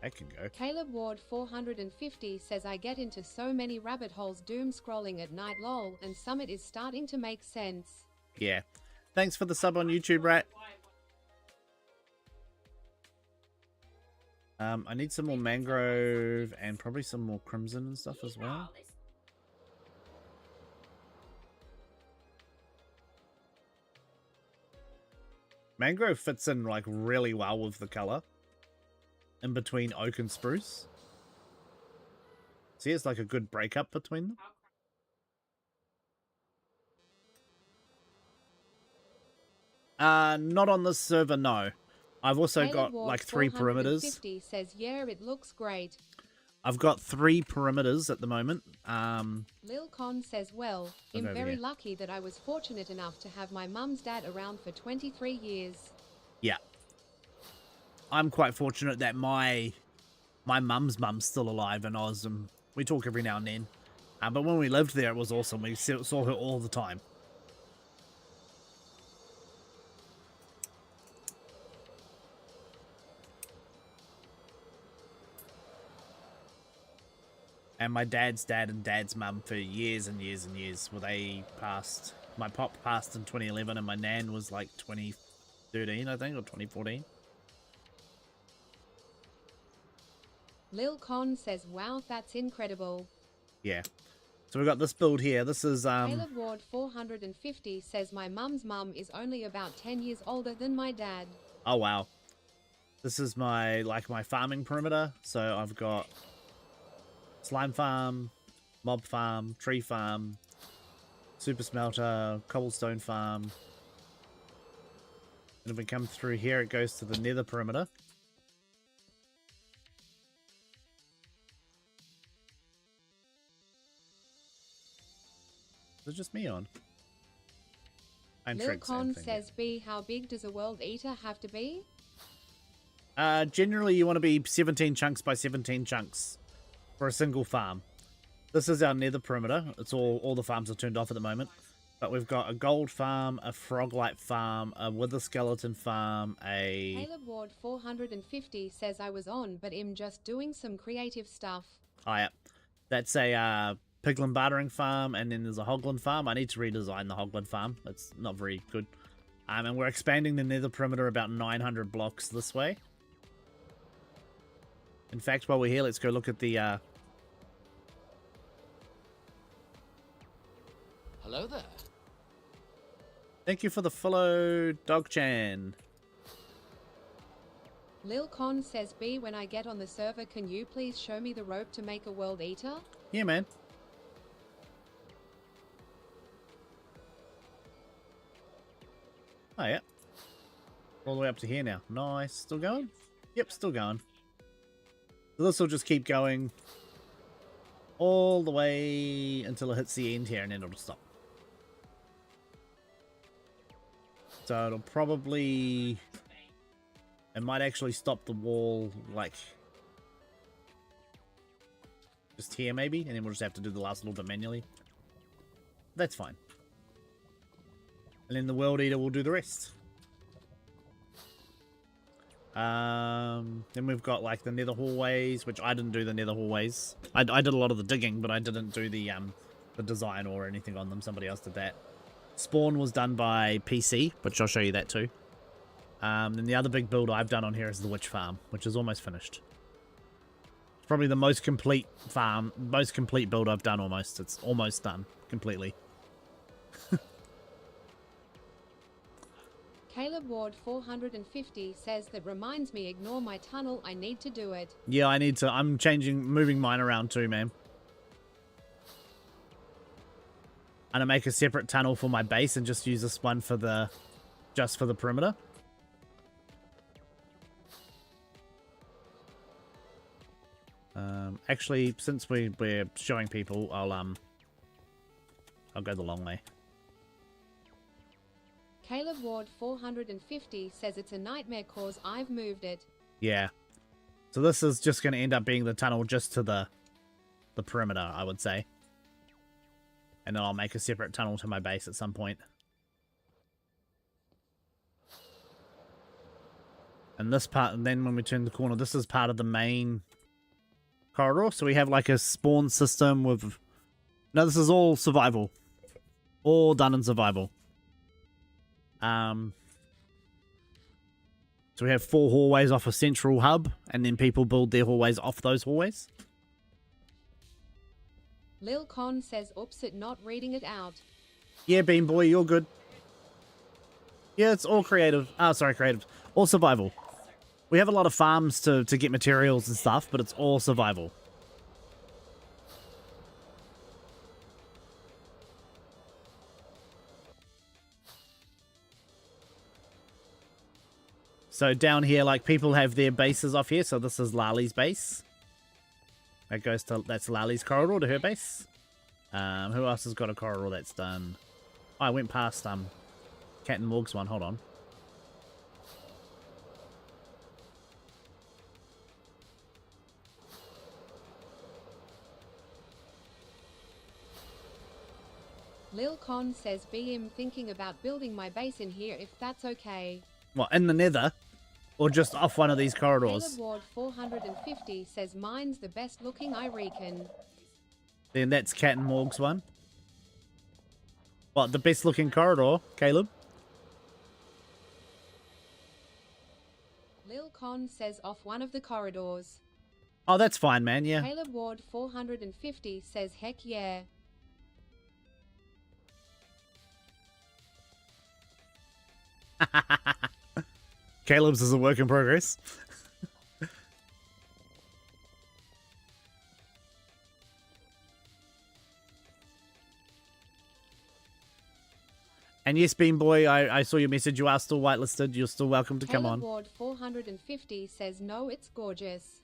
That can go. Caleb Ward 450 says I get into so many rabbit holes doom scrolling at night lol, and Summit is starting to make sense. Yeah. Thanks for the sub on YouTube, Rat. I need some more mangrove and probably some more crimson and stuff as well. Mangrove fits in like really well with the color in between oak and spruce. See, it's like a good breakup between them. Not on this server, no. I've also Caleb got Ward like 3 perimeters. 450 says yeah, it looks great. I've got 3 perimeters at the moment. Lil Con says well, Look I'm over very here. lucky that I was fortunate enough to have my mum's dad around for 23 years. Yeah. I'm quite fortunate that my mum's still alive in Oz, and we talk every now and then. But when we lived there, it was awesome. We saw her all the time. And my dad's dad and dad's mum for years and years and years. Well, they passed. My pop passed in 2011, and my nan was like 2013, I think, or 2014. Lil Con says wow, that's incredible. Yeah. So we've got this build here. This is Caleb Ward 450 says my mum's mum is only about 10 years older than my dad. oh wow. This is my farming perimeter. So I've got slime farm, mob farm, tree farm, super smelter, cobblestone farm. And if we come through here, it goes to the nether perimeter. Is it just me on? I'm Lil Trig's, same Con thing, says B, how big does a world eater have to be? Generally, you want to be 17 chunks by 17 chunks for a single farm. This is our nether perimeter. It's all the farms are turned off at the moment. But we've got a gold farm, a frog-light farm, a wither skeleton farm, a... Caleb Ward 450 says I was on, but I'm just doing some creative stuff. Oh, yeah. That's a piglin bartering farm, and then there's a hoglin farm. I need to redesign the hoglin farm. It's not very good. And we're expanding the nether perimeter about 900 blocks this way. In fact, while we're here, let's go look at the... Hello there. Thank you for the follow, Dogchan. Lil Con says, B, when I get on the server, can you please show me the rope to make a world eater? Yeah, man. Oh, yeah. All the way up to here now. Nice. Still going? Yep, still going. So this will just keep going all the way until it hits the end here, and then it'll stop. So it'll probably... It might actually stop the wall, like... just here, maybe? And then we'll just have to do the last little bit manually. That's fine. And then the World Eater will do the rest. Then we've got, like, the nether hallways, which I didn't do the nether hallways. I did a lot of the digging, but I didn't do the design or anything on them. Somebody else did that. Spawn was done by PC, which I'll show you that too. Then the other big build I've done on here is the witch farm, which is almost finished. It's probably the most complete farm, most complete build I've done almost. It's almost done completely. Caleb Ward 450 says, that reminds me, ignore my tunnel, I need to do it. Yeah, I need to. I'm moving mine around too, man. I'm gonna make a separate tunnel for my base and just use this one for the, just for the perimeter. Actually, since we're showing people, I'll go the long way. Caleb Ward 450 says it's a nightmare cause I've moved it. Yeah. So this is just going to end up being the tunnel just to the perimeter, I would say. And then I'll make a separate tunnel to my base at some point. And this part, and then when we turn the corner, this is part of the main corridor. So we have like a spawn system with... No, this is all survival. All done in survival. So we have 4 hallways off a central hub, and then people build their hallways off those hallways. Lil Con says, oops, it not reading it out. Yeah, Bean Boy, you're good. Yeah, it's all creative. Sorry, creative. All survival. We have a lot of farms to get materials and stuff, but it's all survival. So down here, like, people have their bases off here. So this is Lali's base. That goes to, that's Lali's corridor to her base. Who else has got a corridor that's done? Oh, I went past Cat and Morg's one. Hold on. Lil Con says, BM thinking about building my base in here if that's okay. What, in the nether? Or just off one of these corridors? Caleb Ward 450 says, mine's the best looking, I reckon. Then that's Cat and Morg's one. What, the best looking corridor, Caleb? Lil Con says, off one of the corridors. Oh, that's fine, man, yeah. Caleb Ward 450 says, heck yeah. Caleb's is a work in progress. And yes, Bean Boy, I saw your message. You are still whitelisted. You're still welcome to come on. Ward 450 says, no, it's gorgeous.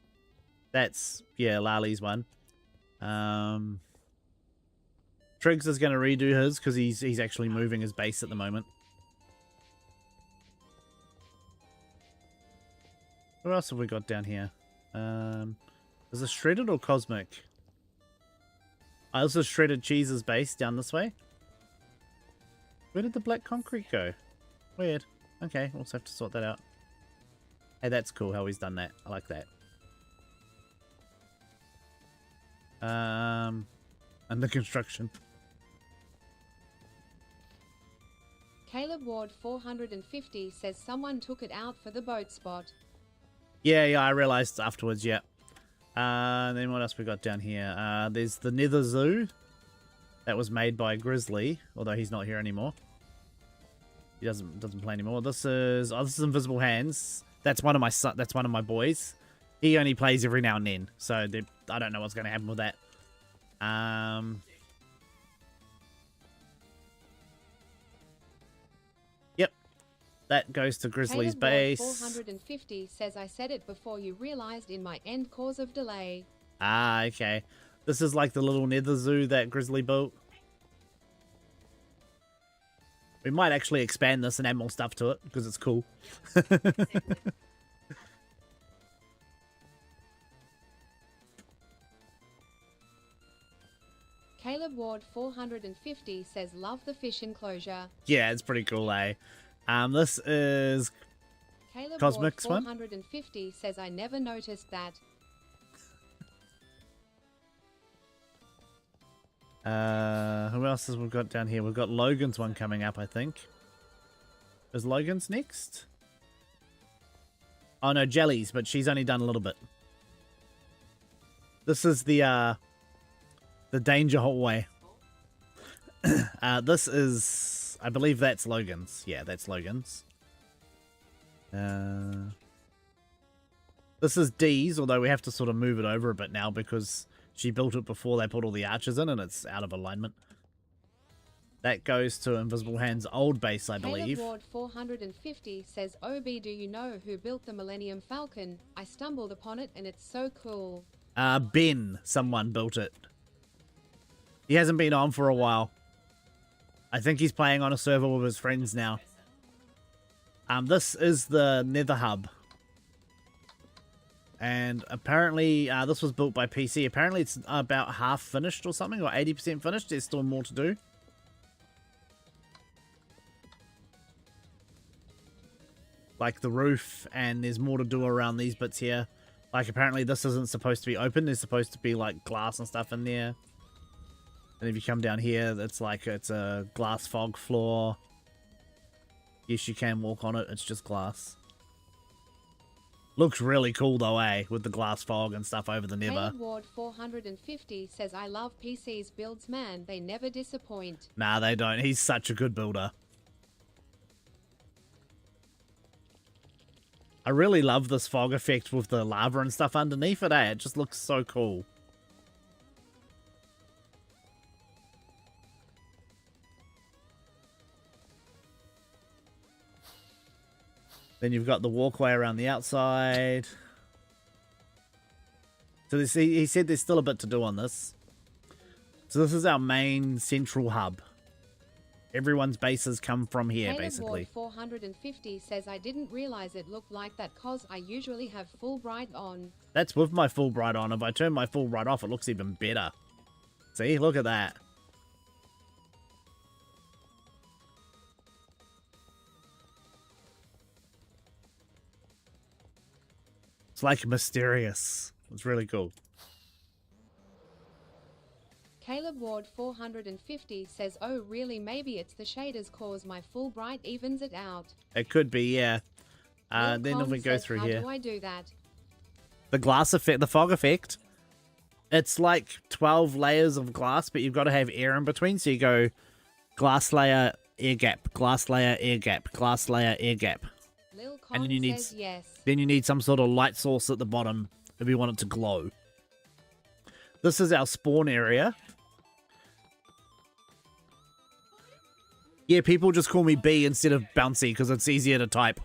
That's, yeah, Lali's one. Triggs is going to redo his because he's actually moving his base at the moment. What else have we got down here? Is it Shredded or Cosmic? I also Shredded Cheese's base down this way. Where did the black concrete go? Weird. Okay, we'll also have to sort that out. Hey, that's cool how he's done that. I like that. Under construction. Caleb Ward 450 says someone took it out for the boat spot. Yeah, I realized afterwards, yeah. Then what else we got down here? There's the Nether Zoo. That was made by Grizzly, although he's not here anymore. He doesn't play anymore. This is Invisible Hands. That's one of my boys. He only plays every now and then, so I don't know what's going to happen with that. Yep, that goes to Grizzly's base. 450 says I said it before you realized in my end cause of delay. Ah, okay. This is like the little Nether Zoo that Grizzly built. We might actually expand this and add more stuff to it, because it's cool. Caleb Ward 450 says love the fish enclosure. Yeah, it's pretty cool, eh? This is Caleb Cosmic's Ward one. 450 says I never noticed that. Who else has we got down here? We've got Logan's one coming up, I think. Is Logan's next? Oh no, Jelly's, but she's only done a little bit. This is the danger hallway. This is, I believe that's Logan's. Yeah, that's Logan's. This is Dee's, although we have to sort of move it over a bit now because she built it before they put all the arches in and it's out of alignment. That goes to Invisible Hand's old base, I believe. Caleb Ward 450 says, OB, do you know who built the Millennium Falcon? I stumbled upon it and it's so cool. Ben, someone built it. He hasn't been on for a while. I think he's playing on a server with his friends now. This is the Nether Hub. And apparently, this was built by PC. Apparently, it's about half finished or something, or 80% finished. There's still more to do. Like the roof, and there's more to do around these bits here. Like, apparently, this isn't supposed to be open. There's supposed to be, like, glass and stuff in there. And if you come down here, it's like, it's a glass fog floor. Yes, you can walk on it. It's just glass. Looks really cool though, eh? With the glass fog and stuff over the Nether. Caleb Ward 450 says, I love PC's builds, man. They never disappoint. Nah, they don't. He's such a good builder. I really love this fog effect with the lava and stuff underneath it, eh? It just looks so cool. Then you've got the walkway around the outside. So this, he said there's still a bit to do on this. So this is our main central hub. Everyone's bases come from here, Caleb basically. Ward 450 says, I didn't realize it looked like that cause I usually have Fulbright on. That's with my Fulbright on. If I turn my Fulbright off, it looks even better. See? Look at that. It's like mysterious. It's really cool. Caleb Ward 450 says, oh really, maybe it's the shaders cause my Fulbright evens it out. It could be, yeah. Lil Then if Con we go says, through how here. do I do that? The glass effect, the fog effect. It's like 12 layers of glass, but you've got to have air in between. So you go glass layer, air gap, glass layer, air gap, glass layer, air gap. Lil Con And then you need, says yes. then you need some sort of light source at the bottom if you want it to glow. This is our spawn area. Yeah, people just call me B instead of Bouncy because it's easier to type.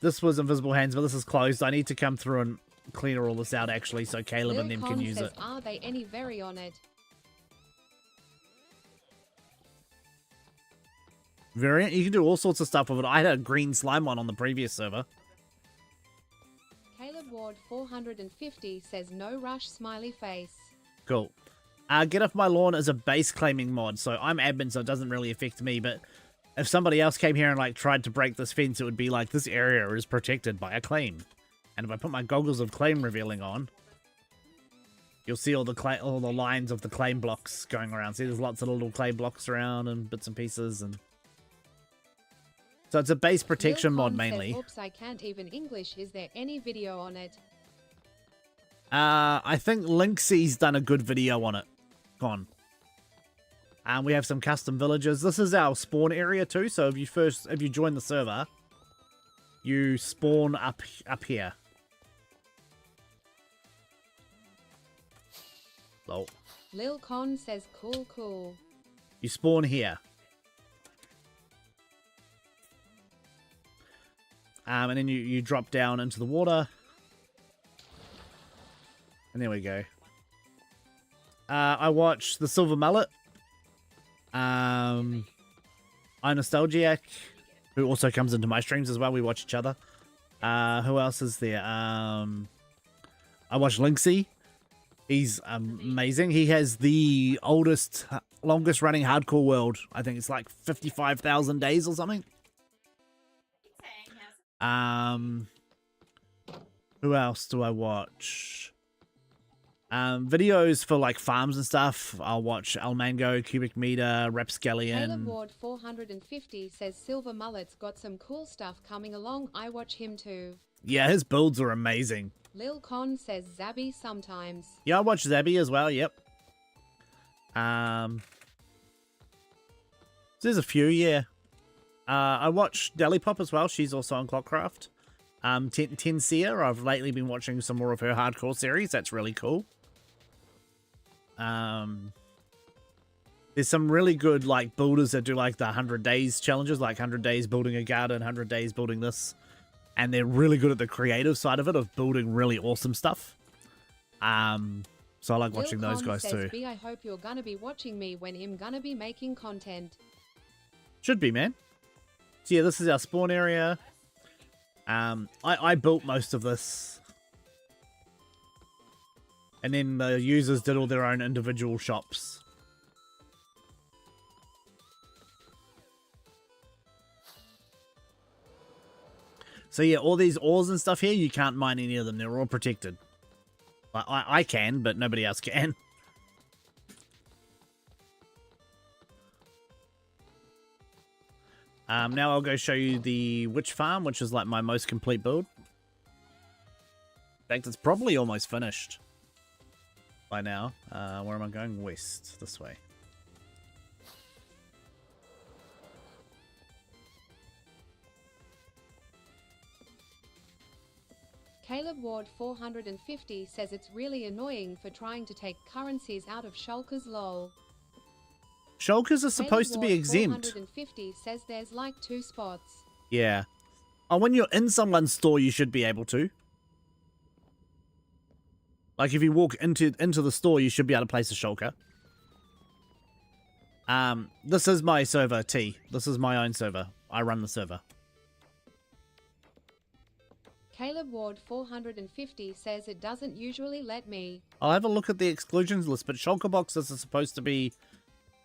This was Invisible Hands, but this is closed. I need to come through and clear all this out actually, so Caleb Lil and them Con can use says, it. are they any very on it? Variant, you can do all sorts of stuff with it. I had a green slime one on the previous server. Caleb Ward 450 says, no rush, smiley face. Cool. Get Off My Lawn is a base claiming mod, so I'm admin, so it doesn't really affect me, but if somebody else came here and like tried to break this fence, it would be like, this area is protected by a claim. And if I put my goggles of claim revealing on, you'll see all the lines of the claim blocks going around. See, there's lots of little clay blocks around and bits and pieces, and So it's a base protection Lil mod Con mainly. Says, Oops, I can't even English. Is there any video on it? I think Linksy's done a good video on it. Gone. And we have some custom villages. This is our spawn area too. So if you join the server, you spawn up here. Lol. Lil Con says cool cool. You spawn here. And then you drop down into the water. And there we go. I watched the Silver Mullet. I Nostalgiac, who also comes into my streams as well. We watch each other. Who else is there? I watched Linksy. He's amazing. He has the longest running hardcore world. I think it's like 55,000 days or something. Who else do I watch? Videos for like farms and stuff. I'll watch Almango, Cubic Meter, Rapscallion. Caleb Ward 450 says Silver Mullet's got some cool stuff coming along. I watch him too. Yeah, his builds are amazing. Lil Con says Zabby sometimes. Yeah, I watch Zabby as well, yep. There's a few, yeah. I watch Delipop as well. She's also on Clockcraft. Tensia, I've lately been watching some more of her hardcore series. That's really cool. There's some really good like builders that do like the 100 days challenges, like 100 days building a garden, 100 days building this. And they're really good at the creative side of it, of building really awesome stuff. So I like watching those guys too. B, I hope you're gonna be watching me when I'm gonna be making content. Should be, man. So yeah, this is our spawn area. I built most of this. And then the users did all their own individual shops. So yeah, all these ores and stuff here, you can't mine any of them. They're all protected. I can, but nobody else can. Now I'll go show you the witch farm, which is like my most complete build. In fact, it's probably almost finished by now. Where am I going? West, this way. Caleb Ward 450 says it's really annoying for trying to take currencies out of shulkers lol. Shulkers are supposed to be exempt. 450 says there's like 2 spots. Yeah. Oh, when you're in someone's store, you should be able to. Like if you walk into the store, you should be able to place a shulker. This is my server, T. This is my own server. I run the server. Caleb Ward 450 says it doesn't usually let me. I'll have a look at the exclusions list, but shulker boxes are supposed to be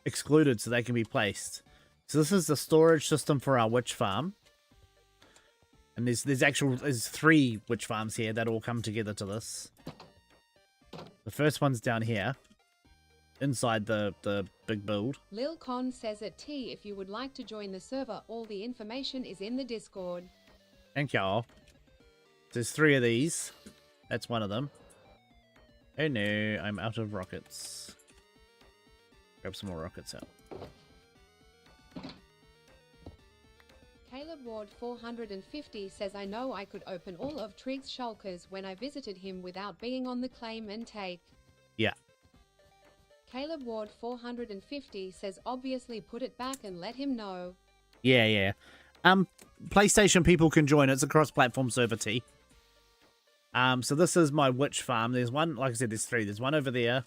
excluded so they can be placed. So this is the storage system for our witch farm. And there's 3 witch farms here that all come together to this. The first one's down here. Inside the big build. Lil Con says at T, if you would like to join the server, all the information is in the Discord. Thank y'all. There's 3 of these. That's one of them. Oh no, I'm out of rockets. Grab some more rockets out. Caleb Ward 450 says I know I could open all of Trig's shulkers when I visited him without being on the claim and take. Yeah. Caleb Ward 450 says obviously put it back and let him know. Yeah. PlayStation people can join. It's a cross-platform server, T. So this is my witch farm. There's one, like I said, there's 3. There's one over there.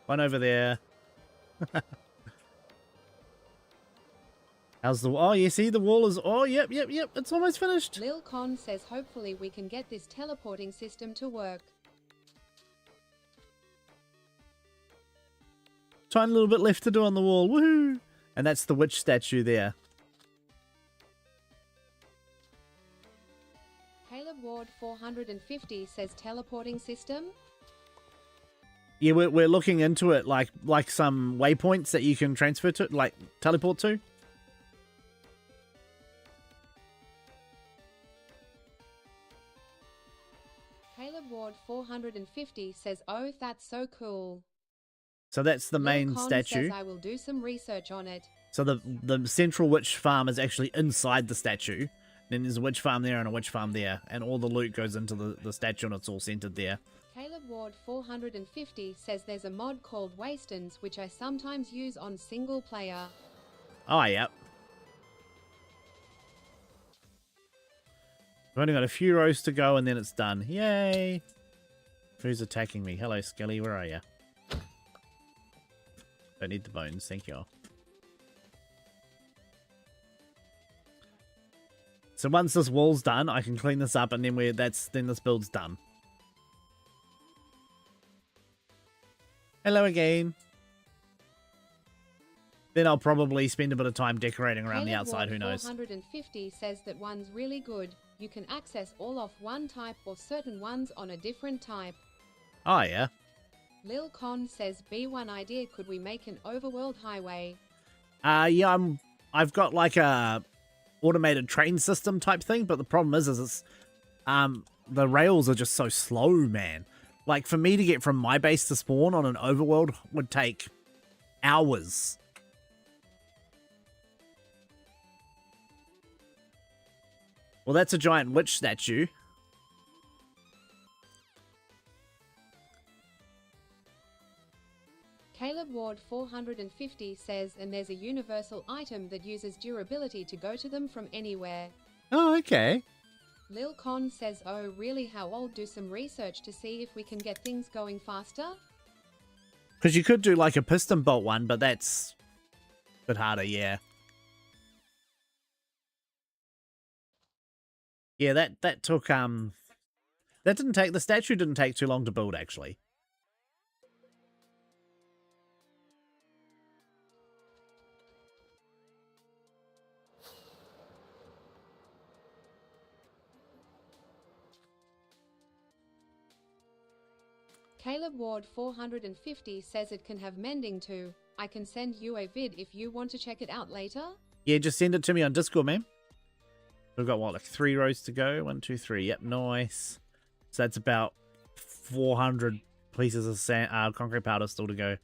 One over there. How's the... Oh, you see the wall is... Oh, yep. It's almost finished. Lil Con says hopefully we can get this teleporting system to work. Tiny little bit left to do on the wall. Woohoo! And that's the witch statue there. Caleb Ward 450 says teleporting system. Yeah, we're looking into it, like some waypoints that you can transfer to, like teleport to. Caleb Ward 450 says, "Oh, that's so cool." So that's the main Lil Con statue. says, "I will do some research on it." So the central witch farm is actually inside the statue. Then there's a witch farm there and a witch farm there, and all the loot goes into the statue, and it's all centered there. Caleb Ward 450 says there's a mod called Wastons which I sometimes use on single player. Oh, yeah. I've only got a few rows to go, and then it's done. Yay! Who's attacking me? Hello, Skelly. Where are you? Don't need the bones. Thank you. So once this wall's done, I can clean this up, and then then this build's done. Hello again. Then I'll probably spend a bit of time decorating around the outside. Who knows? 450 says that one's really good. You can access all of one type or certain ones on a different type. Oh yeah. Lil Con says, "B1 idea, could we make an overworld highway?" Yeah, I've got like a automated train system type thing, but the problem is it's the rails are just so slow, man. Like for me to get from my base to spawn on an overworld would take hours. Well, that's a giant witch statue. Caleb Ward 450 says, "And there's a universal item that uses durability to go to them from anywhere." Oh, okay. Lil Con says, "Oh really, how old? Do some research to see if we can get things going faster." Because you could do like a piston bolt one, but that's a bit harder, yeah. Yeah, that took the statue didn't take too long to build actually. Caleb Ward 450 says it can have mending too. I can send you a vid if you want to check it out later. Yeah, just send it to me on Discord, man. We've got what, like 3 rows to go? 1, 2, 3. Yep, nice. So that's about 400 pieces of sand, concrete powder still to go.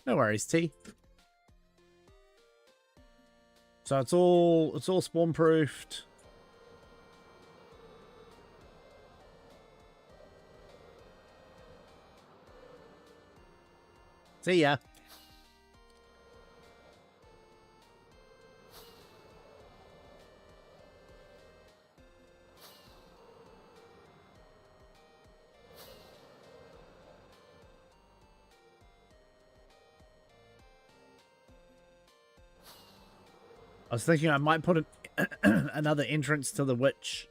No worries, T. So it's all spawn proofed. See ya. I was thinking I might put another entrance to the witch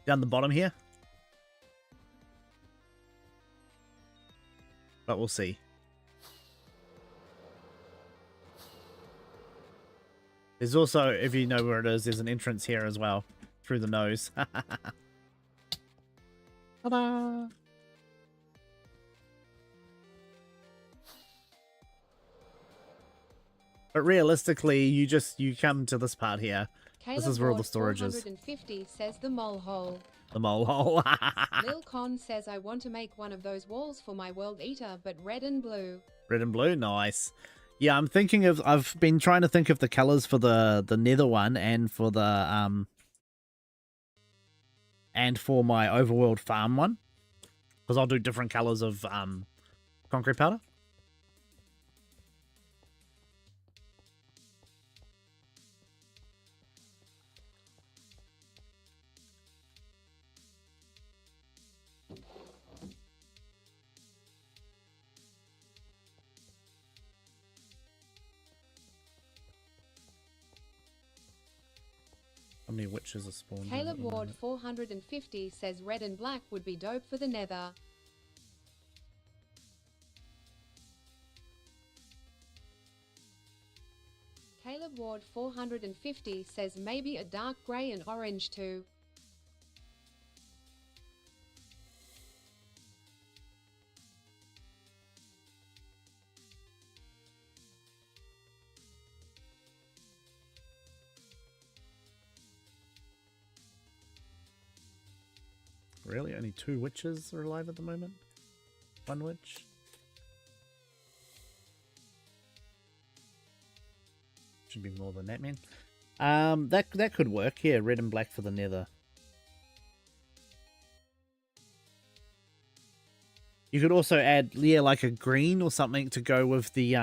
down the bottom here. But we'll see. There's also, if you know where it is, there's an entrance here as well. Through the nose. Ta-da! But realistically, you come to this part here. Caleb This is where all the Ward storage is. 450 says the mole hole. The mole hole. Lil Con says, "I want to make one of those walls for my world eater, but red and blue." Red and blue, nice. Yeah, I've been trying to think of the colors for the nether one and for the and for my overworld farm one, because I'll do different colors of concrete powder. How many witches are spawned? Caleb Ward 450 says red and black would be dope for the nether. Caleb Ward 450 says maybe a dark grey and orange too. Really? Only 2 witches are alive at the moment? 1 witch? Should be more than that, man. That could work. Yeah, red and black for the nether. You could also add, yeah, like a green or something to go with the,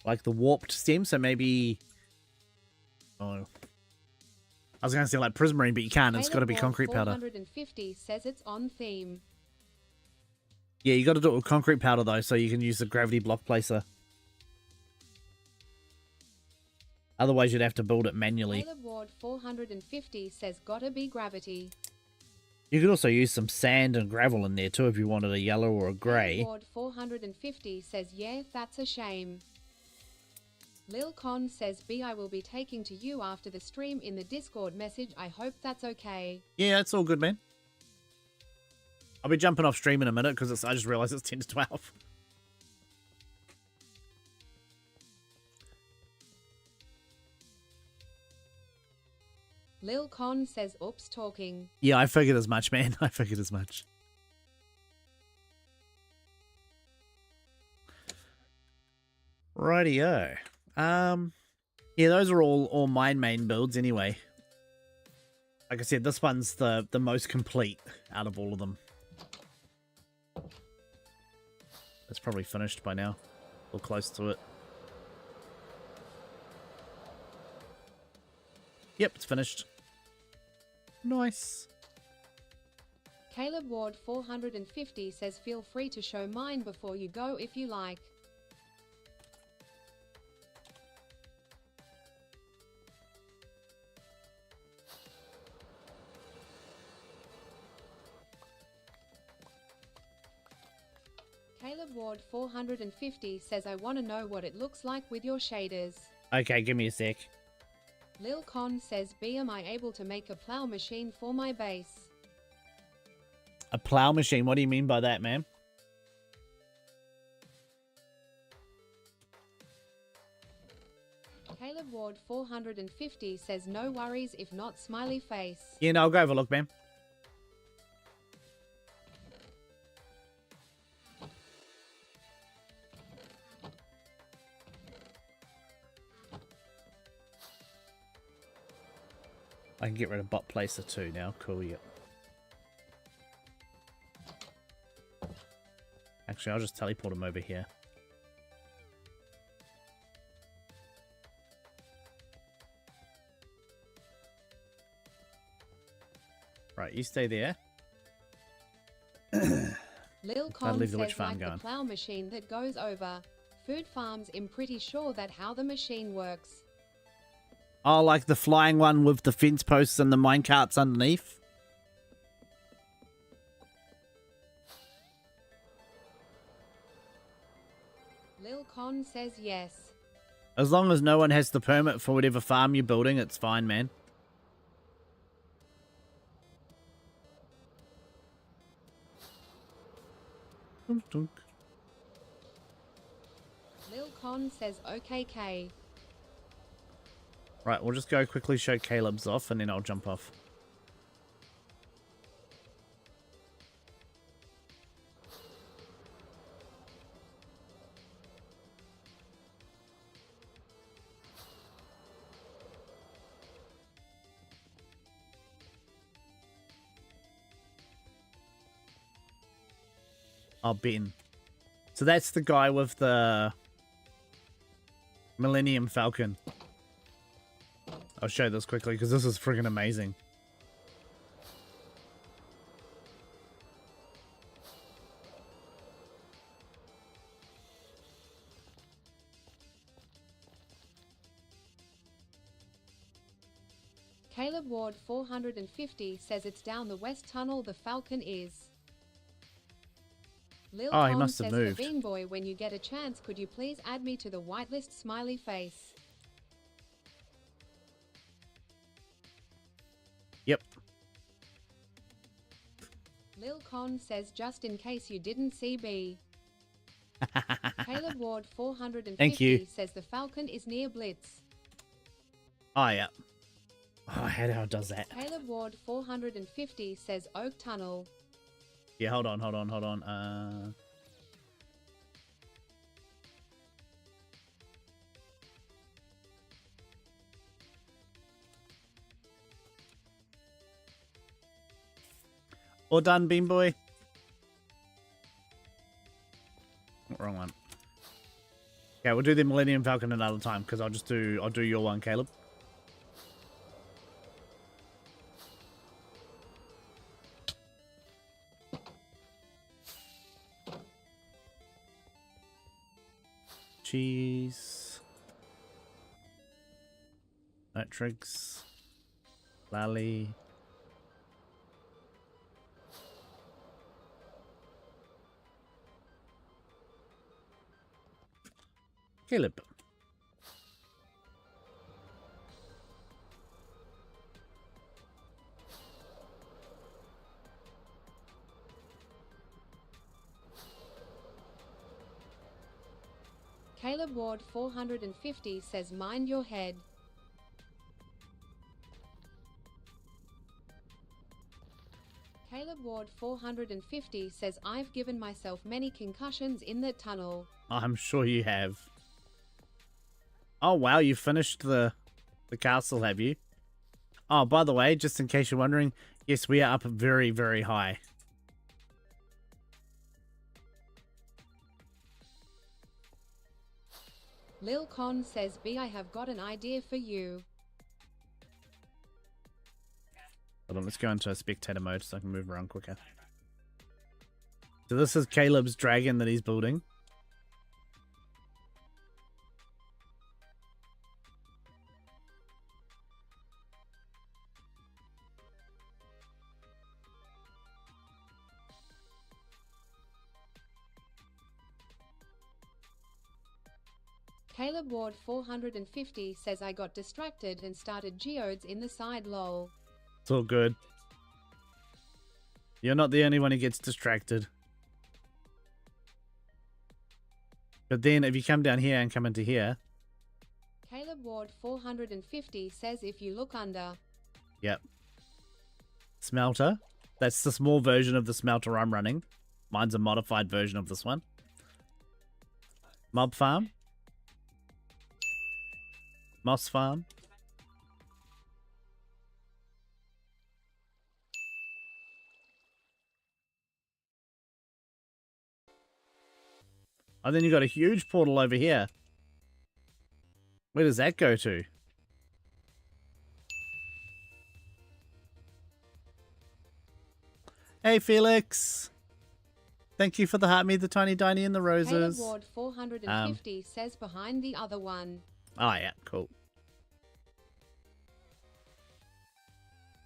like the warped stem. So maybe, oh, I was going to say like prismarine, but you can't. It's got to be concrete powder. 450 says it's on theme. Yeah, you got to do it with concrete powder though, so you can use the gravity block placer. Otherwise, you'd have to build it manually. Caleb Ward 450 says gotta be gravity. You could also use some sand and gravel in there too if you wanted a yellow or a grey. Caleb Ward 450 says yeah, that's a shame. Lil Con says B, I will be taking to you after the stream in the Discord message. I hope that's okay. Yeah, it's all good, man. I'll be jumping off stream in a minute because I just realised it's 10 to 12. Lil Con says oops talking. Yeah, I figured as much, man. I figured as much. Rightio. Yeah, those are all my main builds anyway. Like I said, this one's the most complete out of all of them. It's probably finished by now. Or close to it. Yep, it's finished. Nice. Caleb Ward 450 says feel free to show mine before you go if you like. Caleb Ward 450 says I want to know what it looks like with your shaders. Okay, give me a sec. Lil Con says B, am I able to make a plow machine for my base? A plow machine? What do you mean by that, ma'am? Caleb Ward 450 says no worries if not smiley face. Yeah, no, I'll go have a look, ma'am. I can get rid of bot placer too now. Cool, yep. Actually, I'll just teleport him over here. Right, you stay there. Lil I'd Con leave the says witch farm like going. the plow machine that goes over food farms. I'm pretty sure that how the machine works. Oh, like the flying one with the fence posts and the minecarts underneath? Lil Con says yes. As long as no one has the permit for whatever farm you're building, it's fine, man. Dunk, dunk. Lil Con says okay. Right, we'll just go quickly show Caleb's off and then I'll jump off. Oh, Ben. So that's the guy with the Millennium Falcon. I'll show this quickly because this is friggin' amazing. Caleb Ward 450 says it's down the west tunnel the Falcon is. Lil Oh, he Con must have says moved. Bean Boy, when you get a chance, could you please add me to the whitelist smiley face? Yep. Lil Con says just in case you didn't see B. Caleb Ward 450 Thank you. says the Falcon is near Blitz. Oh, yeah. Oh, I hate how it does that. Caleb Ward 450 says Oak Tunnel. Yeah, hold on. All done, Bean Boy. Wrong one. Okay, we'll do the Millennium Falcon another time because I'll do your one, Caleb. Cheese. Matrix. Lally. Caleb. Caleb Ward 450 says mind your head. Caleb Ward 450 says I've given myself many concussions in that tunnel. I'm sure you have. Oh wow, you finished the castle, have you? Oh, by the way, just in case you're wondering, yes, we are up very, very high. Lil Con says B, I have got an idea for you. Hold on, let's go into a spectator mode so I can move around quicker. So this is Caleb's dragon that he's building. Caleb Ward 450 says I got distracted and started geodes in the side lol. It's all good. You're not the only one who gets distracted. But then if you come down here and come into here. Caleb Ward 450 says if you look under. Yep. Smelter. That's the small version of the smelter I'm running. Mine's a modified version of this one. Mob farm. Moss farm. And then you got a huge portal over here. Where does that go to? Hey, Felix. Thank you for the heart, me, the tiny, tiny, and the roses. Caleb Ward 450 says behind the other one. Oh, yeah, cool.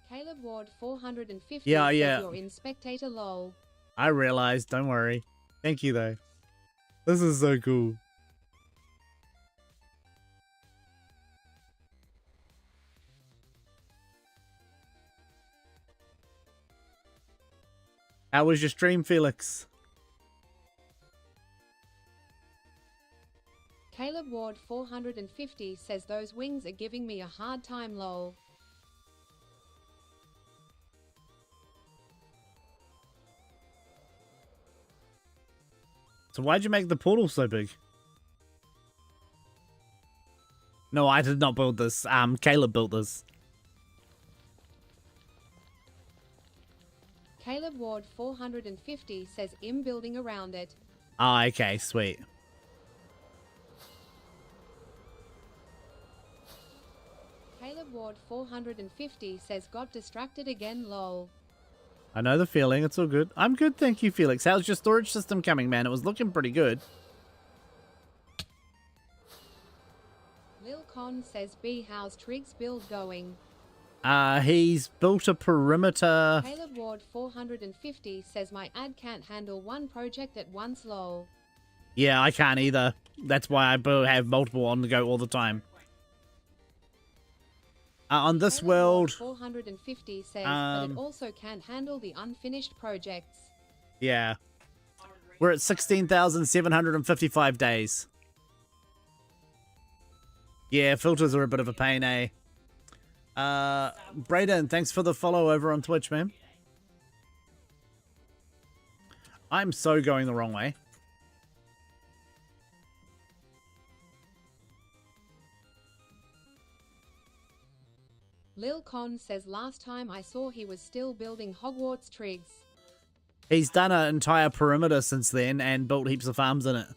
Caleb Ward 450 Yeah, says yeah. you're in spectator lol. I realized, don't worry. Thank you, though. This is so cool. How was your stream, Felix? Caleb Ward 450 says those wings are giving me a hard time lol. So why'd you make the portal so big? No, I did not build this. Caleb built this. Caleb Ward 450 says I'm building around it. Ah, okay, sweet. Caleb Ward 450 says got distracted again lol. I know the feeling. It's all good. I'm good, thank you, Felix. How's your storage system coming, man? It was looking pretty good. Lil Con says B, how's Trig's build going? He's built a perimeter. Caleb Ward 450 says my ad can't handle one project at once lol. Yeah, I can't either. That's why I have multiple on the go all the time. On this Caleb world... Ward 450 says, but it also can't handle the unfinished projects. Yeah. We're at 16,755 days. Yeah, filters are a bit of a pain, eh? Brayden, thanks for the follow over on Twitch, man. I'm so going the wrong way. Lil Con says last time I saw he was still building Hogwarts Triggs. He's done an entire perimeter since then and built heaps of farms in it.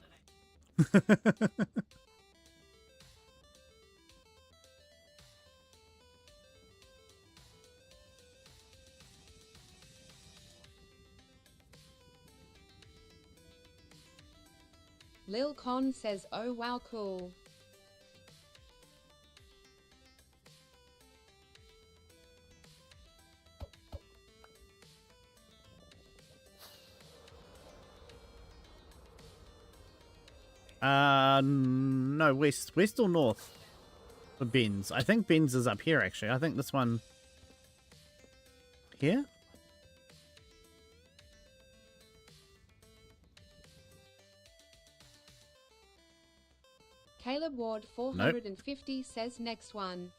Lil Con says oh wow cool. No, west or north for Ben's. I think Ben's is up here, actually. I think this one here. Caleb Ward 450 says next one.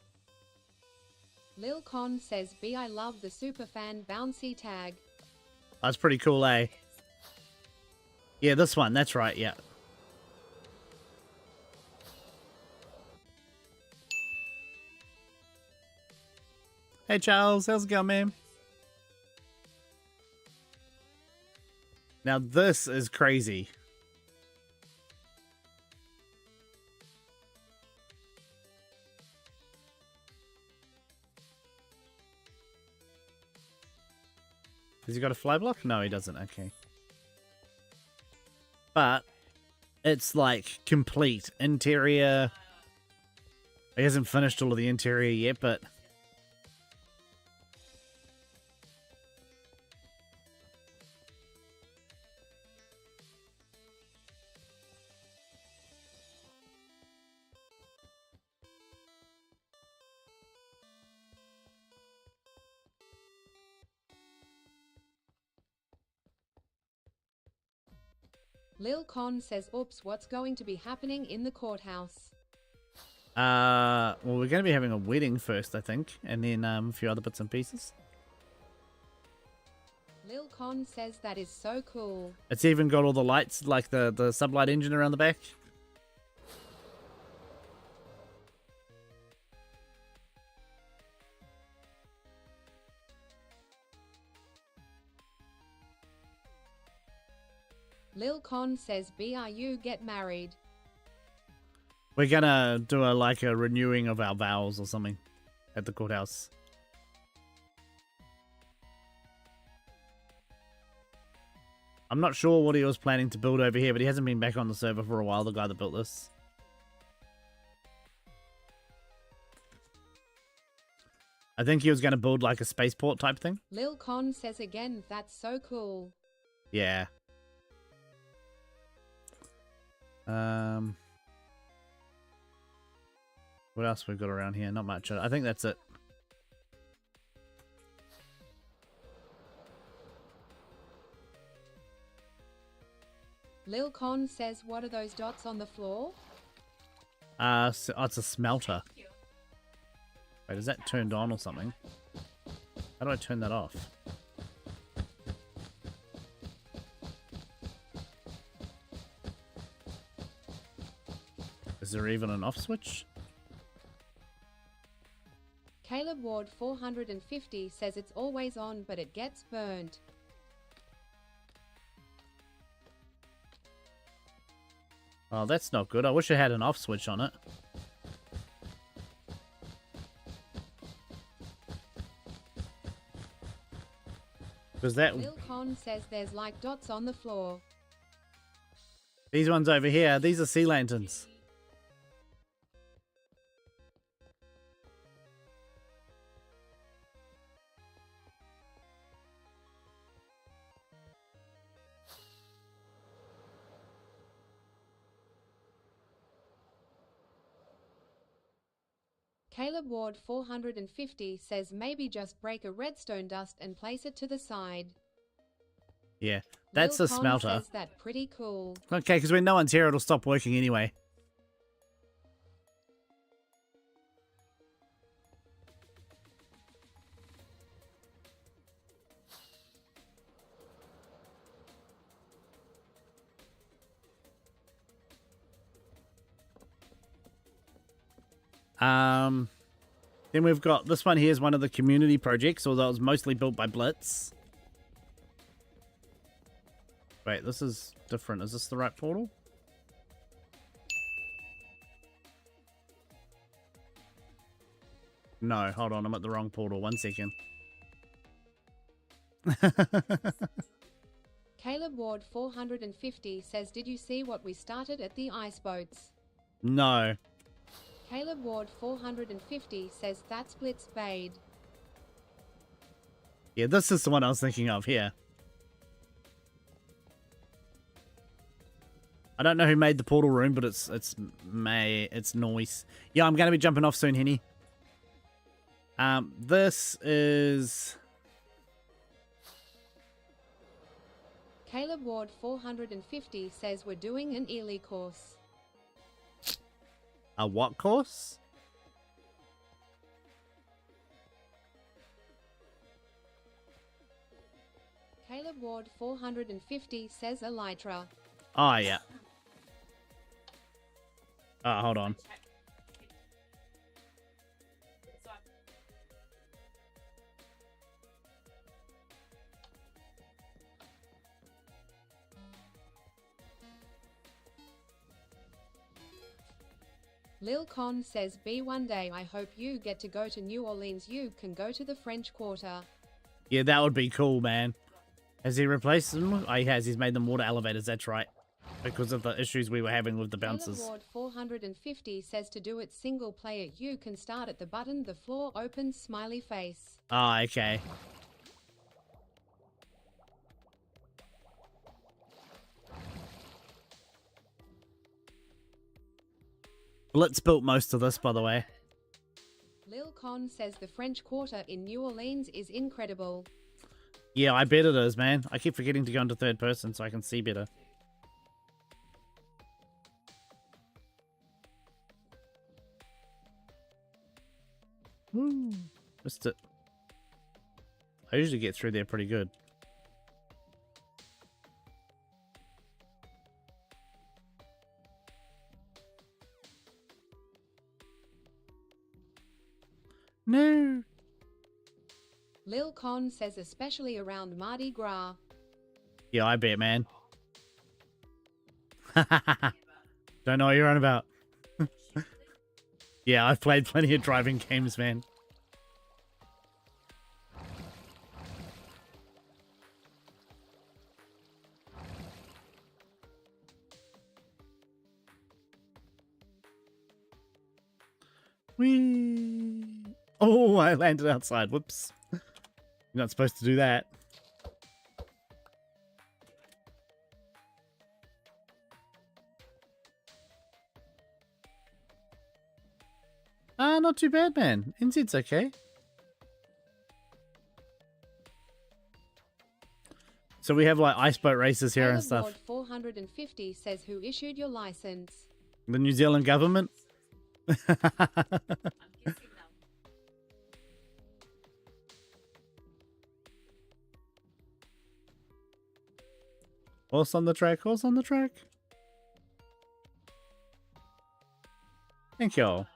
Lil Con says B I love the superfan bouncy tag. That's pretty cool, eh? Yeah, this one. That's right, yeah. Hey Charles, how's it going, man? Now this is crazy. Has he got a fly block? No, he doesn't. Okay. But it's like complete interior. He hasn't finished all of the interior yet, but Lil Con says oops, what's going to be happening in the courthouse? well, we're going to be having a wedding first, I think, and then a few other bits and pieces. Lil Con says that is so cool. It's even got all the lights, like the sublight engine around the back. Lil Con says BRU get married. We're gonna do a renewing of our vows or something at the courthouse. I'm not sure what he was planning to build over here, but he hasn't been back on the server for a while, the guy that built this. I think he was gonna build like a spaceport type thing. Lil Con says again, that's so cool. Yeah. What else we've got around here? Not much. I think that's it. Lil Con says, what are those dots on the floor? So, oh, it's a smelter. Wait, is that turned on or something? How do I turn that off? Is there even an off switch? Caleb Ward 450 says it's always on, but it gets burned. Oh, that's not good. I wish it had an off switch on it. Because that... Lil Con says there's like dots on the floor. These ones over here, these are sea lanterns. Caleb Ward 450 says maybe just break a redstone dust and place it to the side. Yeah, that's Lil a Con smelter. says that pretty cool. Okay, because when no one's here, it'll stop working anyway. Then we've got this one here is one of the community projects, although it was mostly built by Blitz. Wait, this is different. Is this the right portal? No, hold on. I'm at the wrong portal. 1 second. Caleb Ward 450 says, did you see what we started at the ice boats? No. Caleb Ward 450 says, that's Blitz Bade. Yeah, this is the one I was thinking of here. I don't know who made the portal room, but it's noise. Yeah, I'm going to be jumping off soon, Henny. This is... Caleb Ward 450 says we're doing an Ely course. A what course? Caleb Ward 450 says Elytra. Oh, yeah. Hold on. Lil Con says, B one day I hope you get to go to New Orleans. You can go to the French Quarter. Yeah, that would be cool, man. Has he replaced them? Oh, he has. He's made them water elevators. That's right. Because of the issues we were having with the bouncers. Caleb Ward 450 says to do it single player. You can start at the button. The floor opens. Smiley face. Oh, okay. Blitz built most of this, by the way. Lil Con says the French Quarter in New Orleans is incredible. Yeah, I bet it is, man. I keep forgetting to go into third person so I can see better. Woo. Missed it. I usually get through there pretty good. No. Lil Con says especially around Mardi Gras. Yeah, I bet, man. Don't know what you're on about. Yeah, I've played plenty of driving games, man. Whee! Oh, I landed outside. Whoops. You're not supposed to do that. Not too bad, man. NZ's okay. So we have like ice boat races here and stuff. Ward 450 says who issued your license? The New Zealand government. Horse on the track, horse on the track. Thank y'all.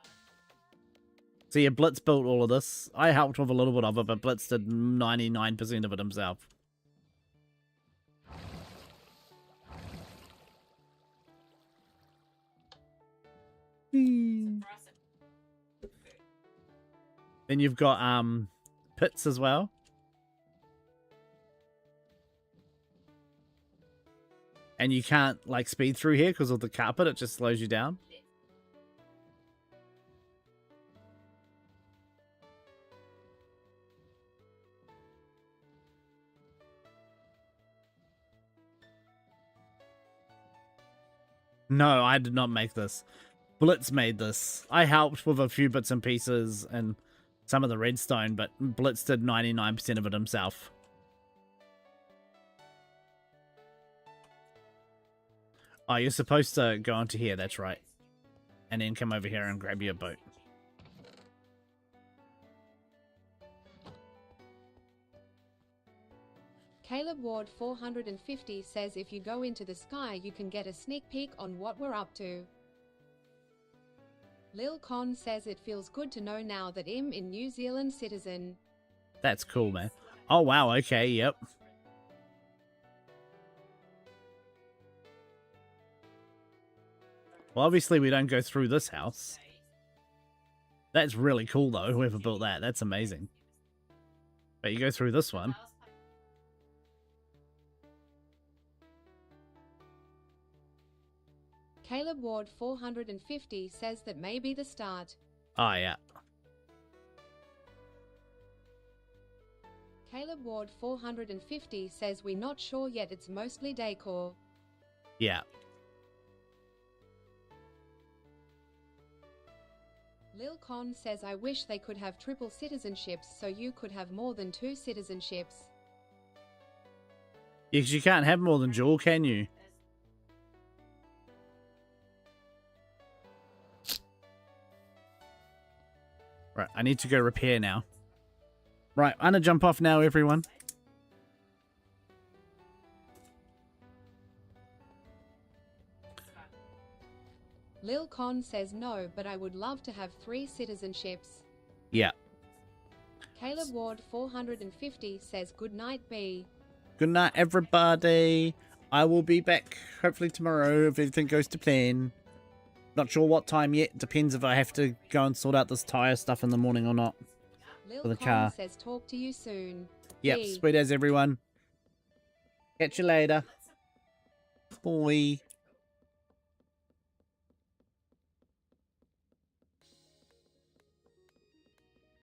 So yeah, Blitz built all of this. I helped with a little bit of it, but Blitz did 99% of it himself. Then you've got pits as well. And you can't like speed through here because of the carpet, it just slows you down. No, I did not make this. Blitz made this. I helped with a few bits and pieces and some of the redstone, but Blitz did 99% of it himself. Oh, you're supposed to go onto here, that's right. And then come over here and grab your boat. Caleb Ward 450 says if you go into the sky you can get a sneak peek on what we're up to. Lil Con says it feels good to know now that I'm in New Zealand citizen. That's cool, man. Oh, wow. Okay, yep. Well, obviously we don't go through this house. That's really cool, though, whoever built that. That's amazing. But you go through this one. Caleb Ward 450 says that may be the start. Oh, yeah. Caleb Ward 450 says we're not sure yet, it's mostly decor. Yeah. Lil Con says I wish they could have triple citizenships so you could have more than 2 citizenships. Yeah, 'cause you can't have more than dual, can you? Right, I need to go repair now. Right, I'm gonna jump off now, everyone. Lil Con says no, but I would love to have 3 citizenships. Yeah. Caleb Ward 450 says good night B. Good night, everybody. I will be back hopefully tomorrow if everything goes to plan. Not sure what time yet. Depends if I have to go and sort out this tire stuff in the morning or not. Lil For the Con car. says talk to you soon. Yep, B. sweet as everyone. Catch you later. Bye.